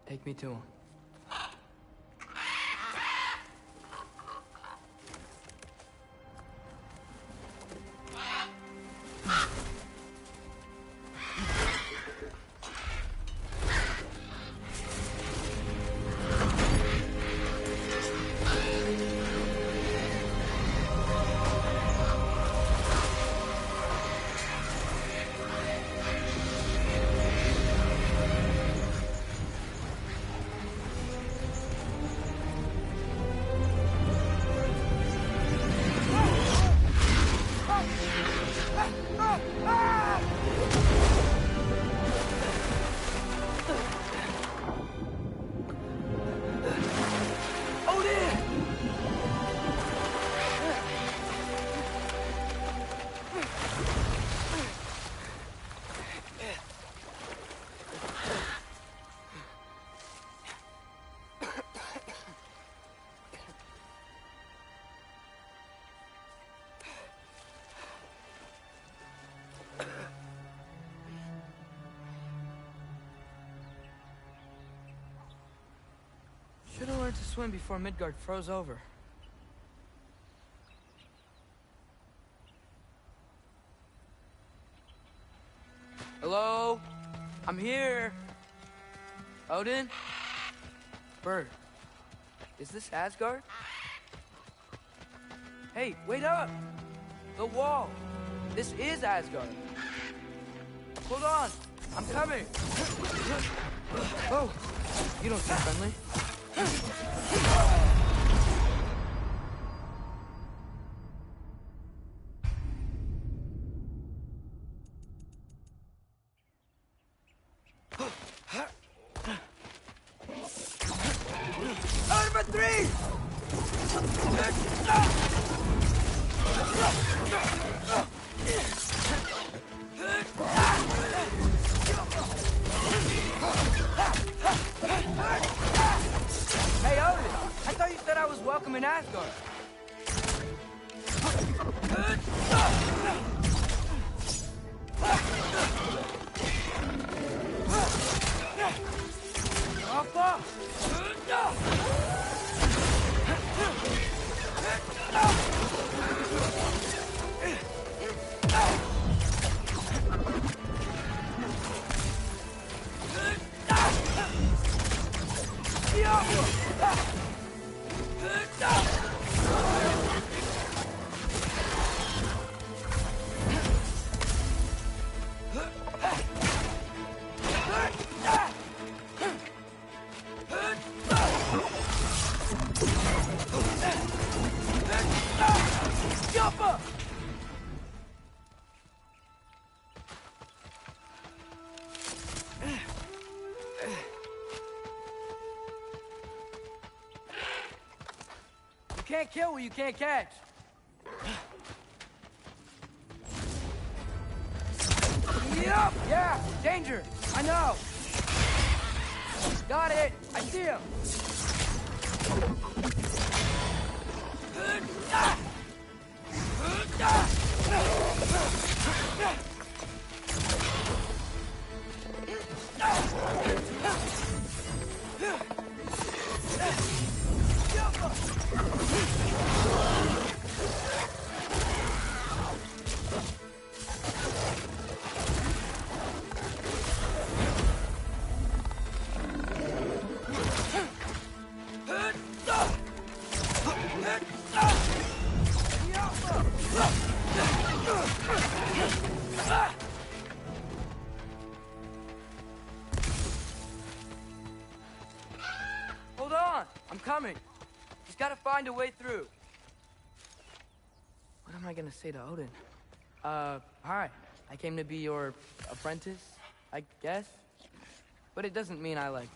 Take me to him. Should have learned to swim before Midgard froze over. Hello? I'm here. Odin? Bird. Is this Asgard? Hey, wait up! The wall! This is Asgard. Hold on! I'm coming! Oh! You don't seem friendly. Number 3! Hey, Odin! I thought you said I was welcome in Asgard. Papa! You can't kill what you can't catch. Yup! Yeah, danger. I know. Got it. I see him. Hold on, I'm coming. Just gotta find a way through. What am I gonna say to Odin? Hi. I came to be your apprentice, I guess. But it doesn't mean I, like,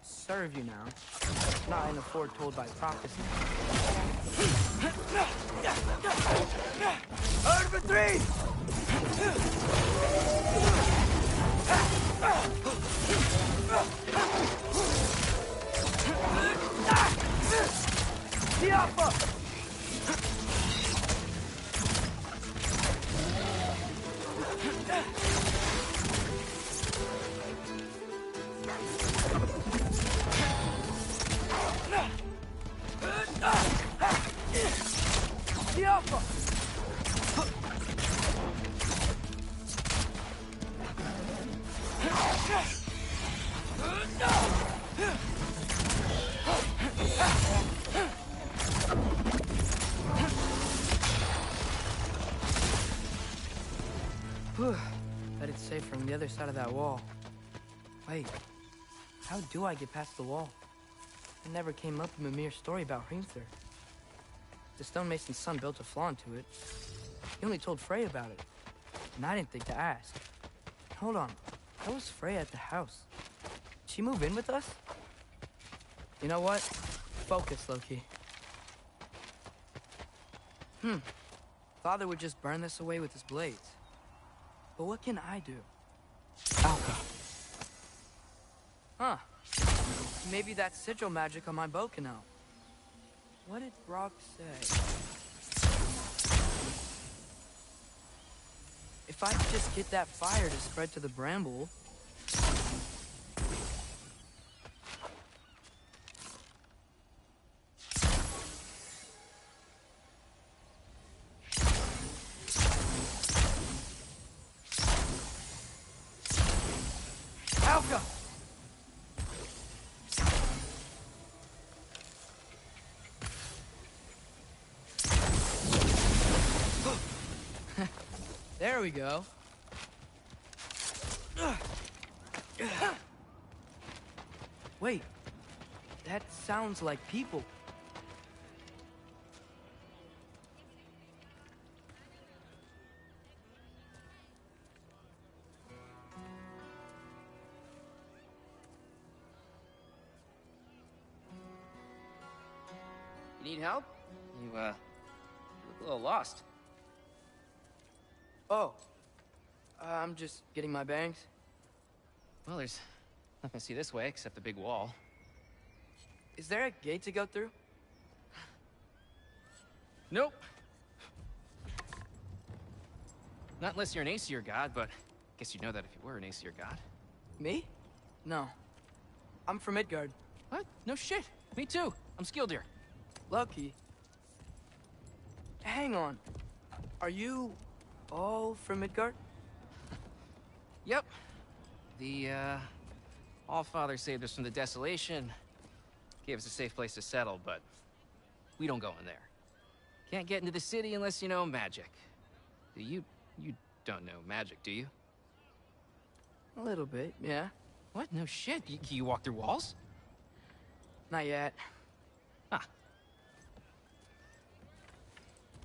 serve you now. Not in a foretold by prophecy. Number 3! The Alpha! The Alpha! Bet it's safe from the other side of that wall. Wait, how do I get past the wall? It never came up in Mimir's story about Hrimthur. The stonemason's son built a flaw into it. He only told Freya about it, and I didn't think to ask. Hold on, how was Freya at the house? Did she move in with us? You know what? Focus, Loki. Father would just burn this away with his blades. But what can I do? Alka. Huh. Maybe that sigil magic on my bow can help. What did Brock say? If I could just get that fire to spread to the bramble... Alka! There we go. Wait, that sounds like people. You need help? You look a little lost. Oh, I'm just getting my bearings. Well, there's nothing to see this way except the big wall. Is there a gate to go through? Nope. Not unless you're an Aesir god, but I guess you'd know that if you were an Aesir god. Me? No. I'm from Midgard. What? No shit. Me too. I'm Skildir. Lucky. Hang on. Are you all from Midgard? Yep. The, Allfather saved us from the desolation. Gave us a safe place to settle, but we don't go in there. Can't get into the city unless you know magic. You don't know magic, do you? A little bit, yeah. What? No shit. Can you walk through walls? Not yet. Huh.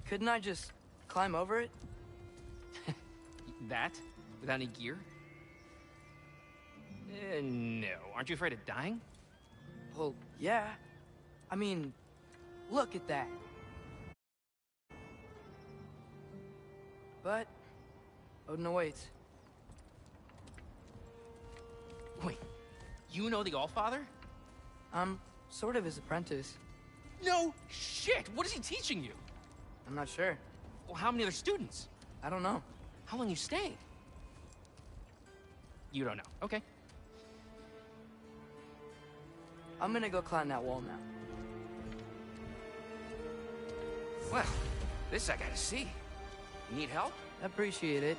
Couldn't I just climb over it? That? Without any gear? No. Aren't you afraid of dying? Well, yeah. I mean, look at that. But Odin awaits. Wait, you know the Allfather? I'm sort of his apprentice. No shit! What is he teaching you? I'm not sure. Well, how many other students? I don't know. How long you stayed? You don't know. Okay. I'm gonna go climb that wall now. Well, this I gotta see. You need help? Appreciate it,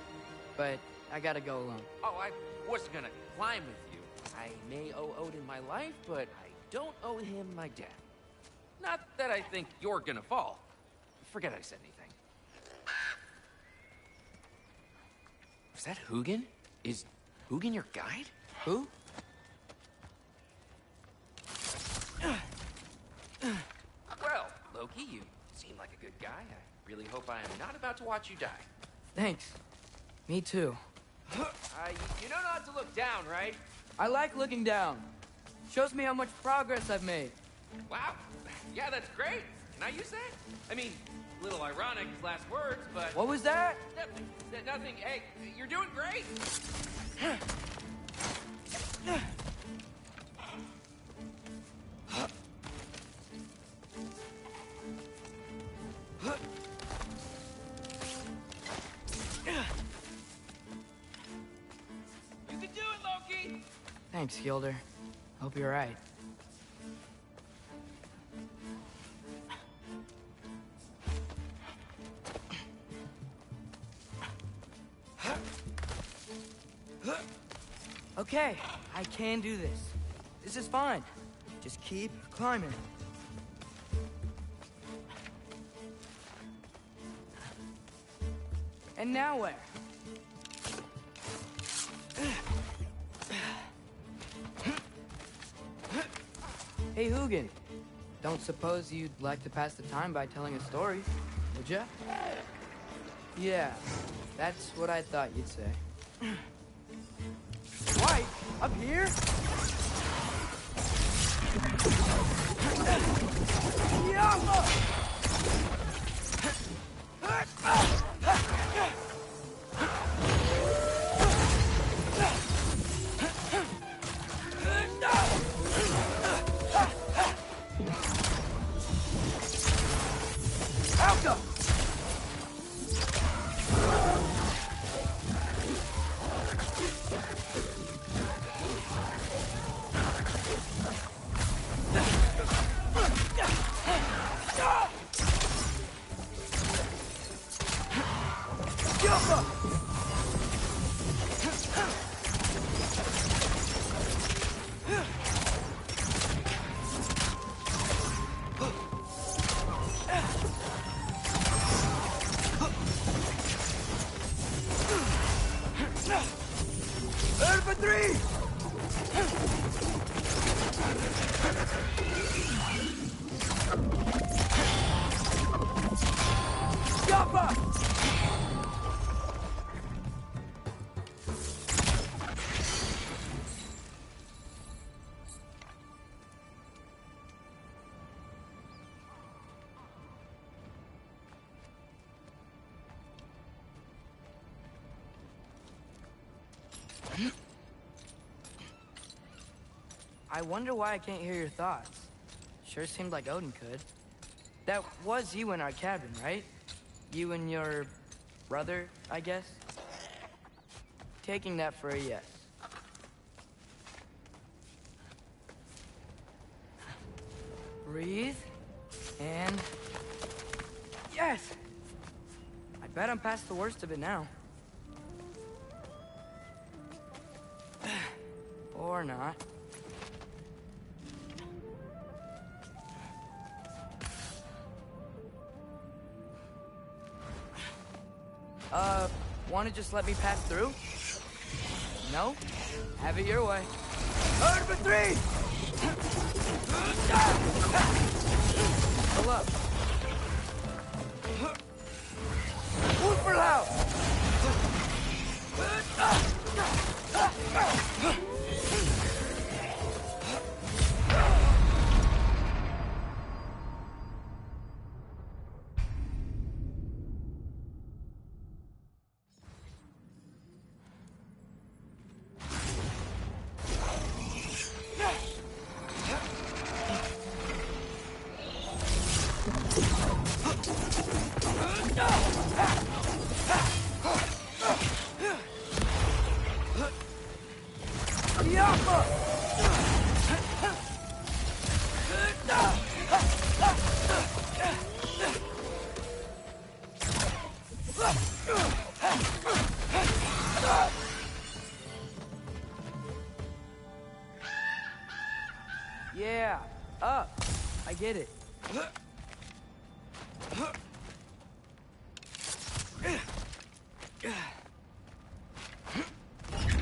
but I gotta go alone. Oh, I wasn't gonna climb with you. I may owe Odin my life, but I don't owe him my death. Not that I think you're gonna fall. Forget I said anything. Was that Hugin? Is Hugin your guide? Who? Well, Loki, you seem like a good guy. I really hope I am not about to watch you die. Thanks. Me too. You know not to look down, right? I like looking down. Shows me how much progress I've made. Wow. Yeah, that's great. Can I use that? I mean, a little ironic, his last words, but... What was that? Nothing. Nothing. Hey, you're doing great. You can do it, Loki! Thanks, Gilder. Hope you're right. Okay, I can do this. This is fine. Just keep climbing. And now where? Hey, Hugin. Don't suppose you'd like to pass the time by telling a story, would ya? Yeah, that's what I thought you'd say. Right, up here? I wonder why I can't hear your thoughts. Sure seemed like Odin could. That was you in our cabin, right? You and your brother, I guess? Taking that for a yes. Breathe. And... yes! I bet I'm past the worst of it now. Or not. Want to just let me pass through? No? Have it your way. Number 3! Pull up. Move for loud! Yeah, up. I get it.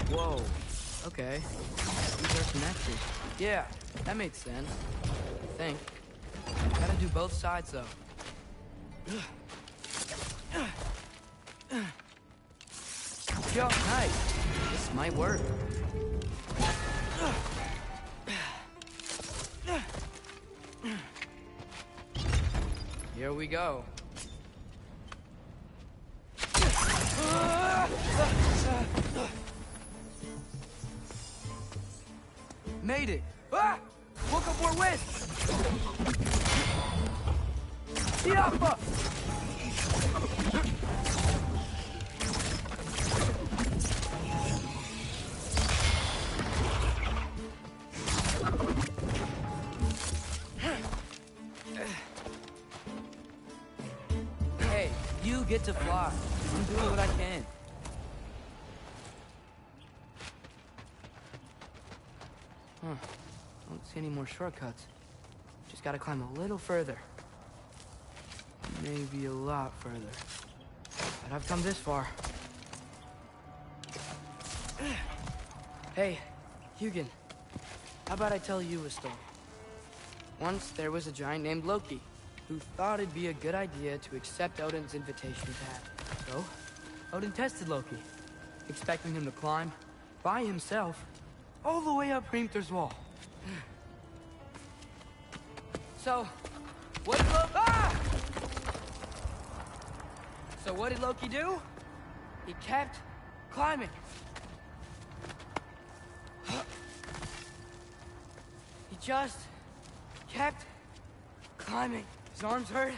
Whoa. Okay. These are connected. Yeah, that makes sense. I think. Gotta do both sides, though. Yo, nice. This might work. Here we go. Made it! Ah! Woke up more wind! Yappa! Hey, you get to fly. I'm doing what I can. Huh. Don't see any more shortcuts. Just gotta climb a little further. Maybe a lot further. But I've come this far. Hey, Hugin. How about I tell you a story? Once there was a giant named Loki, who thought it'd be a good idea to accept Odin's invitation to have. So, Odin tested Loki, expecting him to climb, by himself, all the way up Hrimthur's wall. So, what did Loki... Ah! So what did Loki do? He kept climbing. He just kept climbing. His arms hurt.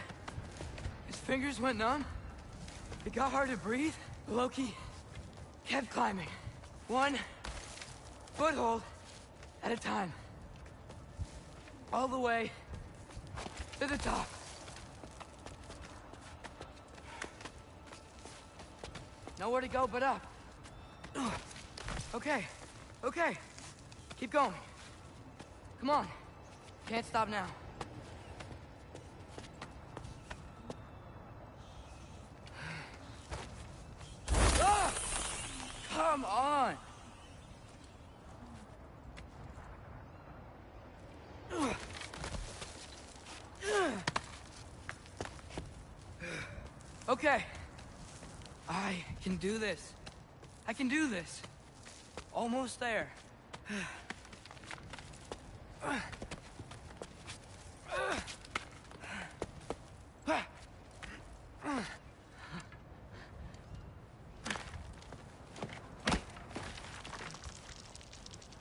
His fingers went numb. It got hard to breathe. Loki kept climbing. One foothold at a time. All the way to the top. Nowhere to go but up. Okay. Okay. Keep going. Come on. Can't stop now. Ah! Come on! Okay. I can do this. I can do this. Almost there.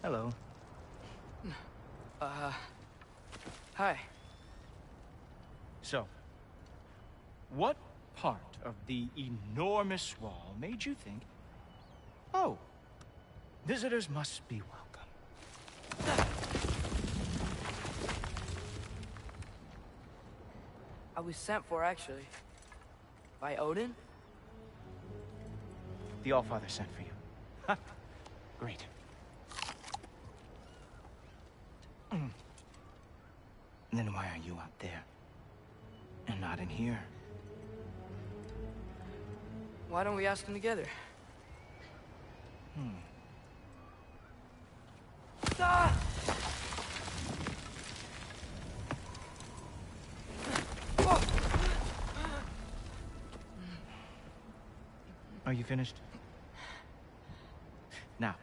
Hello. Hi. So, what part of the enormous wall made you think, oh, visitors must be welcome? I was sent for, actually. By Odin? The Allfather sent for you. Ha! Great. Then why are you out there? And not in here? Why don't we ask them together? Ah! Are you finished? Now,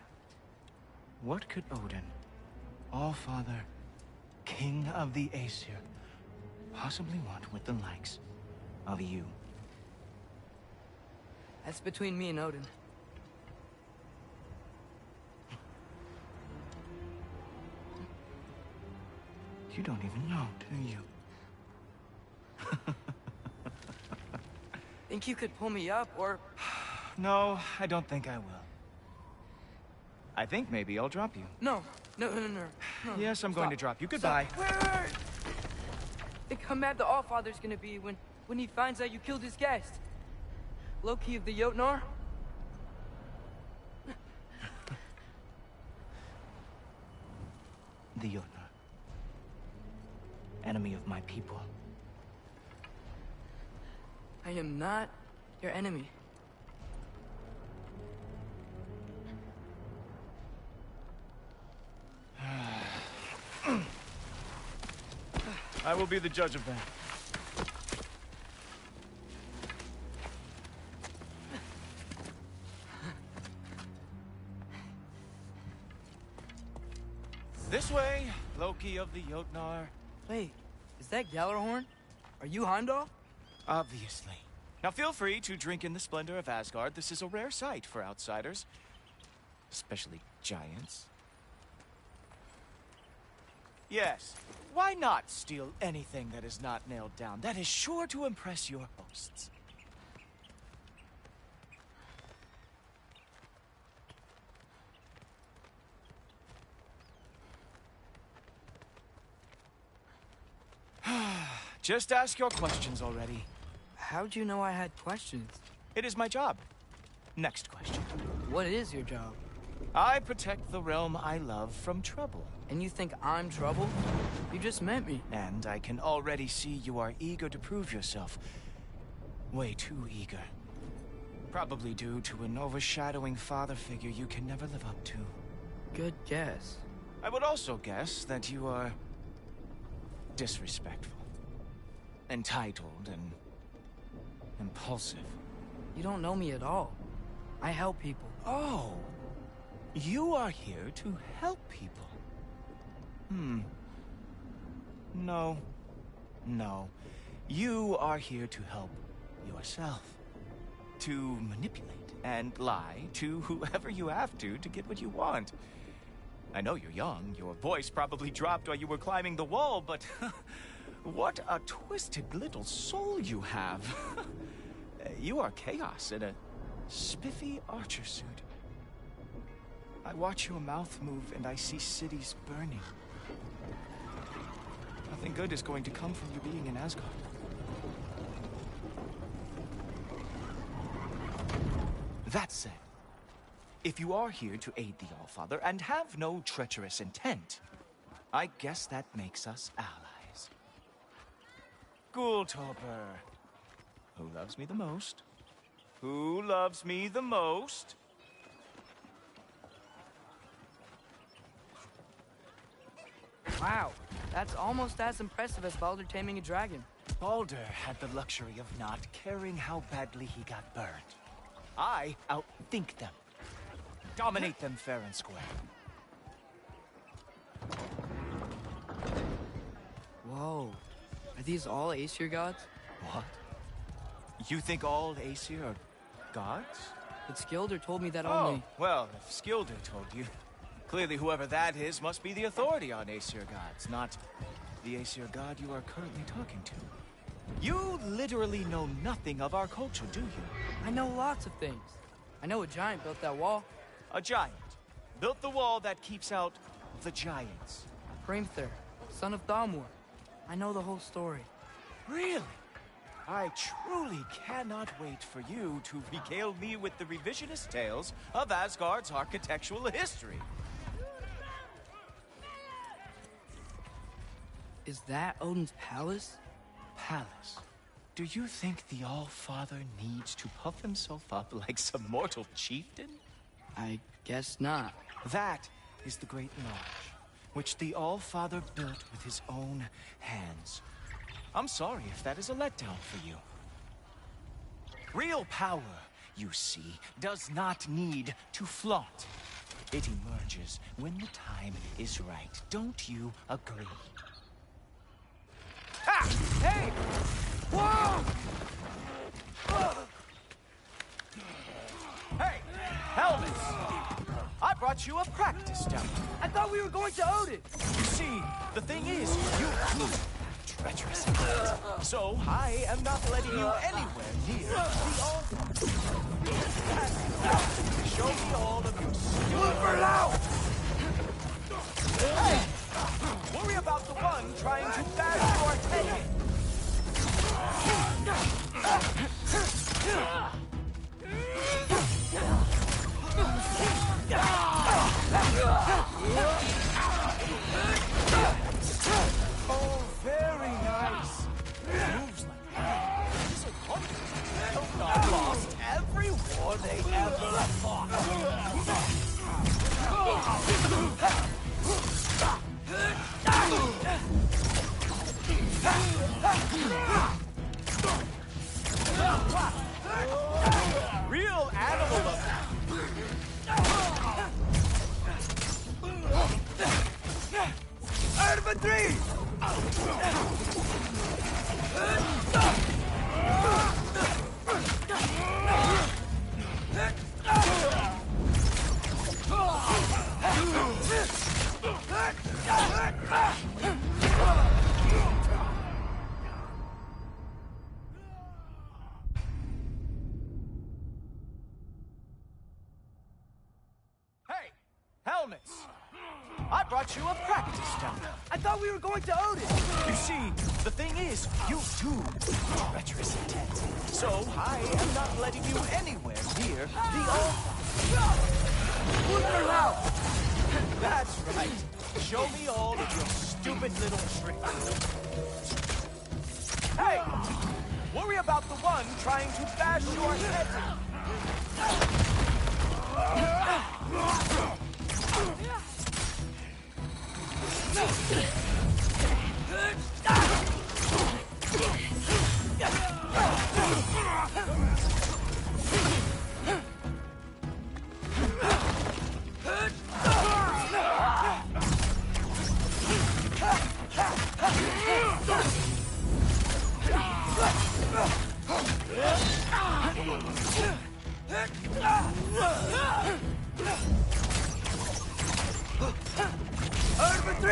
what could Odin, Allfather, King of the Aesir, possibly want with the likes of you? That's between me and Odin. You don't even know, do you? Think you could pull me up, or... No, I don't think I will. I think maybe I'll drop you. No. Yes, I'm going to drop you. Goodbye. Wait. Think how mad the Allfather's gonna be when he finds out you killed his guest. Loki of the Jotnar? The Jotnar. Enemy of my people. I am not your enemy. I will be the judge of that. This way, Loki of the Jotnar. Wait, is that Gjallarhorn? Are you Heimdall? Obviously. Now feel free to drink in the splendor of Asgard. This is a rare sight for outsiders. Especially giants. Yes, why not steal anything that is not nailed down? That is sure to impress your hosts. Just ask your questions already. How'd you know I had questions? It is my job. Next question. What is your job? I protect the realm I love from trouble. And you think I'm trouble? You just met me. And I can already see you are eager to prove yourself. Way too eager. Probably due to an overshadowing father figure you can never live up to. Good guess. I would also guess that you are disrespectful, entitled, and impulsive. You don't know me at all. I help people. Oh, you are here to help people. No. You are here to help yourself. To manipulate and lie to whoever you have to get what you want. I know you're young, your voice probably dropped while you were climbing the wall, but what a twisted little soul you have. You are chaos in a spiffy archer suit. I watch your mouth move and I see cities burning. Nothing good is going to come from you being in Asgard. That said, if you are here to aid the Allfather and have no treacherous intent, I guess that makes us allies. Ghoultoper. Who loves me the most? Who loves me the most? Wow, that's almost as impressive as Baldur taming a dragon. Baldur had the luxury of not caring how badly he got burned. I outthink them. Dominate them fair and square. Whoa. Are these all Aesir gods? What? You think all Aesir are gods? But Skilder told me that Oh, only... well, if Skilder told you, clearly whoever that is must be the authority on Aesir gods, not the Aesir god you are currently talking to. You literally know nothing of our culture, do you? I know lots of things. I know a giant built that wall. A giant built the wall that keeps out the giants. Hrimthur, son of Thalmor. I know the whole story. Really? I truly cannot wait for you to regale me with the revisionist tales of Asgard's architectural history. Is that Odin's palace? Palace? Do you think the All-Father needs to puff himself up like some mortal chieftain? I guess not. That is the Great Lodge, which the All-Father built with his own hands. I'm sorry if that is a letdown for you. Real power, you see, does not need to flaunt. It emerges when the time is right. Don't you agree? Ah! Hey! Whoa! Hey, helmets! I brought you a practice dummy. I thought we were going to Odin! You see, the thing is, you treacherous intent. So I am not letting you anywhere near the All-Father. Show me all of your super loud! Hey! Worry about the one trying to bash your head in. Oh, very nice. Moves like that. These are hunters. Have not lost every war they ever fought. Real animal of Infantry! Hey, helmets! I brought you a practice dummy. I thought we were going to Odin! You see, the thing is, you do treacherous intent. So I am not letting you anywhere near the All-Father. That's right. Show me all of your stupid little tricks. Hey! Worry about the one trying to bash your head. Over 3!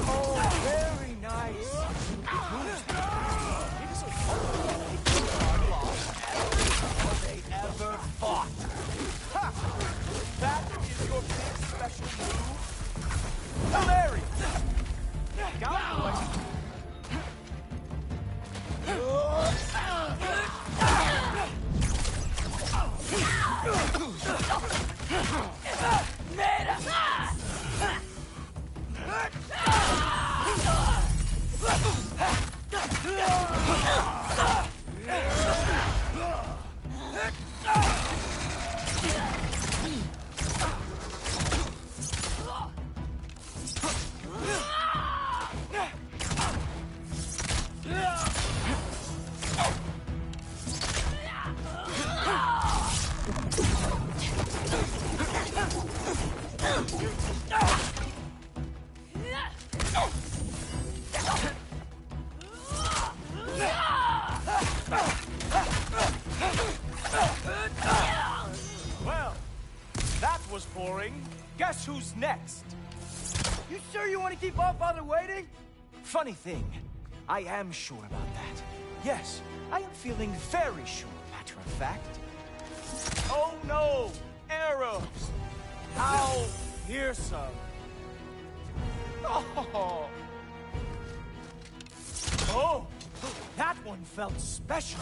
Oh, very nice. It is a all they ever fought. Ha! That is your big special move? Hilarious! Cowboy! Well, that was boring. Guess who's next? You sure you want to keep our father waiting? Funny thing, I am sure about that. Yes, I am feeling very sure, matter of fact. Oh no! Arrows! How fearsome! Oh! Oh! That one felt special!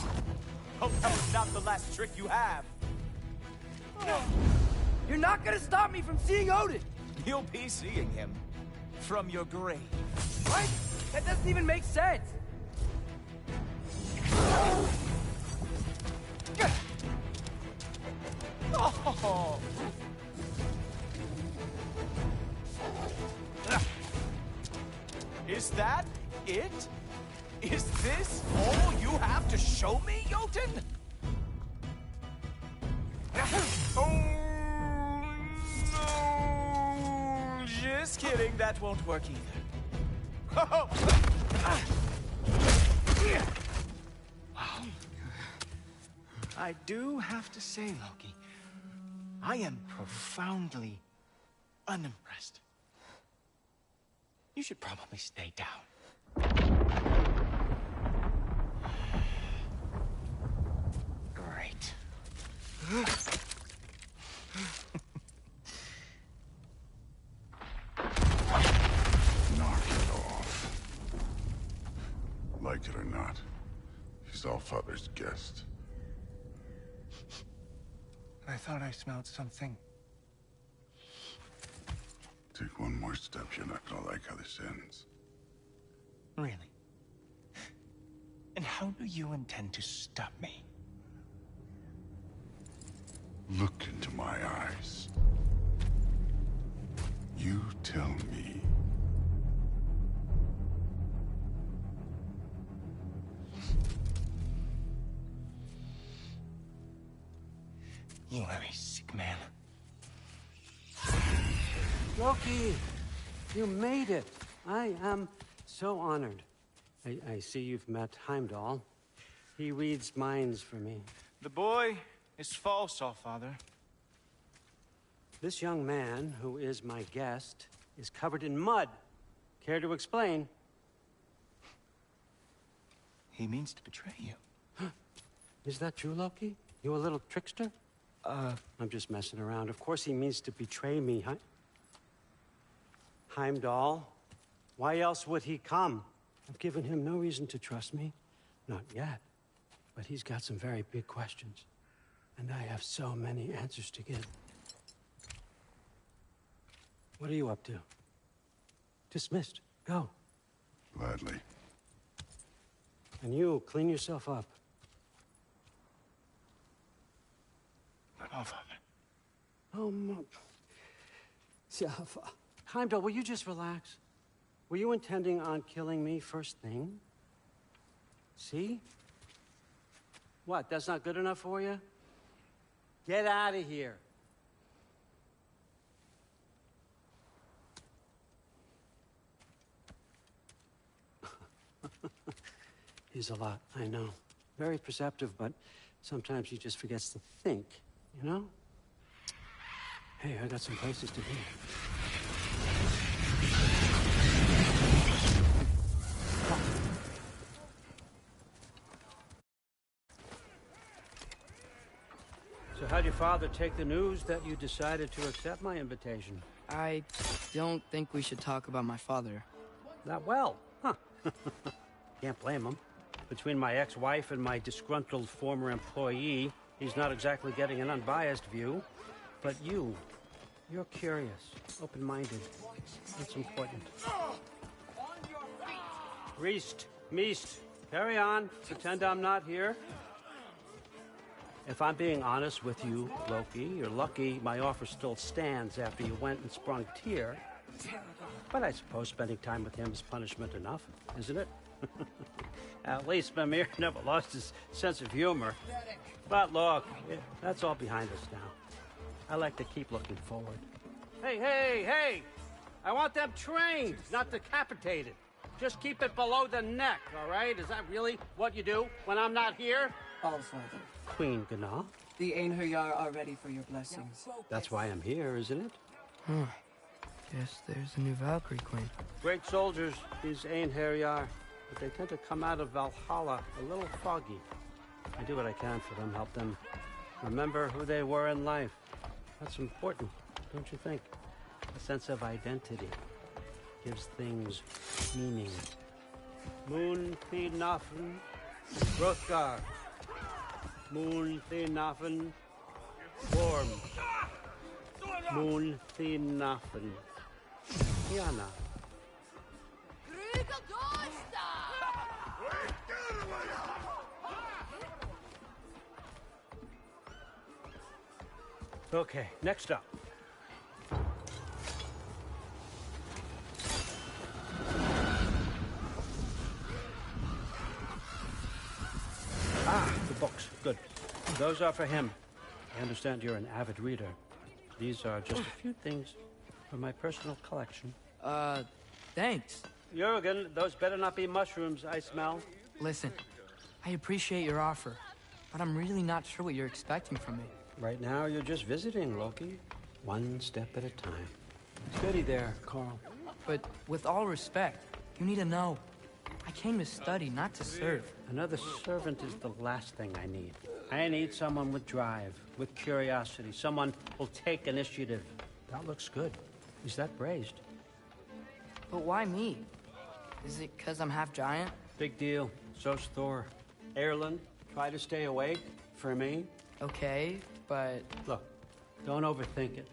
Hope that was not the last trick you have. You're not gonna stop me from seeing Odin! You'll be seeing him from your grave. What? That doesn't even make sense! Oh. Is that it? Is this all you have to show me, Jotun? Oh, no. Just kidding, that won't work either. Oh. Wow. I do have to say, Loki, I am profoundly unimpressed. You should probably stay down. Great. Knock it off. Like it or not, he's Allfather's guest. I thought I smelled something. Take one more step, you're not gonna like how this ends. Really? And how do you intend to stop me? Look into my eyes. You tell me. You are a sick man. Loki, you made it. I am so honored. I see you've met Heimdall. He reads minds for me. The boy is false, Allfather. This young man, who is my guest, is covered in mud. Care to explain? He means to betray you. Is that true, Loki? You a little trickster? I'm just messing around. Of course he means to betray me, huh? Heimdall? Why else would he come? I've given him no reason to trust me. Not yet. But he's got some very big questions. And I have so many answers to give. What are you up to? Dismissed. Go. Gladly. And you, clean yourself up. Oh, Heimdall, will you just relax? Were you intending on killing me first thing? See? What, that's not good enough for you? Get out of here. He's a lot, I know. Very perceptive, but sometimes he just forgets to think, you know? Hey, I got some places to be. So how'd your father take the news that you decided to accept my invitation? I don't think we should talk about my father. Not well, huh? Can't blame him. Between my ex-wife and my disgruntled former employee, he's not exactly getting an unbiased view. But you're curious, open-minded. That's important. Reist, Meest, carry on. Pretend I'm not here. If I'm being honest with you, Loki, you're lucky my offer still stands after you went and sprung Tyr. But I suppose spending time with him is punishment enough, isn't it? At least Mimir never lost his sense of humor. But look, that's all behind us now. I like to keep looking forward. Hey! I want them trained, not decapitated. Just keep it below the neck, all right? Is that really what you do when I'm not here? All Father. Queen Gná. The Einherjar are ready for your blessings. That's why I'm here, isn't it? Huh. Guess there's a new Valkyrie Queen. Great soldiers, these Einherjar. But they tend to come out of Valhalla a little foggy. I do what I can for them, help them remember who they were in life. That's important, don't you think? A sense of identity gives things meaning. Moon Thinafen, Hrothgar. Moon Thinafen, Worm. Moon Thinafen, Kiana. Okay, next up. The books. Good. Those are for him. I understand you're an avid reader. These are just a few things from my personal collection. Thanks. Jurgen, those better not be mushrooms I smell. Listen, I appreciate your offer, but I'm really not sure what you're expecting from me. Right now, you're just visiting, Loki. One step at a time. Steady there, Carl. But with all respect, you need to know. I came to study, not to serve. Another servant is the last thing I need. I need someone with drive, with curiosity, someone who'll take initiative. That looks good. Is that braised? But why me? Is it because I'm half giant? Big deal. So's Thor. Erlen, try to stay awake for me. Okay, but... Look, don't overthink it.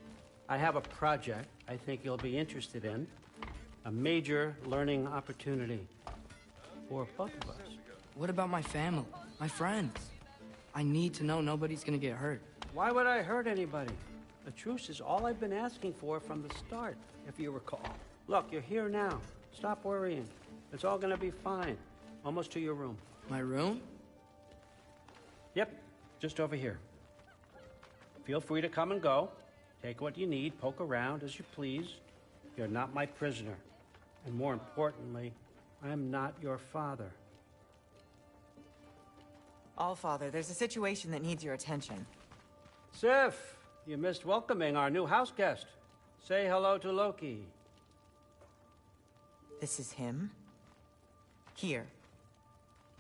I have a project I think you'll be interested in. A major learning opportunity for both of us. What about my family? My friends? I need to know nobody's gonna get hurt. Why would I hurt anybody? A truce is all I've been asking for from the start, if you recall. Look, you're here now. Stop worrying. It's all gonna be fine. Almost to your room. My room? Yep, just over here. Feel free to come and go. Take what you need, poke around as you please. You're not my prisoner. And more importantly, I'm not your father. Allfather, there's a situation that needs your attention. Sif, you missed welcoming our new house guest. Say hello to Loki. This is him? Here.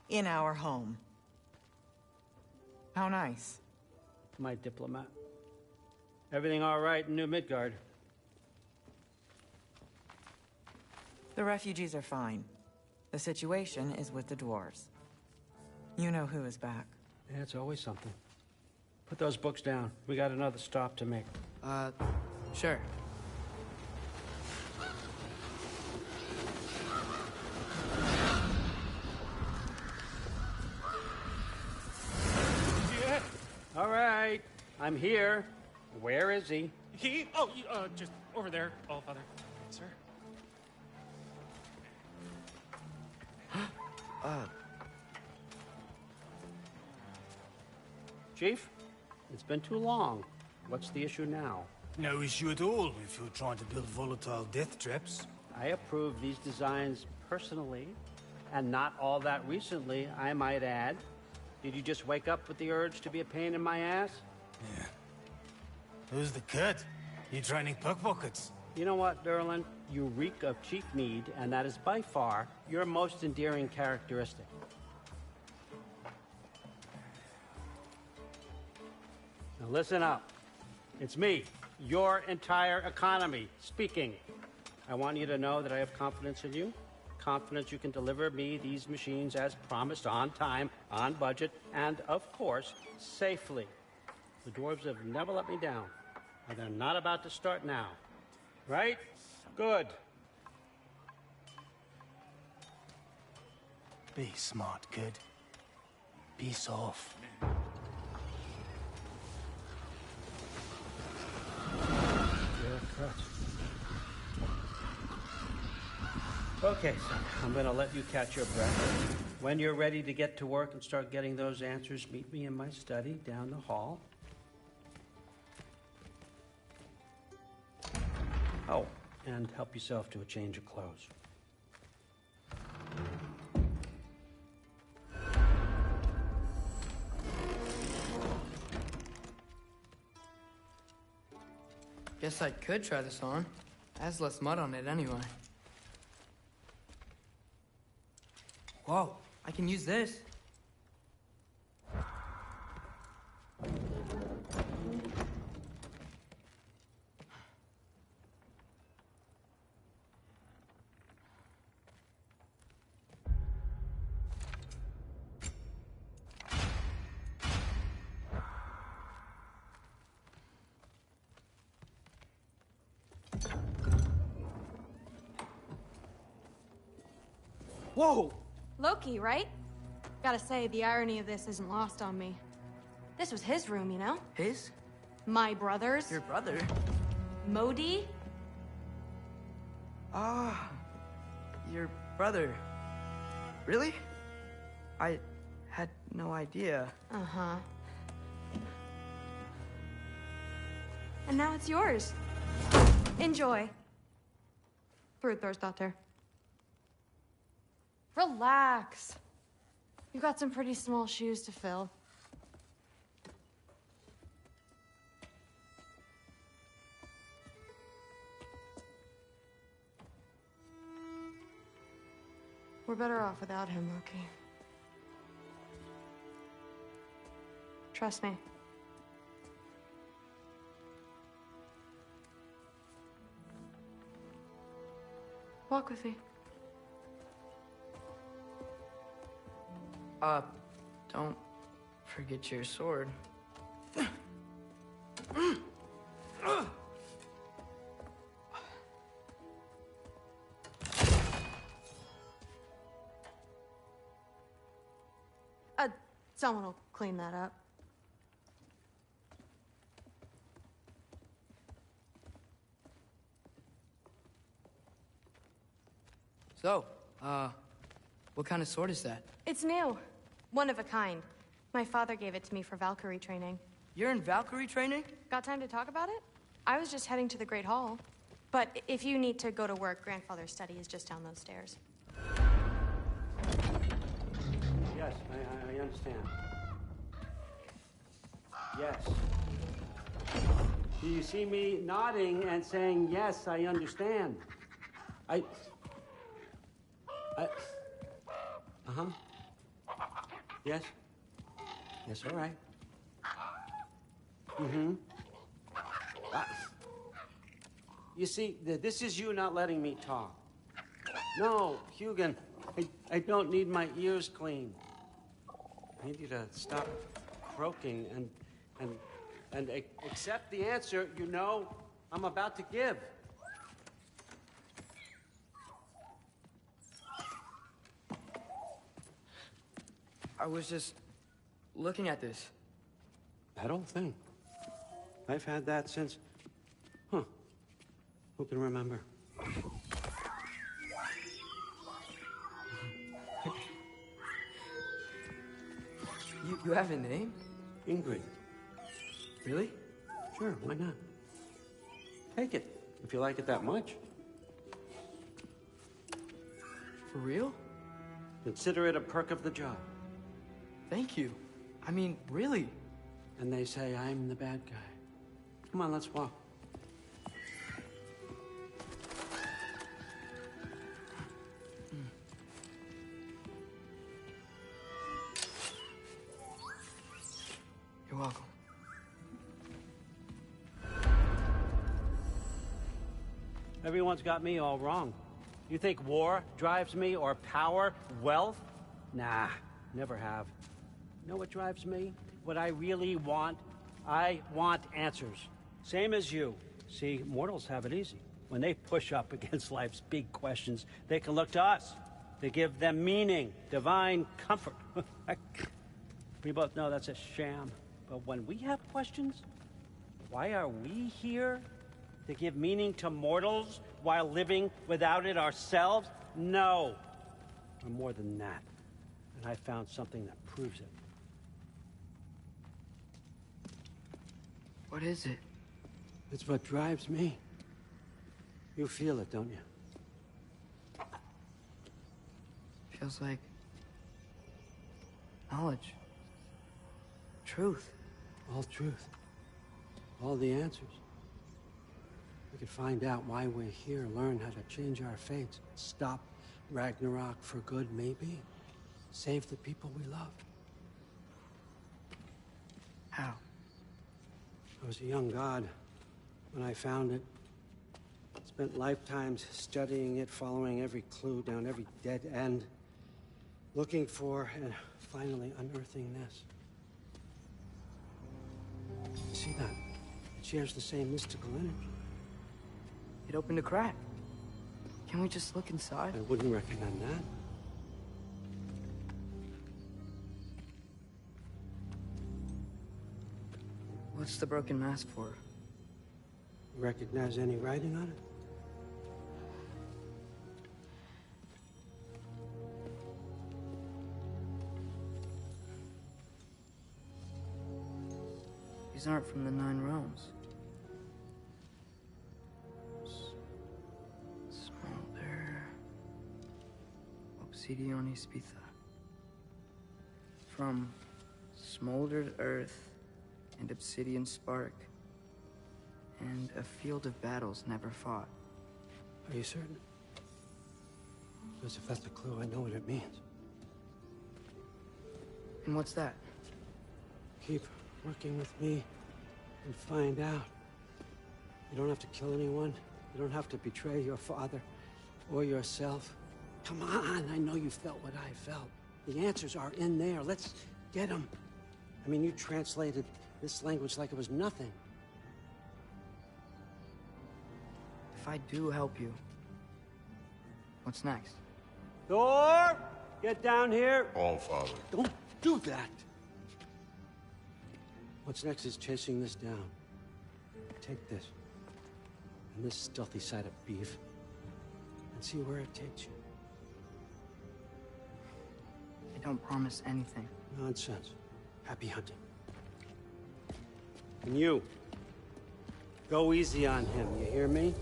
In our home. How nice. My diplomat. Everything all right in New Midgard? The refugees are fine. The situation is with the dwarves. You know who is back. Yeah, it's always something. Put those books down. We got another stop to make. Sure. Yeah. All right. I'm here. Where is he? Just over there, All Father. Sir? Chief, it's been too long. What's the issue now? No issue at all if you're trying to build volatile death traps. I approve these designs personally, and not all that recently, I might add. Did you just wake up with the urge to be a pain in my ass? Yeah. Who's the cut? You training pickpockets? You know what, Derlin? You reek of cheap mead, and that is by far your most endearing characteristic. Now listen up. It's me, your entire economy, speaking. I want you to know that I have confidence in you. Confidence you can deliver me these machines as promised, on time, on budget, and, of course, safely. The dwarves have never let me down, and they're not about to start now. Right? Good. Be smart, kid. Peace off. Okay, son, I'm gonna let you catch your breath. When you're ready to get to work and start getting those answers, meet me in my study down the hall. Oh, and help yourself to a change of clothes. Guess I could try this on. It has less mud on it anyway. Whoa, I can use this. Whoa! Loki, right? Gotta say, the irony of this isn't lost on me. This was his room, you know? His? My brother's. Your brother? Modi? Ah, your brother. Really? I had no idea. Uh-huh. And now it's yours. Enjoy. Daughter. Relax. You've got some pretty small shoes to fill. We're better off without him, Loki. Trust me. Walk with me. Don't forget your sword. Someone will clean that up. So, what kind of sword is that? It's new. One of a kind. My father gave it to me for Valkyrie training. You're in Valkyrie training? Got time to talk about it? I was just heading to the Great Hall. But if you need to go to work, Grandfather's study is just down those stairs. Yes, I understand. Yes. Do you see me nodding and saying, yes, I understand? Uh-huh. Yes? Yes, all right. Mm-hmm. You see, this is you not letting me talk. No, Hugin, I don't need my ears cleaned. I need you to stop croaking and and accept the answer you know I'm about to give. I was just looking at this. That old thing. I've had that since... Huh. Who can remember? You have a name? Ingrid. Really? Sure, why not? Take it, if you like it that much. For real? Consider it a perk of the job. Thank you. I mean, really. And they say I'm the bad guy. Come on, let's walk. You're welcome. Everyone's got me all wrong. You think war drives me, or power, wealth? Nah, never have. You know what drives me? What I really want? I want answers. Same as you. See, mortals have it easy. When they push up against life's big questions, they can look to us. They give them meaning, divine comfort. We both know that's a sham. But when we have questions, why are we here? To give meaning to mortals while living without it ourselves? No. We're more than that. And I found something that proves it. What is it? It's what drives me. You feel it, don't you? Feels like knowledge. Truth. All truth. All the answers. We could find out why we're here, learn how to change our fates, stop Ragnarok for good, maybe. Save the people we love. How? I was a young god when I found it. Spent lifetimes studying it, following every clue down every dead end, looking for and finally unearthing this. You see that? It shares the same mystical energy. It opened a crack. Can we just look inside? I wouldn't recommend that. What's the broken mask for? You recognize any writing on it? These aren't from the Nine Realms. Smolder. Obsidion Ispitha. From smoldered earth and obsidian spark, and a field of battles never fought. Are you certain? Because if that's a clue, I know what it means. And what's that? Keep working with me and find out. You don't have to kill anyone. You don't have to betray your father or yourself. Come on, I know you felt what I felt. The answers are in there. Let's get them. I mean, you translated this language like it was nothing. If I do help you, what's next? Thor! Get down here! All, Father. Don't do that! What's next is chasing this down. Take this, and this stealthy side of beef, and see where it takes you. I don't promise anything. Nonsense. Happy hunting. And you, go easy on him, you hear me?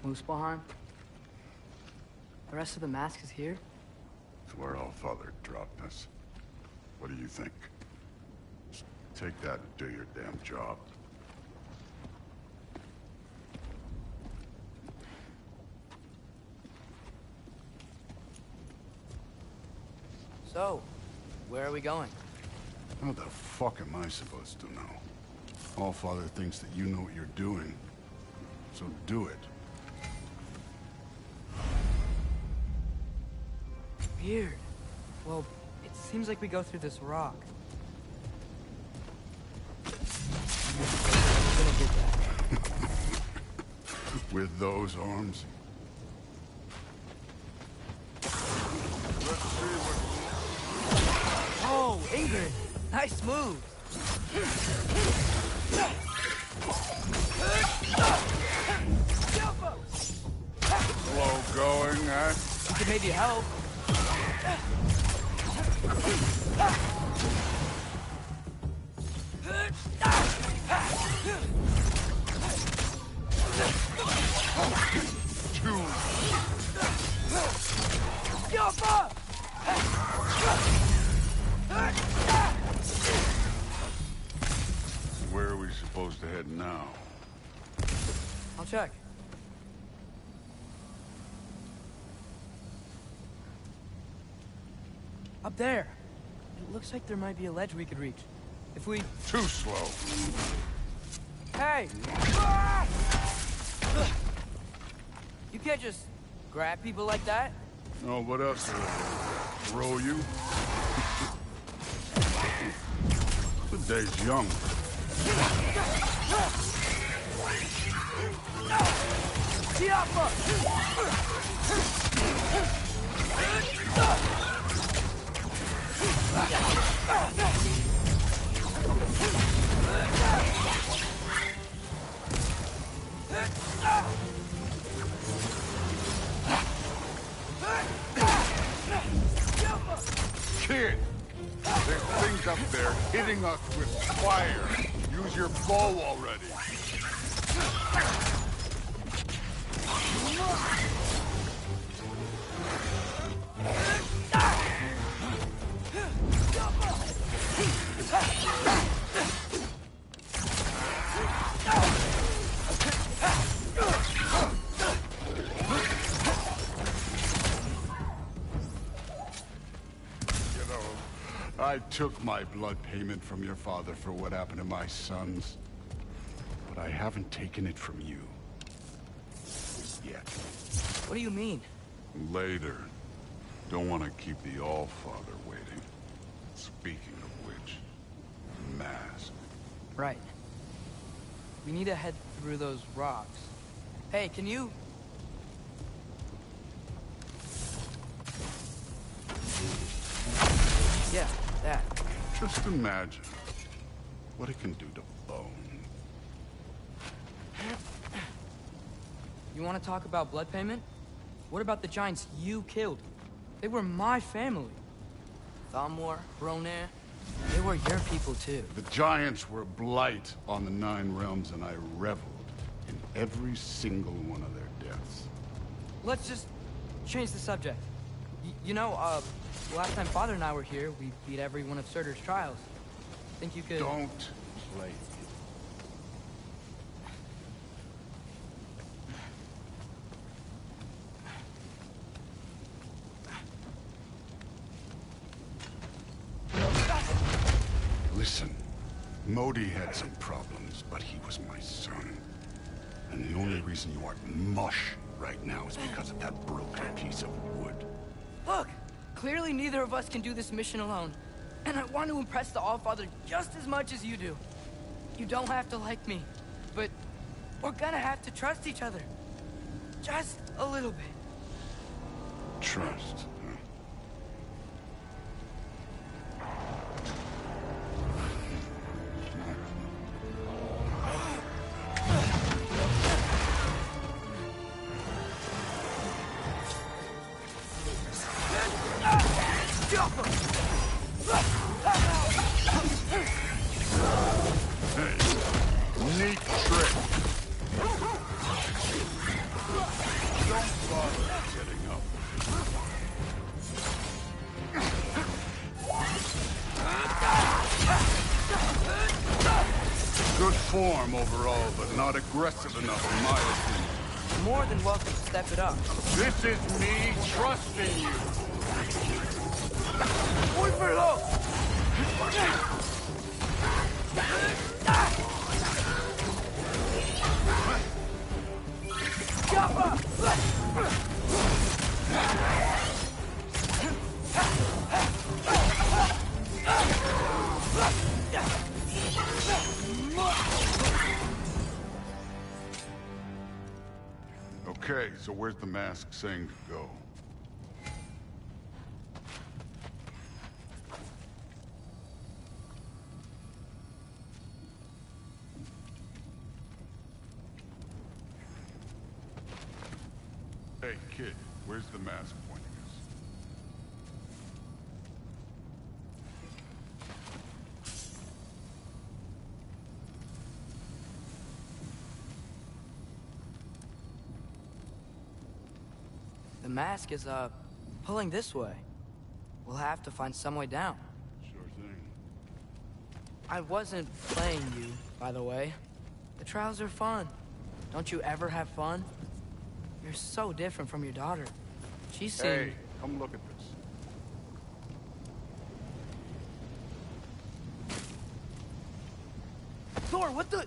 Muspelheim? The rest of the mask is here? It's where All-Father dropped us. What do you think? Just take that and do your damn job. So, where are we going? How the fuck am I supposed to know? Allfather thinks that you know what you're doing, so do it. Weird. Well, it seems like we go through this rock. I'm gonna get that. With those arms? Oh, Ingrid! Nice move! Slow going, eh? We could maybe help. Where are we supposed to head now? I'll check. Up there. It looks like there might be a ledge we could reach. If we... Too slow. Hey! You can't just grab people like that. Oh, what else? Throw you? The day's young. Kid, there's things up there hitting us with fire. Use your bow already. I took my blood payment from your father for what happened to my sons, but I haven't taken it from you. Yet. What do you mean? Later. Don't want to keep the Allfather waiting. Speaking of which, mask. Right. We need to head through those rocks. Hey, can you... Yeah, that. Just imagine what it can do to bone. You want to talk about blood payment? What about the giants you killed? They were my family. Thamor, Hrungnir, they were your people too. The giants were blight on the 9 realms, and I reveled in every single one of their deaths. Let's just change the subject. You know, last time Father and I were here, we beat every one of Surtur's trials. Think you could... Don't play. Listen, Modi had some problems, but he was my son. And the only reason you aren't mush right now is because of that broken piece of wood. Look! Clearly neither of us can do this mission alone. And I want to impress the Allfather just as much as you do. You don't have to like me, but we're gonna have to trust each other. Just a little bit. Trust. Good form overall, but not aggressive enough in my opinion. More than welcome to step it up. This is me trusting you. Muy veloz! Okay, so where's the mask saying to go? Hey, kid, where's the mask pointing us? The mask is, pulling this way. We'll have to find some way down. Sure thing. I wasn't playing you, by the way. The trials are fun. Don't you ever have fun? You're so different from your daughter. She seemed... Hey, come look at this. Thor, what the...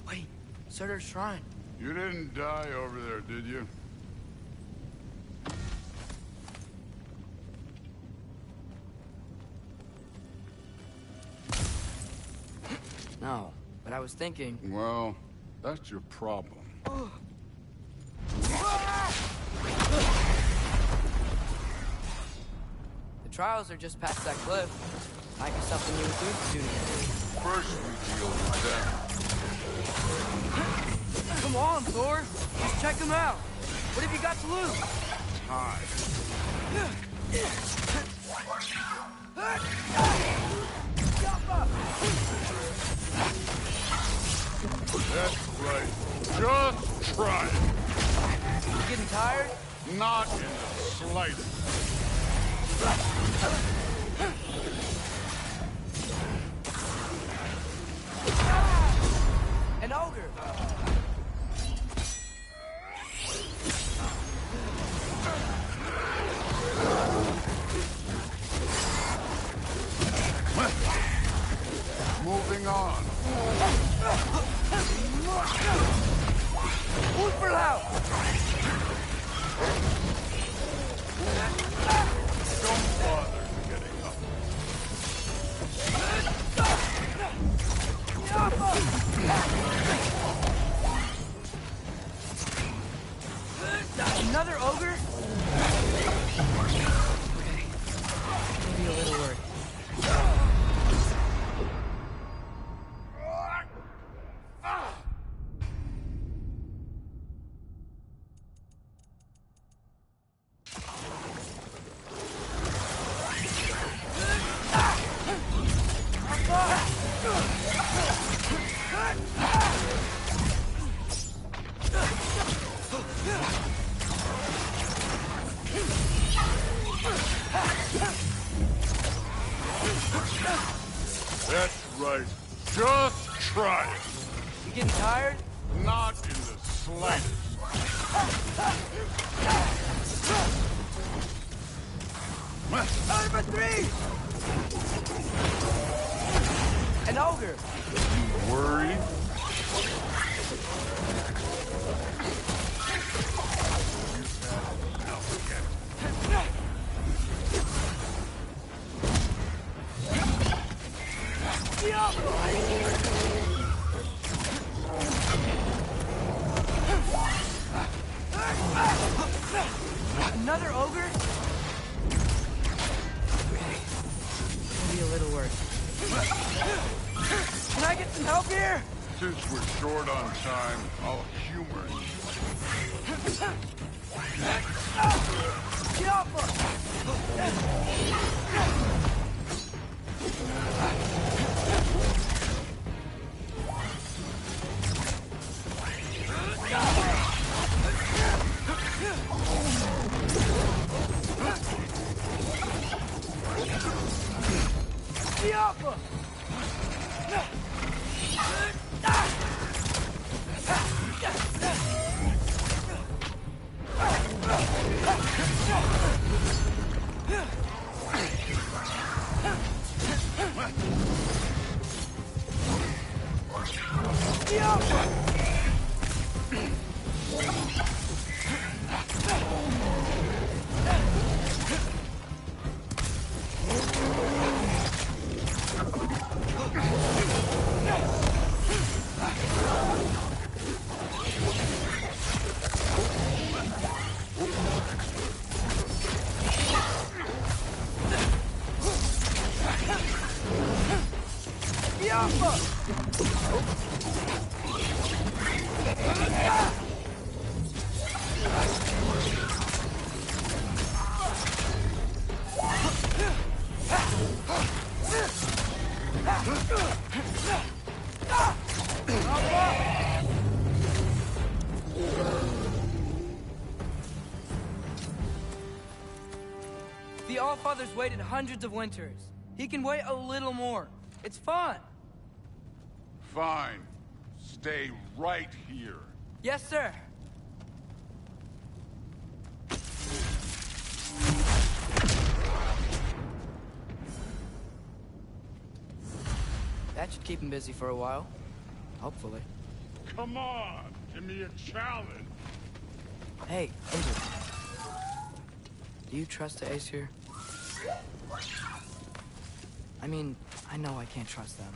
Wait, Surtur's shrine. You didn't die over there, did you? No, but I was thinking... Well, that's your problem. The trials are just past that cliff. Might be something you and Thor can do together. First we deal with them. Come on, Thor! Just check them out! What have you got to lose? Time. That's right. Just try it. You getting tired? Not in the slightest. An ogre! Moving on. Ulverlauf! Don't bother getting up. Another ogre? Okay. Maybe a little worried. That's right. Just try it. You getting tired? Not in the slightest. Number 3! An ogre! You worried? Another ogre? Okay. Maybe a little worse. Can I get some help here? Since we're short on time, I'll humor you. Get off The Allfather's waited hundreds of winters. He can wait a little more. It's fun. Fine. Stay right here. Yes, sir. That should keep him busy for a while. Hopefully. Come on, give me a challenge. Hey, Angel. Do you trust the Aesir? I mean, I know I can't trust them.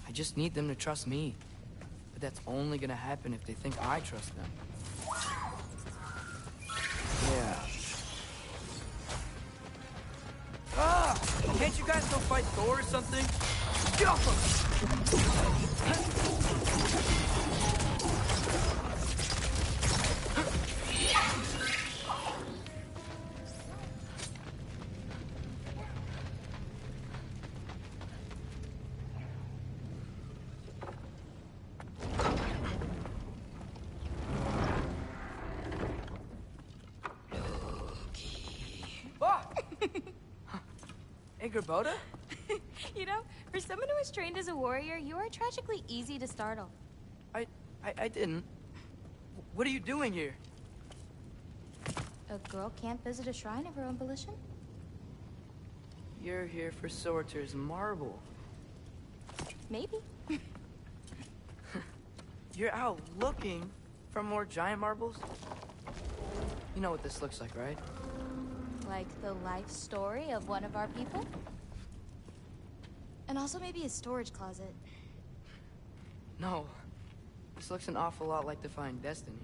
I just need them to trust me. But that's only gonna happen if they think I trust them. Yeah. Ah! Can't you guys go fight Thor or something? Get off him! Boda? You know, for someone who was trained as a warrior, you are tragically easy to startle. I didn't. What are you doing here? A girl can't visit a shrine of her own volition? You're here for Sorter's marble. Maybe. You're out looking for more giant marbles? You know what this looks like, right? Like the life story of one of our people? And also maybe a storage closet. No. This looks an awful lot like Defying Destiny.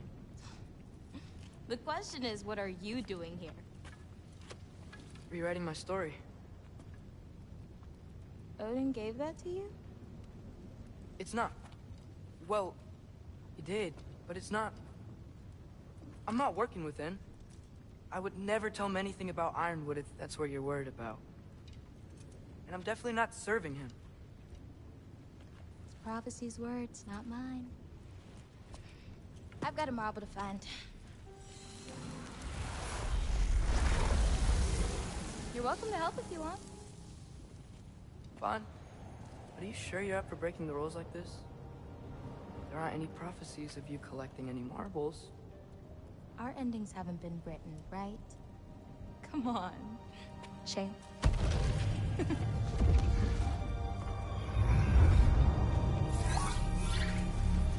The question is, what are you doing here? Rewriting my story. Odin gave that to you? It's not. Well, he did, but it's not. I'm not working with him. I would never tell him anything about Ironwood if that's what you're worried about. And I'm definitely not serving him. It's prophecy's words, not mine. I've got a marble to find. You're welcome to help if you want. Fine. But are you sure you're up for breaking the rules like this? There aren't any prophecies of you collecting any marbles. Our endings haven't been written, right? Come on. Shame.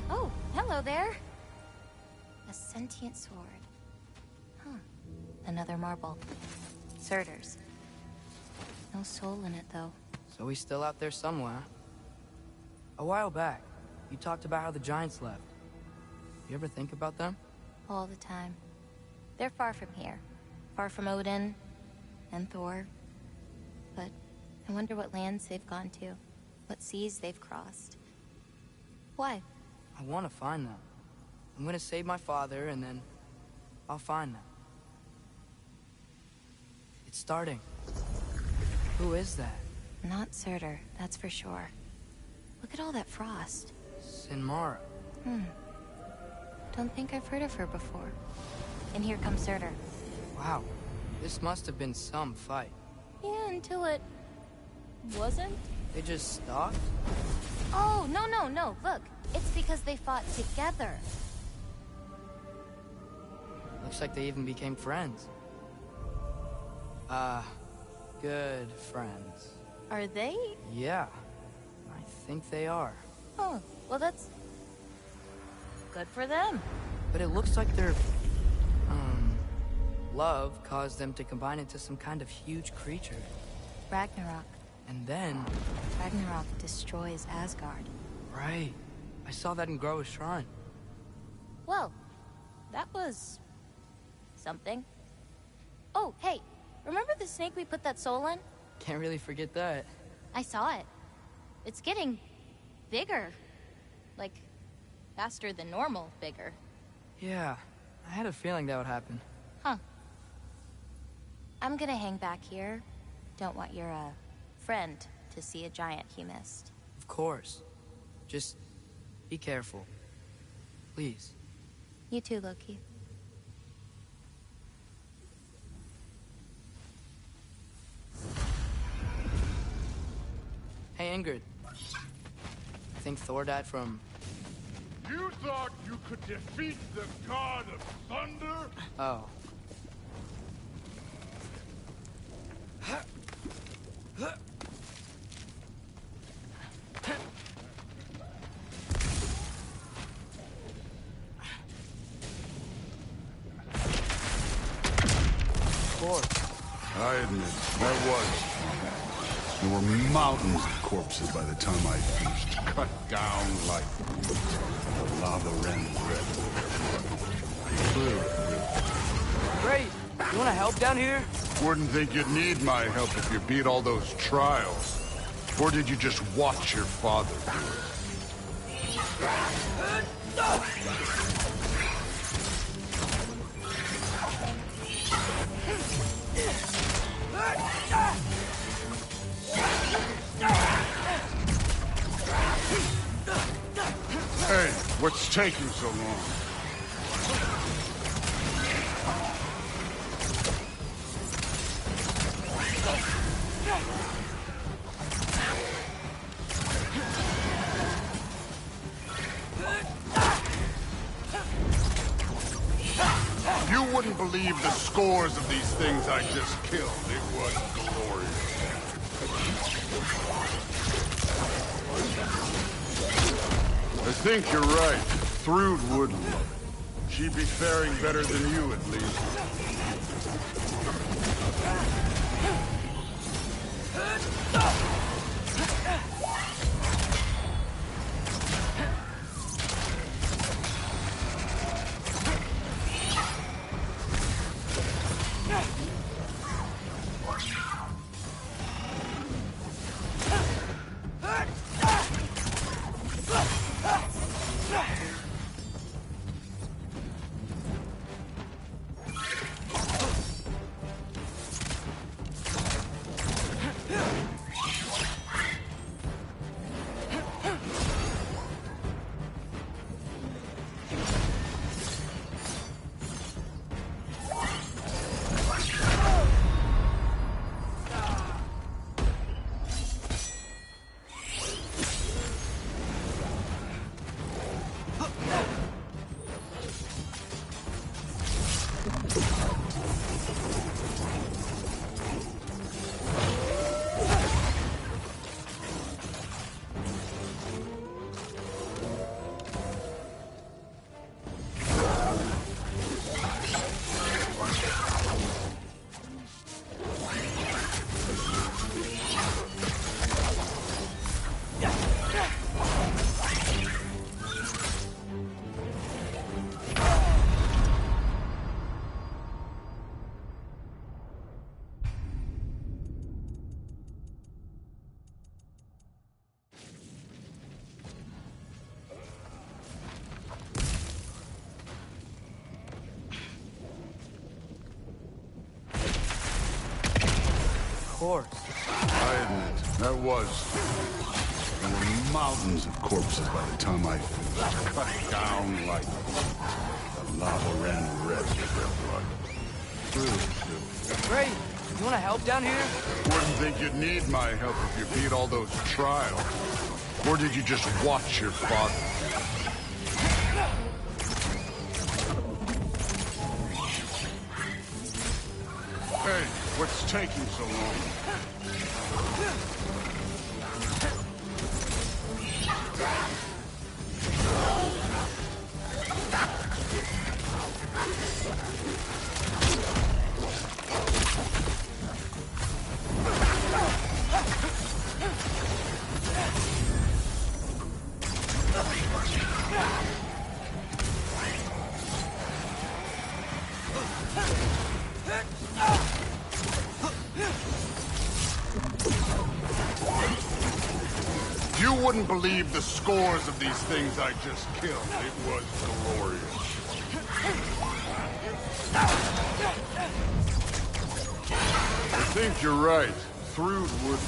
Oh, hello there. A sentient sword. Huh. Another marble. Surtur's. No soul in it, though. So he's still out there somewhere. A while back, you talked about how the giants left. You ever think about them? All the time. They're far from here. Far from Odin and Thor. But I wonder what lands they've gone to. What seas they've crossed. Why? I want to find them. I'm gonna save my father, and then I'll find them. It's starting. Who is that? Not Surtur, that's for sure. Look at all that frost. Sinmara. Don't think I've heard of her before. And here comes Surtur. Wow. This must have been some fight. Yeah, until it... wasn't? They just stopped? Oh, no. Look, it's because they fought together. Looks like they even became friends. Good friends. Are they? Yeah. I think they are. Oh, well that's... good for them. But it looks like their... love caused them to combine into some kind of huge creature. Ragnarok. And then... Ragnarok destroys Asgard. Right. I saw that in GOW's shrine. Well, that was... something. Oh, hey, remember the snake we put that soul in? Can't really forget that. I saw it. It's getting bigger. Like, faster than normal bigger. Yeah, I had a feeling that would happen. Huh. I'm gonna hang back here. Don't want your, friend to see a giant he missed. Of course. Just be careful. Please. You too, Loki. Hey, Ingrid. Think Thor died from... You thought you could defeat the god of thunder? Oh. I admit, that was. There were mountains of corpses by the time I finished. Cut down like the lava ran red. Great! You wanna help down here? Wouldn't think you'd need my help if you beat all those trials. Or did you just watch your father do it? Hey, what's taking so long? You wouldn't believe the scores of these things I just killed. It was glorious. I think you're right. Thrud would love it. She'd be faring better than you, at least. I admit, that was. There were mountains of corpses by the time I finished. Cut down like the lava ran red with their blood. Great! You wanna help down here? Wouldn't think you'd need my help if you beat all those trials. Or did you just watch your father? Hey, what's taking so long? You wouldn't believe the scores of these things I just killed. It was glorious. I think you're right. Thrud would...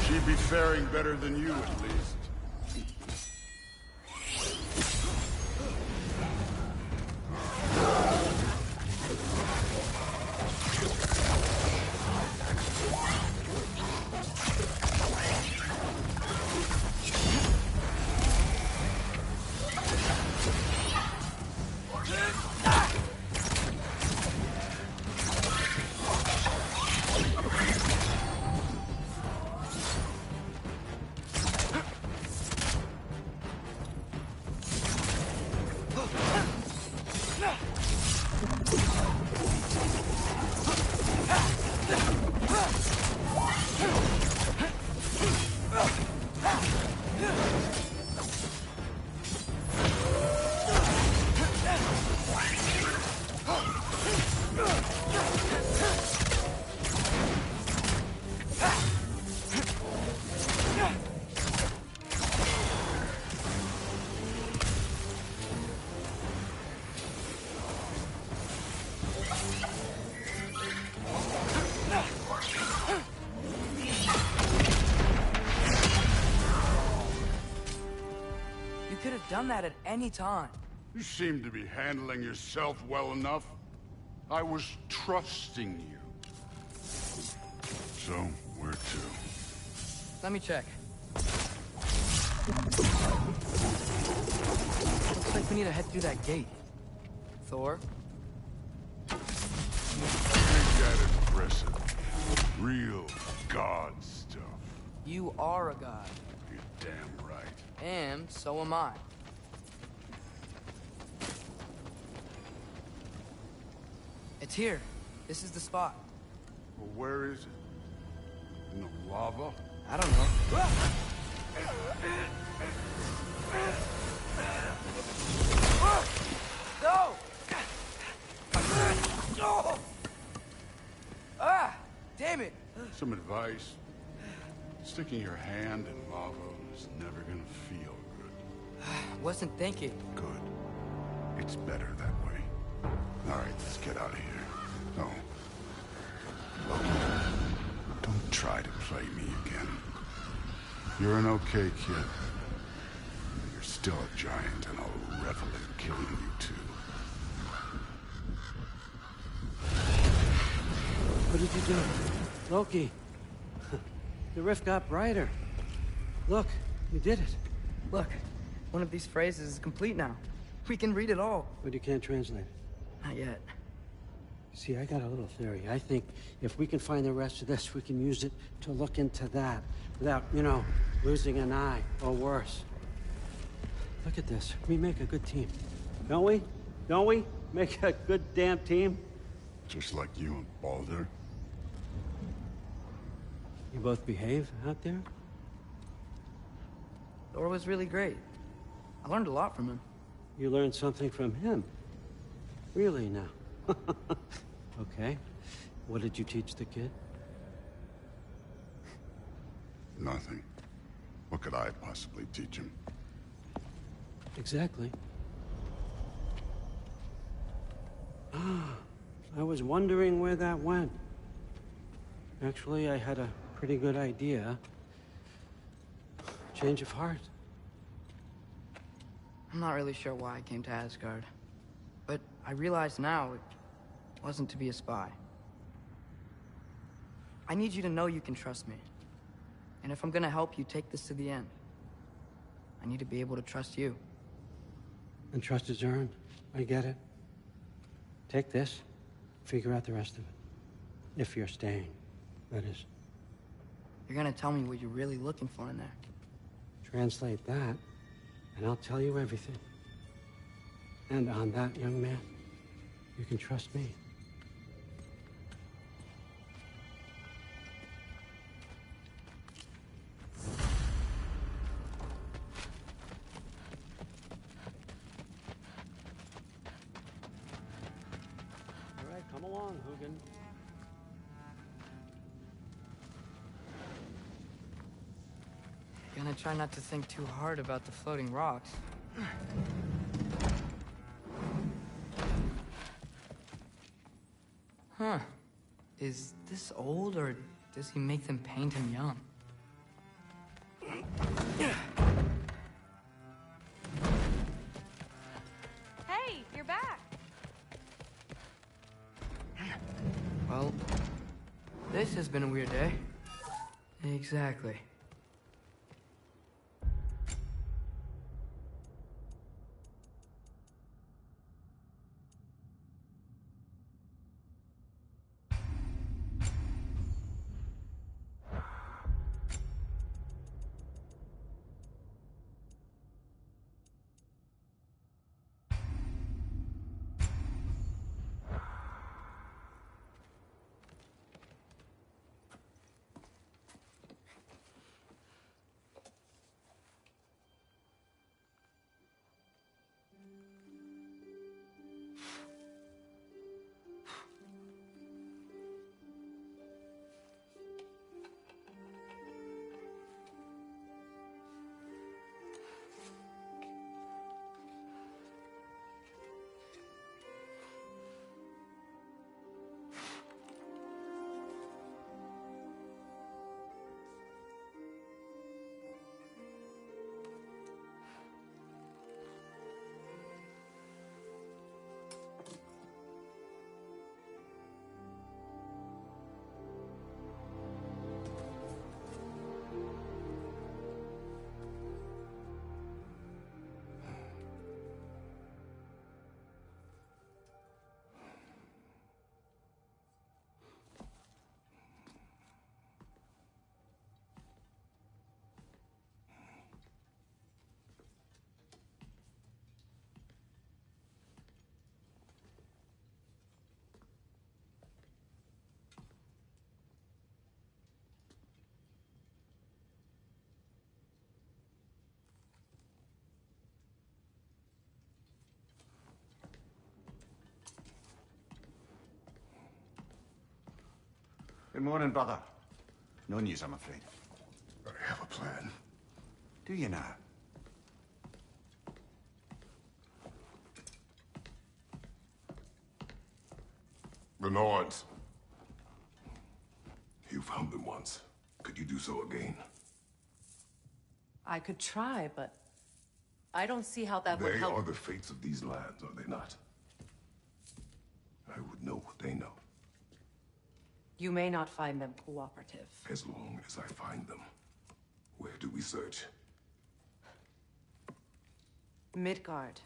She'd be faring better than you, at least. Done that at any time. You seem to be handling yourself well enough. I was trusting you. So, where to? Let me check. Looks like we need to head through that gate. Thor? Ain't that impressive? Real god stuff. You are a god. You're damn right. And so am I. It's here. This is the spot. Well, where is it? In the lava? I don't know. No! Ah! Damn it! Some advice. Sticking your hand in lava is never gonna feel good. Wasn't thinking. Good. It's better that way. All right, let's get out of here. No. Loki, don't try to play me again. You're an okay kid. You're still a giant, and I'll revel in killing you too. What did you do? Loki. The rift got brighter. Look, you did it. Look, one of these phrases is complete now. We can read it all. But you can't translate it. Not yet. See, I got a little theory. I think if we can find the rest of this, we can use it to look into that without, you know, losing an eye or worse. Look at this. We make a good team. Don't we? Don't we? Make a good damn team? Just like you and Baldur. You both behave out there? Thor was really great. I learned a lot from him. You learned something from him? Really now? Okay. What did you teach the kid? Nothing. What could I possibly teach him? Exactly. I was wondering where that went. Actually, I had a pretty good idea. Change of heart. I'm not really sure why I came to Asgard. But I realize now it wasn't to be a spy. I need you to know you can trust me. And if I'm gonna help you take this to the end, I need to be able to trust you. And trust is earned. I get it. Take this, figure out the rest of it. If you're staying, that is. You're gonna tell me what you're really looking for in there. Translate that, and I'll tell you everything. And on that, young man, you can trust me. All right, come along, Hugin. I try not to think too hard about the floating rocks. Huh. Is this old, or does he make them paint him young? Hey, you're back. Well, this has been a weird day. Exactly. Good morning, brother. No news, I'm afraid. I have a plan. Do you now? The Norns. You found them once. Could you do so again? I could try, but I don't see how that would They help. are the fates of these lands, are they not? I would know what they know. You may not find them cooperative. As long as I find them. Where do we search? Midgard.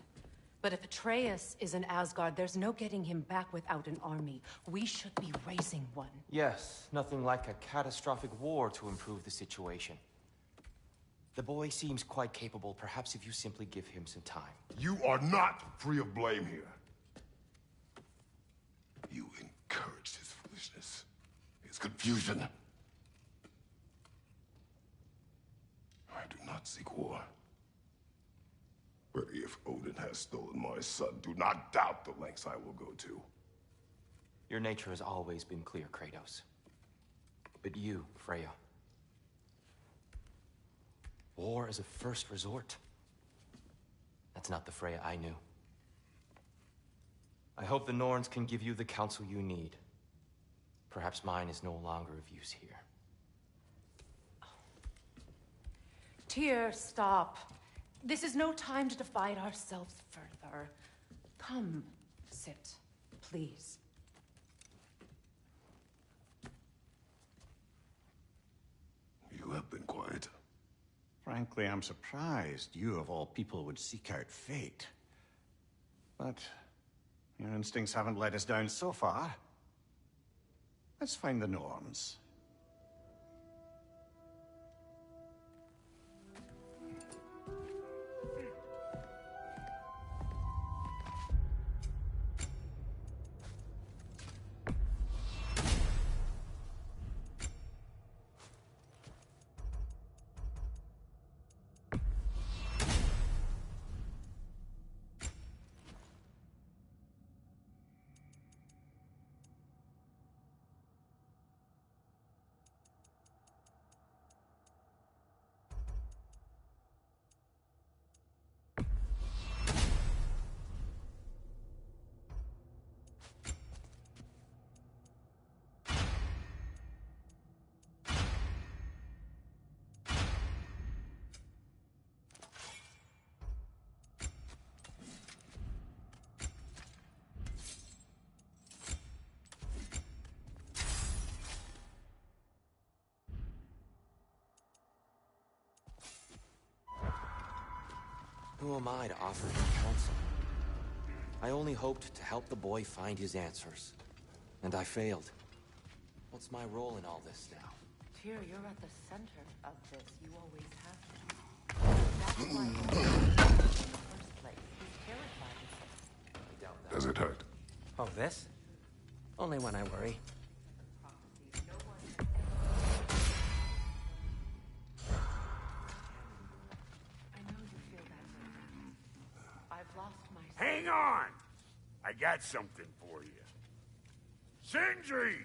But if Atreus is in Asgard, there's no getting him back without an army. We should be raising one. Yes, nothing like a catastrophic war to improve the situation. The boy seems quite capable. Perhaps if you simply give him some time. You are not free of blame here. You encouraged his foolishness. His confusion. I do not seek war. But if Odin has stolen my son, do not doubt the lengths I will go to. Your nature has always been clear, Kratos. But you, Freya. War is a first resort. That's not the Freya I knew. I hope the Norns can give you the counsel you need. Perhaps mine is no longer of use here. Tyr, stop. This is no time to divide ourselves further. Come, sit, please. You have been quiet. Frankly, I'm surprised you, of all people, would seek out fate. But your instincts haven't let us down so far. Let's find the Norns. Who am I to offer him counsel? I only hoped to help the boy find his answers. And I failed. What's my role in all this now? Tyr, you're at the center of this. You always have been. That's why you're in the first place. He's terrified of it. Does it hurt? Oh, this? Only when I worry. Hang on! I got something for you. Sindri!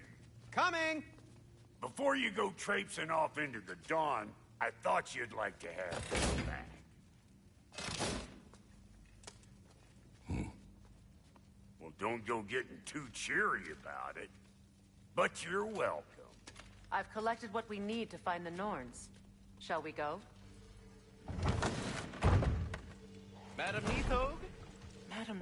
Coming! Before you go traipsing off into the dawn, I thought you'd like to have this back. Well, don't go getting too cheery about it. But you're welcome. I've collected what we need to find the Norns. Shall we go? Madam Neathog? Madam...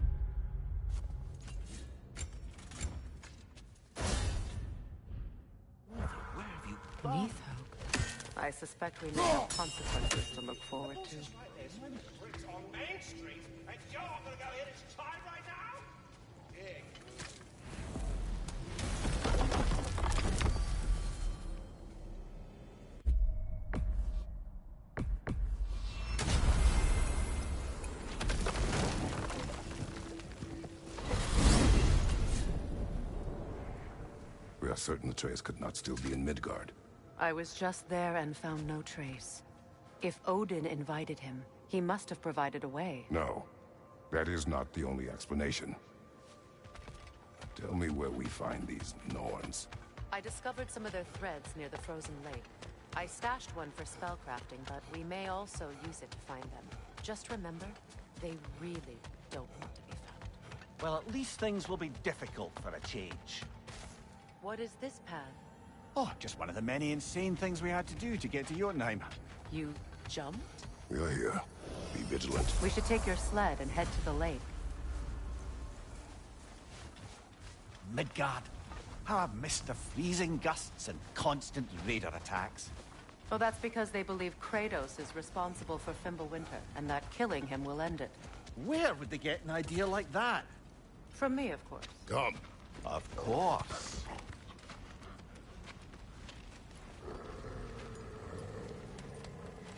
Where have you Neathog. I suspect we may have consequences to look forward to. Bricks on Main Street, and you're gonna go hit his time right now? Yeah. We are certain Atreus could not still be in Midgard. I was just there and found no trace. If Odin invited him, he must have provided a way. No, that is not the only explanation. Tell me where we find these Norns. I discovered some of their threads near the frozen lake. I stashed one for spellcrafting, but we may also use it to find them. Just remember, they really don't want to be found. Well, at least things will be difficult for a change. What is this path? Oh, just one of the many insane things we had to do to get to Jotunheim. You jumped? We are here. Be vigilant. We should take your sled and head to the lake. Midgard. How I've missed the freezing gusts and constant raider attacks. Well, that's because they believe Kratos is responsible for Fimbulwinter, and that killing him will end it. Where would they get an idea like that? From me, of course. Come. Of course.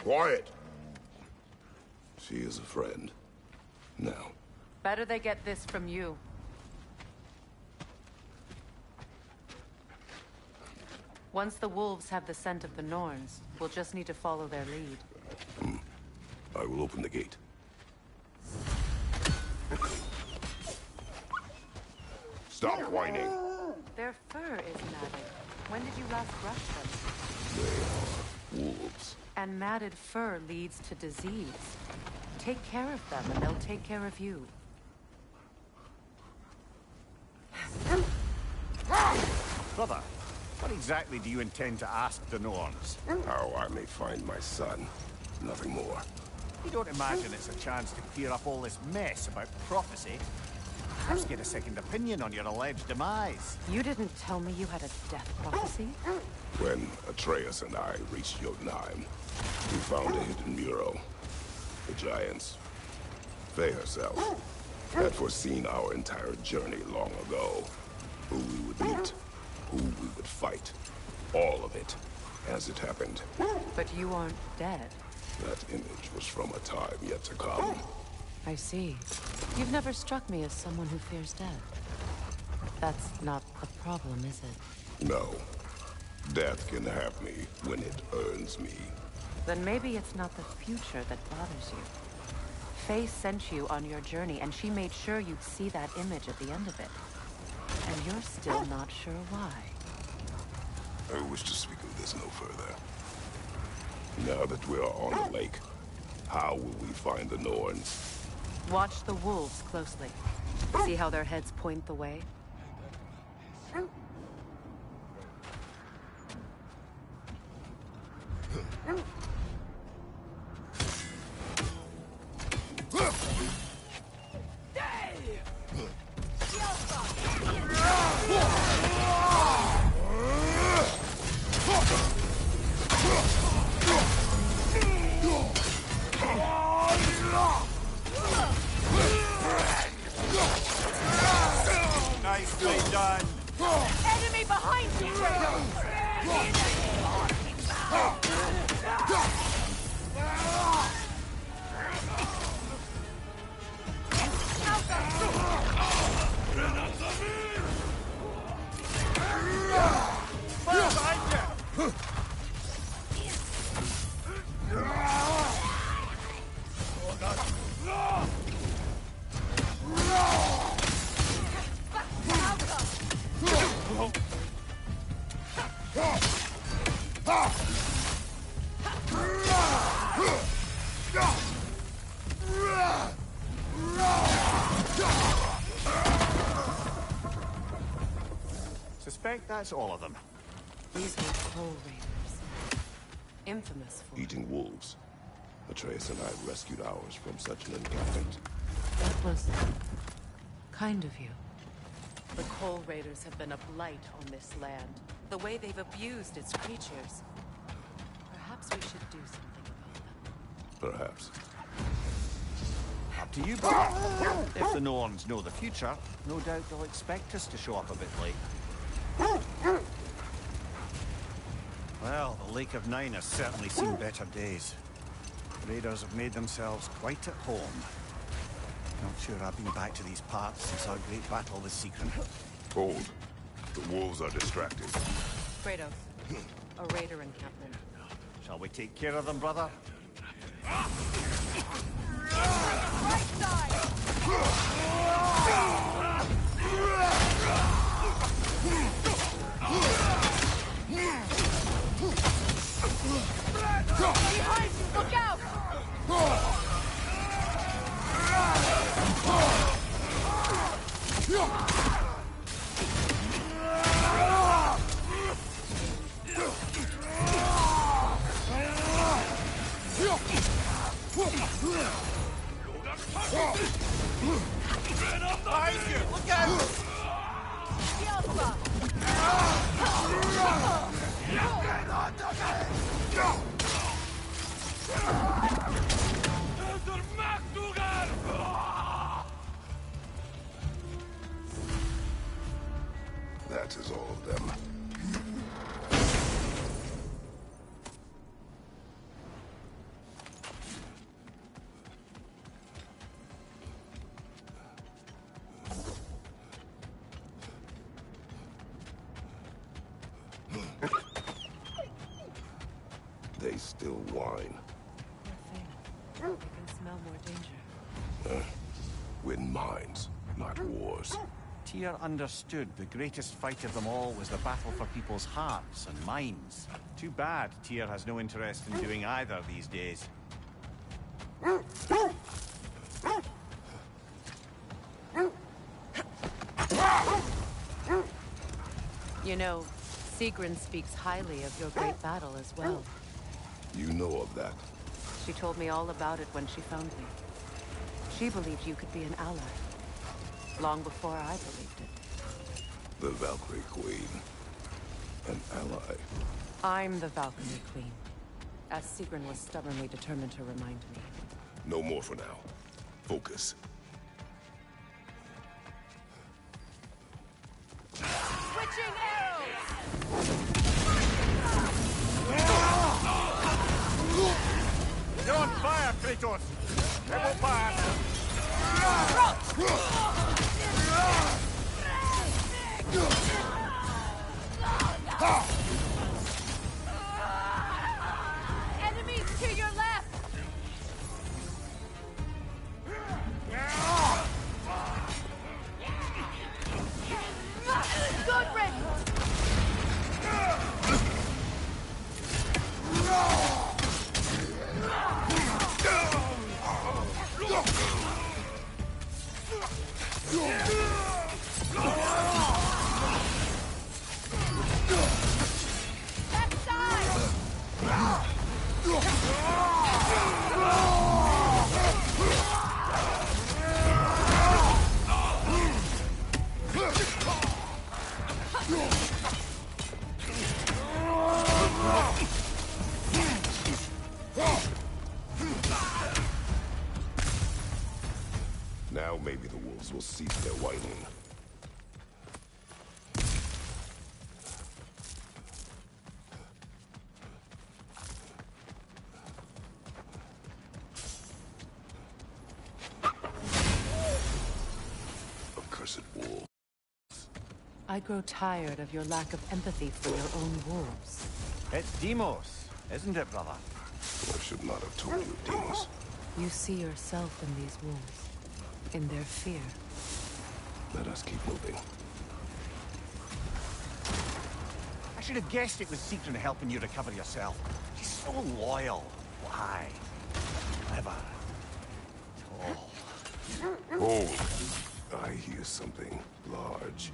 Quiet. She is a friend. Now. Better they get this from you. Once the wolves have the scent of the Norns, we'll just need to follow their lead. I will open the gate. Stop whining. Their fur is matted. When did you last brush them? They are wolves. And matted fur leads to disease. Take care of them, and they'll take care of you. Brother, what exactly do you intend to ask the Norns? How I may find my son. Nothing more. You don't imagine it's a chance to clear up all this mess about prophecy? Perhaps get a second opinion on your alleged demise. You didn't tell me you had a death prophecy? When Atreus and I reached Jotunheim, we found a hidden mural. The giants, Frey herself, had foreseen our entire journey long ago. Who we would meet, who we would fight. All of it, as it happened. But you aren't dead. That image was from a time yet to come. I see. You've never struck me as someone who fears death. That's not the problem, is it? No. Death can have me when it earns me. Then maybe it's not the future that bothers you. Faye sent you on your journey, and she made sure you'd see that image at the end of it. And you're still not sure why. I wish to speak of this no further. Now that we are on the lake, how will we find the Norns? Watch the wolves closely. See how their heads point the way? Suspect that's all of them. These were Coal Raiders. Infamous for... Eating wolves. Atreus and I rescued ours from such an encampment. That was... kind of you. The Coal Raiders have been a blight on this land. The way they've abused its creatures. Perhaps we should do something about them. Perhaps. Up to you, brother. If the Norns know the future, no doubt they'll expect us to show up a bit late. Well, the Lake of Nine has certainly seen better days. Raiders have made themselves quite at home. Not sure I've been back to these parts since our great battle with Sigrun. Hold. The wolves are distracted. Kratos, a raider encampment. Shall we take care of them, brother? Right side! Behind you! Look out! Behind you! Look out! That is all of them. They still whine. We can smell more danger. Win mines, not wars. Tyr understood the greatest fight of them all was the battle for people's hearts and minds. Too bad Tyr has no interest in doing either these days. You know, Sigrun speaks highly of your great battle as well. You know of that. She told me all about it when she found me. She believed you could be an ally. Long before I believed it. The Valkyrie Queen. An ally. I'm the Valkyrie Queen. As Sigrun was stubbornly determined to remind me. No more for now. Focus. Switching arrows! You're on fire, Kratos! It will pass! Enemies to your left! Good riddance! Now maybe the wolves will cease their whining. Accursed wolves. I grow tired of your lack of empathy for your own wolves. It's Deimos, isn't it, brother? I should not have told you, Deimos. You see yourself in these wolves. In their fear. Let us keep moving. should have guessed it was Sigrun helping you recover yourself. She's so loyal. Why? Clever. Tall. Oh, I hear something large.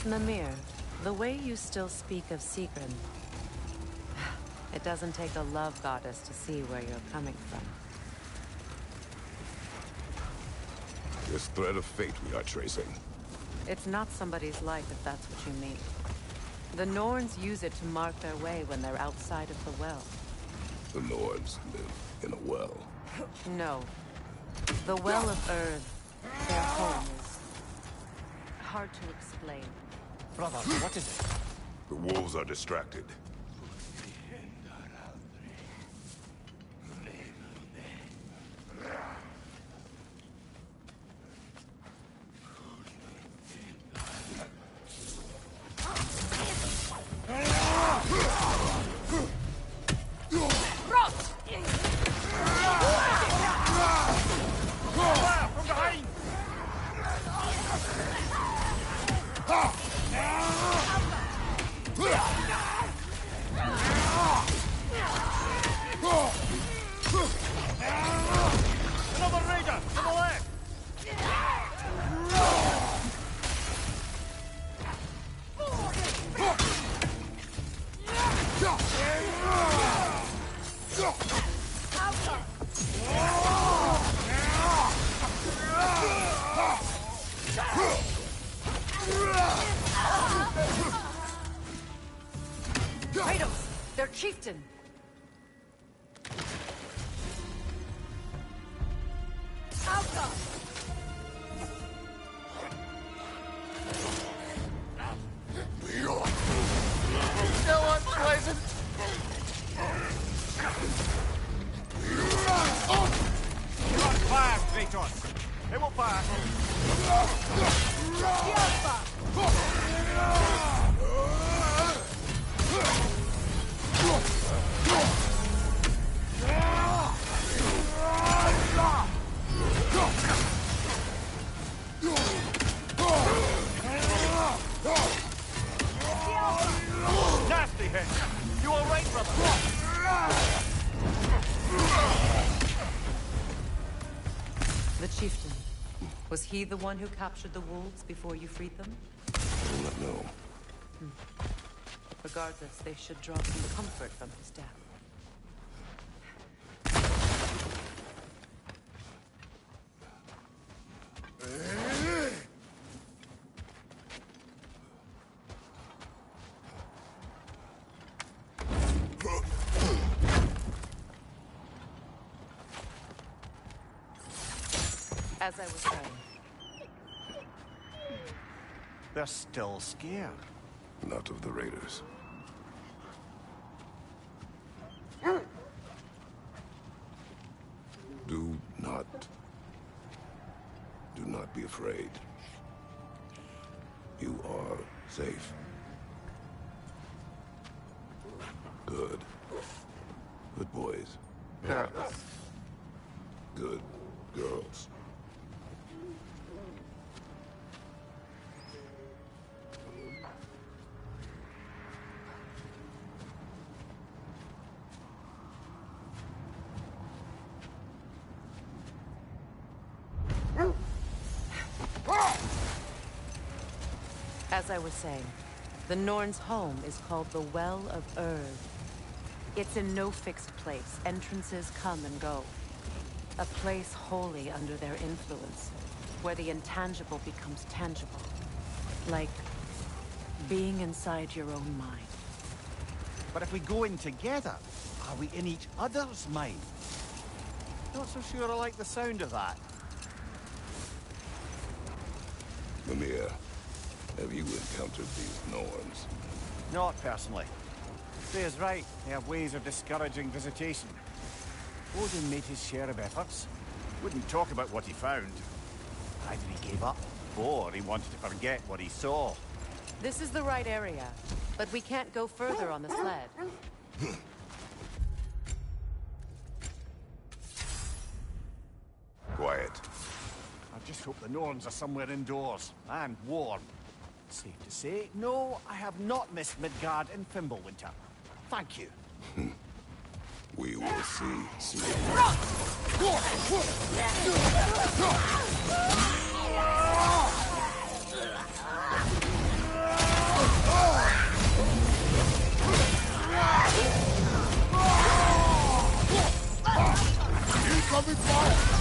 Mimir, the way you still speak of Sigrun, it doesn't take a love goddess to see where you're coming from. This thread of fate we are tracing. It's not somebody's life, if that's what you mean. The Norns use it to mark their way when they're outside of the well. The Norns live in a well. No. The Well of Earth, their home, is hard to explain. Brother, what is it? The wolves are distracted. Kratos, their chieftain. Still unpleasant. You're on fire, Kratos. They will fire. Nasty hit. You all right, brother? The chieftain. Was he the one who captured the wolves before you freed them? I do not know. Regardless, they should draw some comfort from his death. As I was saying, They're still scared. Not of the raiders. Do not be afraid. You are safe. Good. Good boys. Good girls. As I was saying, the Norns' home is called the Well of Erd. It's in no fixed place. Entrances come and go. A place wholly under their influence, where the intangible becomes tangible. Like being inside your own mind. But if we go in together, are we in each other's mind? Not so sure I like the sound of that. Mimir, have you encountered these Norns? Not personally. Freya's right. They have ways of discouraging visitation. Odin made his share of efforts. Wouldn't talk about what he found. Either he gave up, or he wanted to forget what he saw. This is the right area, but we can't go further on the sled. Quiet. I just hope the Norns are somewhere indoors, and warm. Safe to say, no, I have not missed Midgard in Fimbulwinter. Thank you. We will see soon. Incoming fire!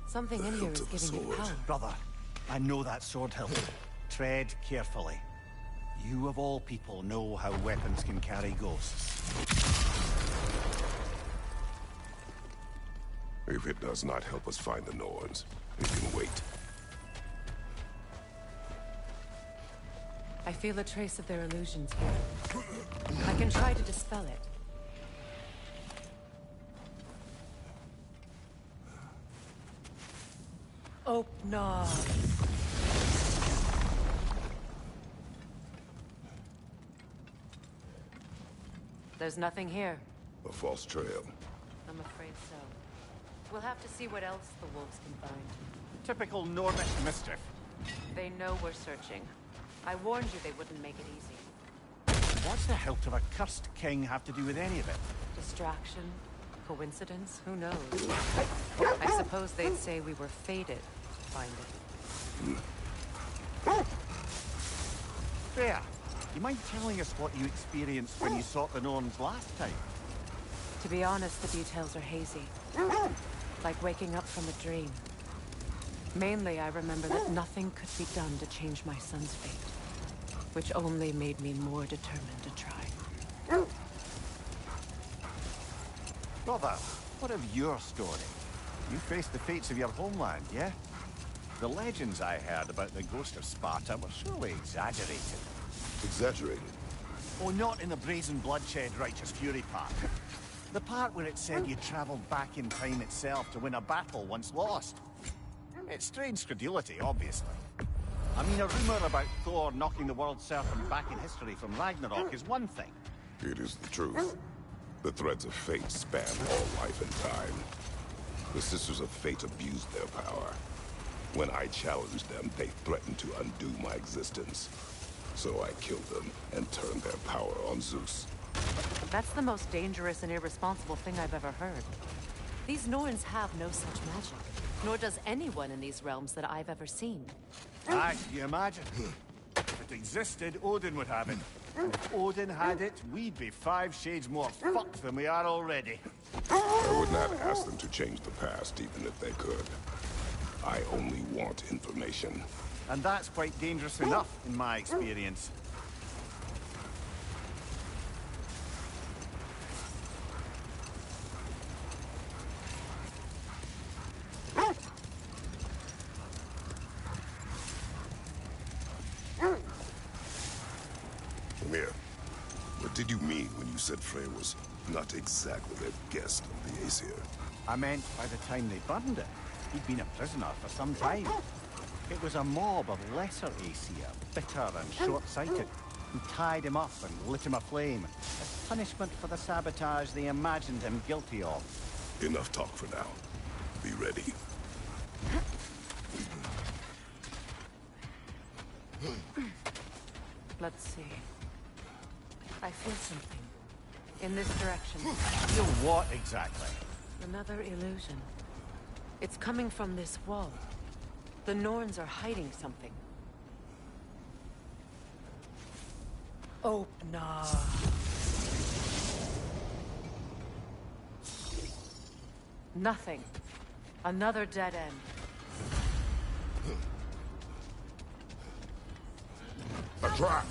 Something in here is giving me power. Brother, I know that sword hilt. Tread carefully. You of all people know how weapons can carry ghosts. If it does not help us find the Norns, it can wait. I feel a trace of their illusions here. I can try to dispel it. Oh, no. There's nothing here. A false trail. I'm afraid so. We'll have to see what else the wolves can find. Typical Nornish mischief. They know we're searching. I warned you they wouldn't make it easy. What's the hilt of a cursed king have to do with any of it? Distraction? Coincidence? Who knows? I suppose they'd say we were fated to find it. Freya, you mind telling us what you experienced when you sought the Norns last time? To be honest, the details are hazy. Like waking up from a dream. Mainly, I remember that nothing could be done to change my son's fate, which only made me more determined to try. Brother, what of your story? You faced the fates of your homeland, yeah? The legends I heard about the ghost of Sparta were surely exaggerated. Exaggerated? Oh, not in the brazen bloodshed righteous fury part. The part where it said you traveled back in time itself to win a battle once lost. It strains credulity, obviously. I mean, a rumor about Thor knocking the world serpent back in history from Ragnarok is one thing. It is the truth. The threads of fate span all life and time. The Sisters of Fate abused their power. When I challenged them, they threatened to undo my existence. So I killed them and turned their power on Zeus. That's the most dangerous and irresponsible thing I've ever heard. These Norns have no such magic, nor does anyone in these realms that I've ever seen. Aye, you imagine? If it existed, Odin would have it. And if Odin had it, we'd be 5 shades more fucked than we are already. I would not ask them to change the past, even if they could. I only want information. And that's quite dangerous enough, in my experience. Mimir, what did you mean when you said Freyr was not exactly a guest of the Aesir? I meant by the time they burned it, he'd been a prisoner for some time. It was a mob of lesser Aesir, bitter and short-sighted, who tied him up and lit him aflame, as punishment for the sabotage they imagined him guilty of. Enough talk for now. Be ready. Let's see. I feel something. In this direction. Feel what exactly? Another illusion. It's coming from this wall. The Norns are hiding something. Opener. Nothing. Another dead end. A trap!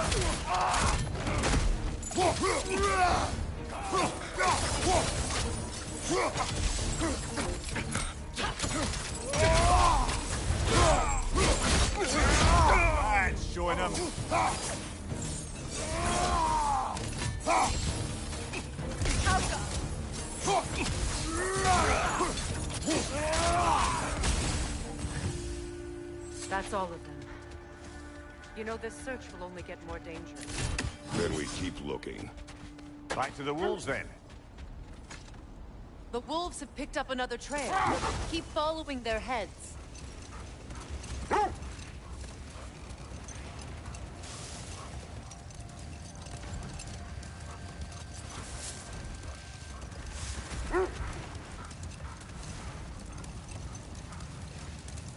Enemy behind That's showing up. That's all of them. You know, this search will only get more dangerous. Then we keep looking. Back to the wolves, then. The wolves have picked up another trail. Keep following their heads.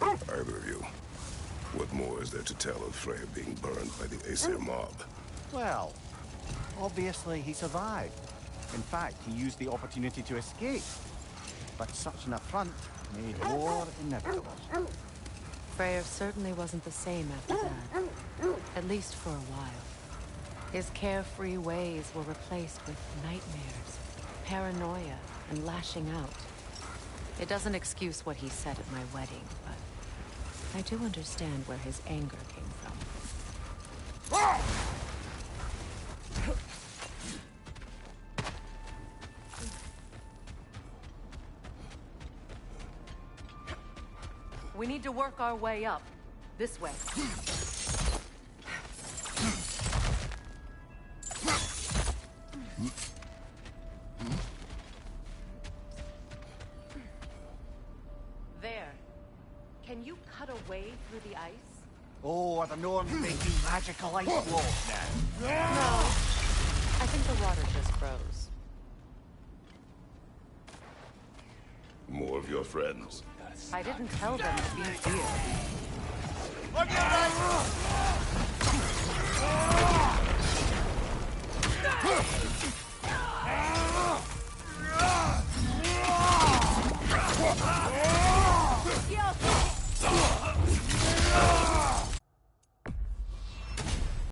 Either of you, what more is there to tell of Freya being burned by the Aesir mob? Well, obviously he survived. In fact, he used the opportunity to escape. But such an affront made war inevitable. Freyr certainly wasn't the same after that. At least for a while. His carefree ways were replaced with nightmares, paranoia, and lashing out. It doesn't excuse what he said at my wedding, but I do understand where his anger came from. We need to work our way up. This way. There. Can you cut a way through the ice? Oh, are the Norns making magical ice walls now? No. I think the water just froze. More of your friends. I didn't tell them to be here. On your right!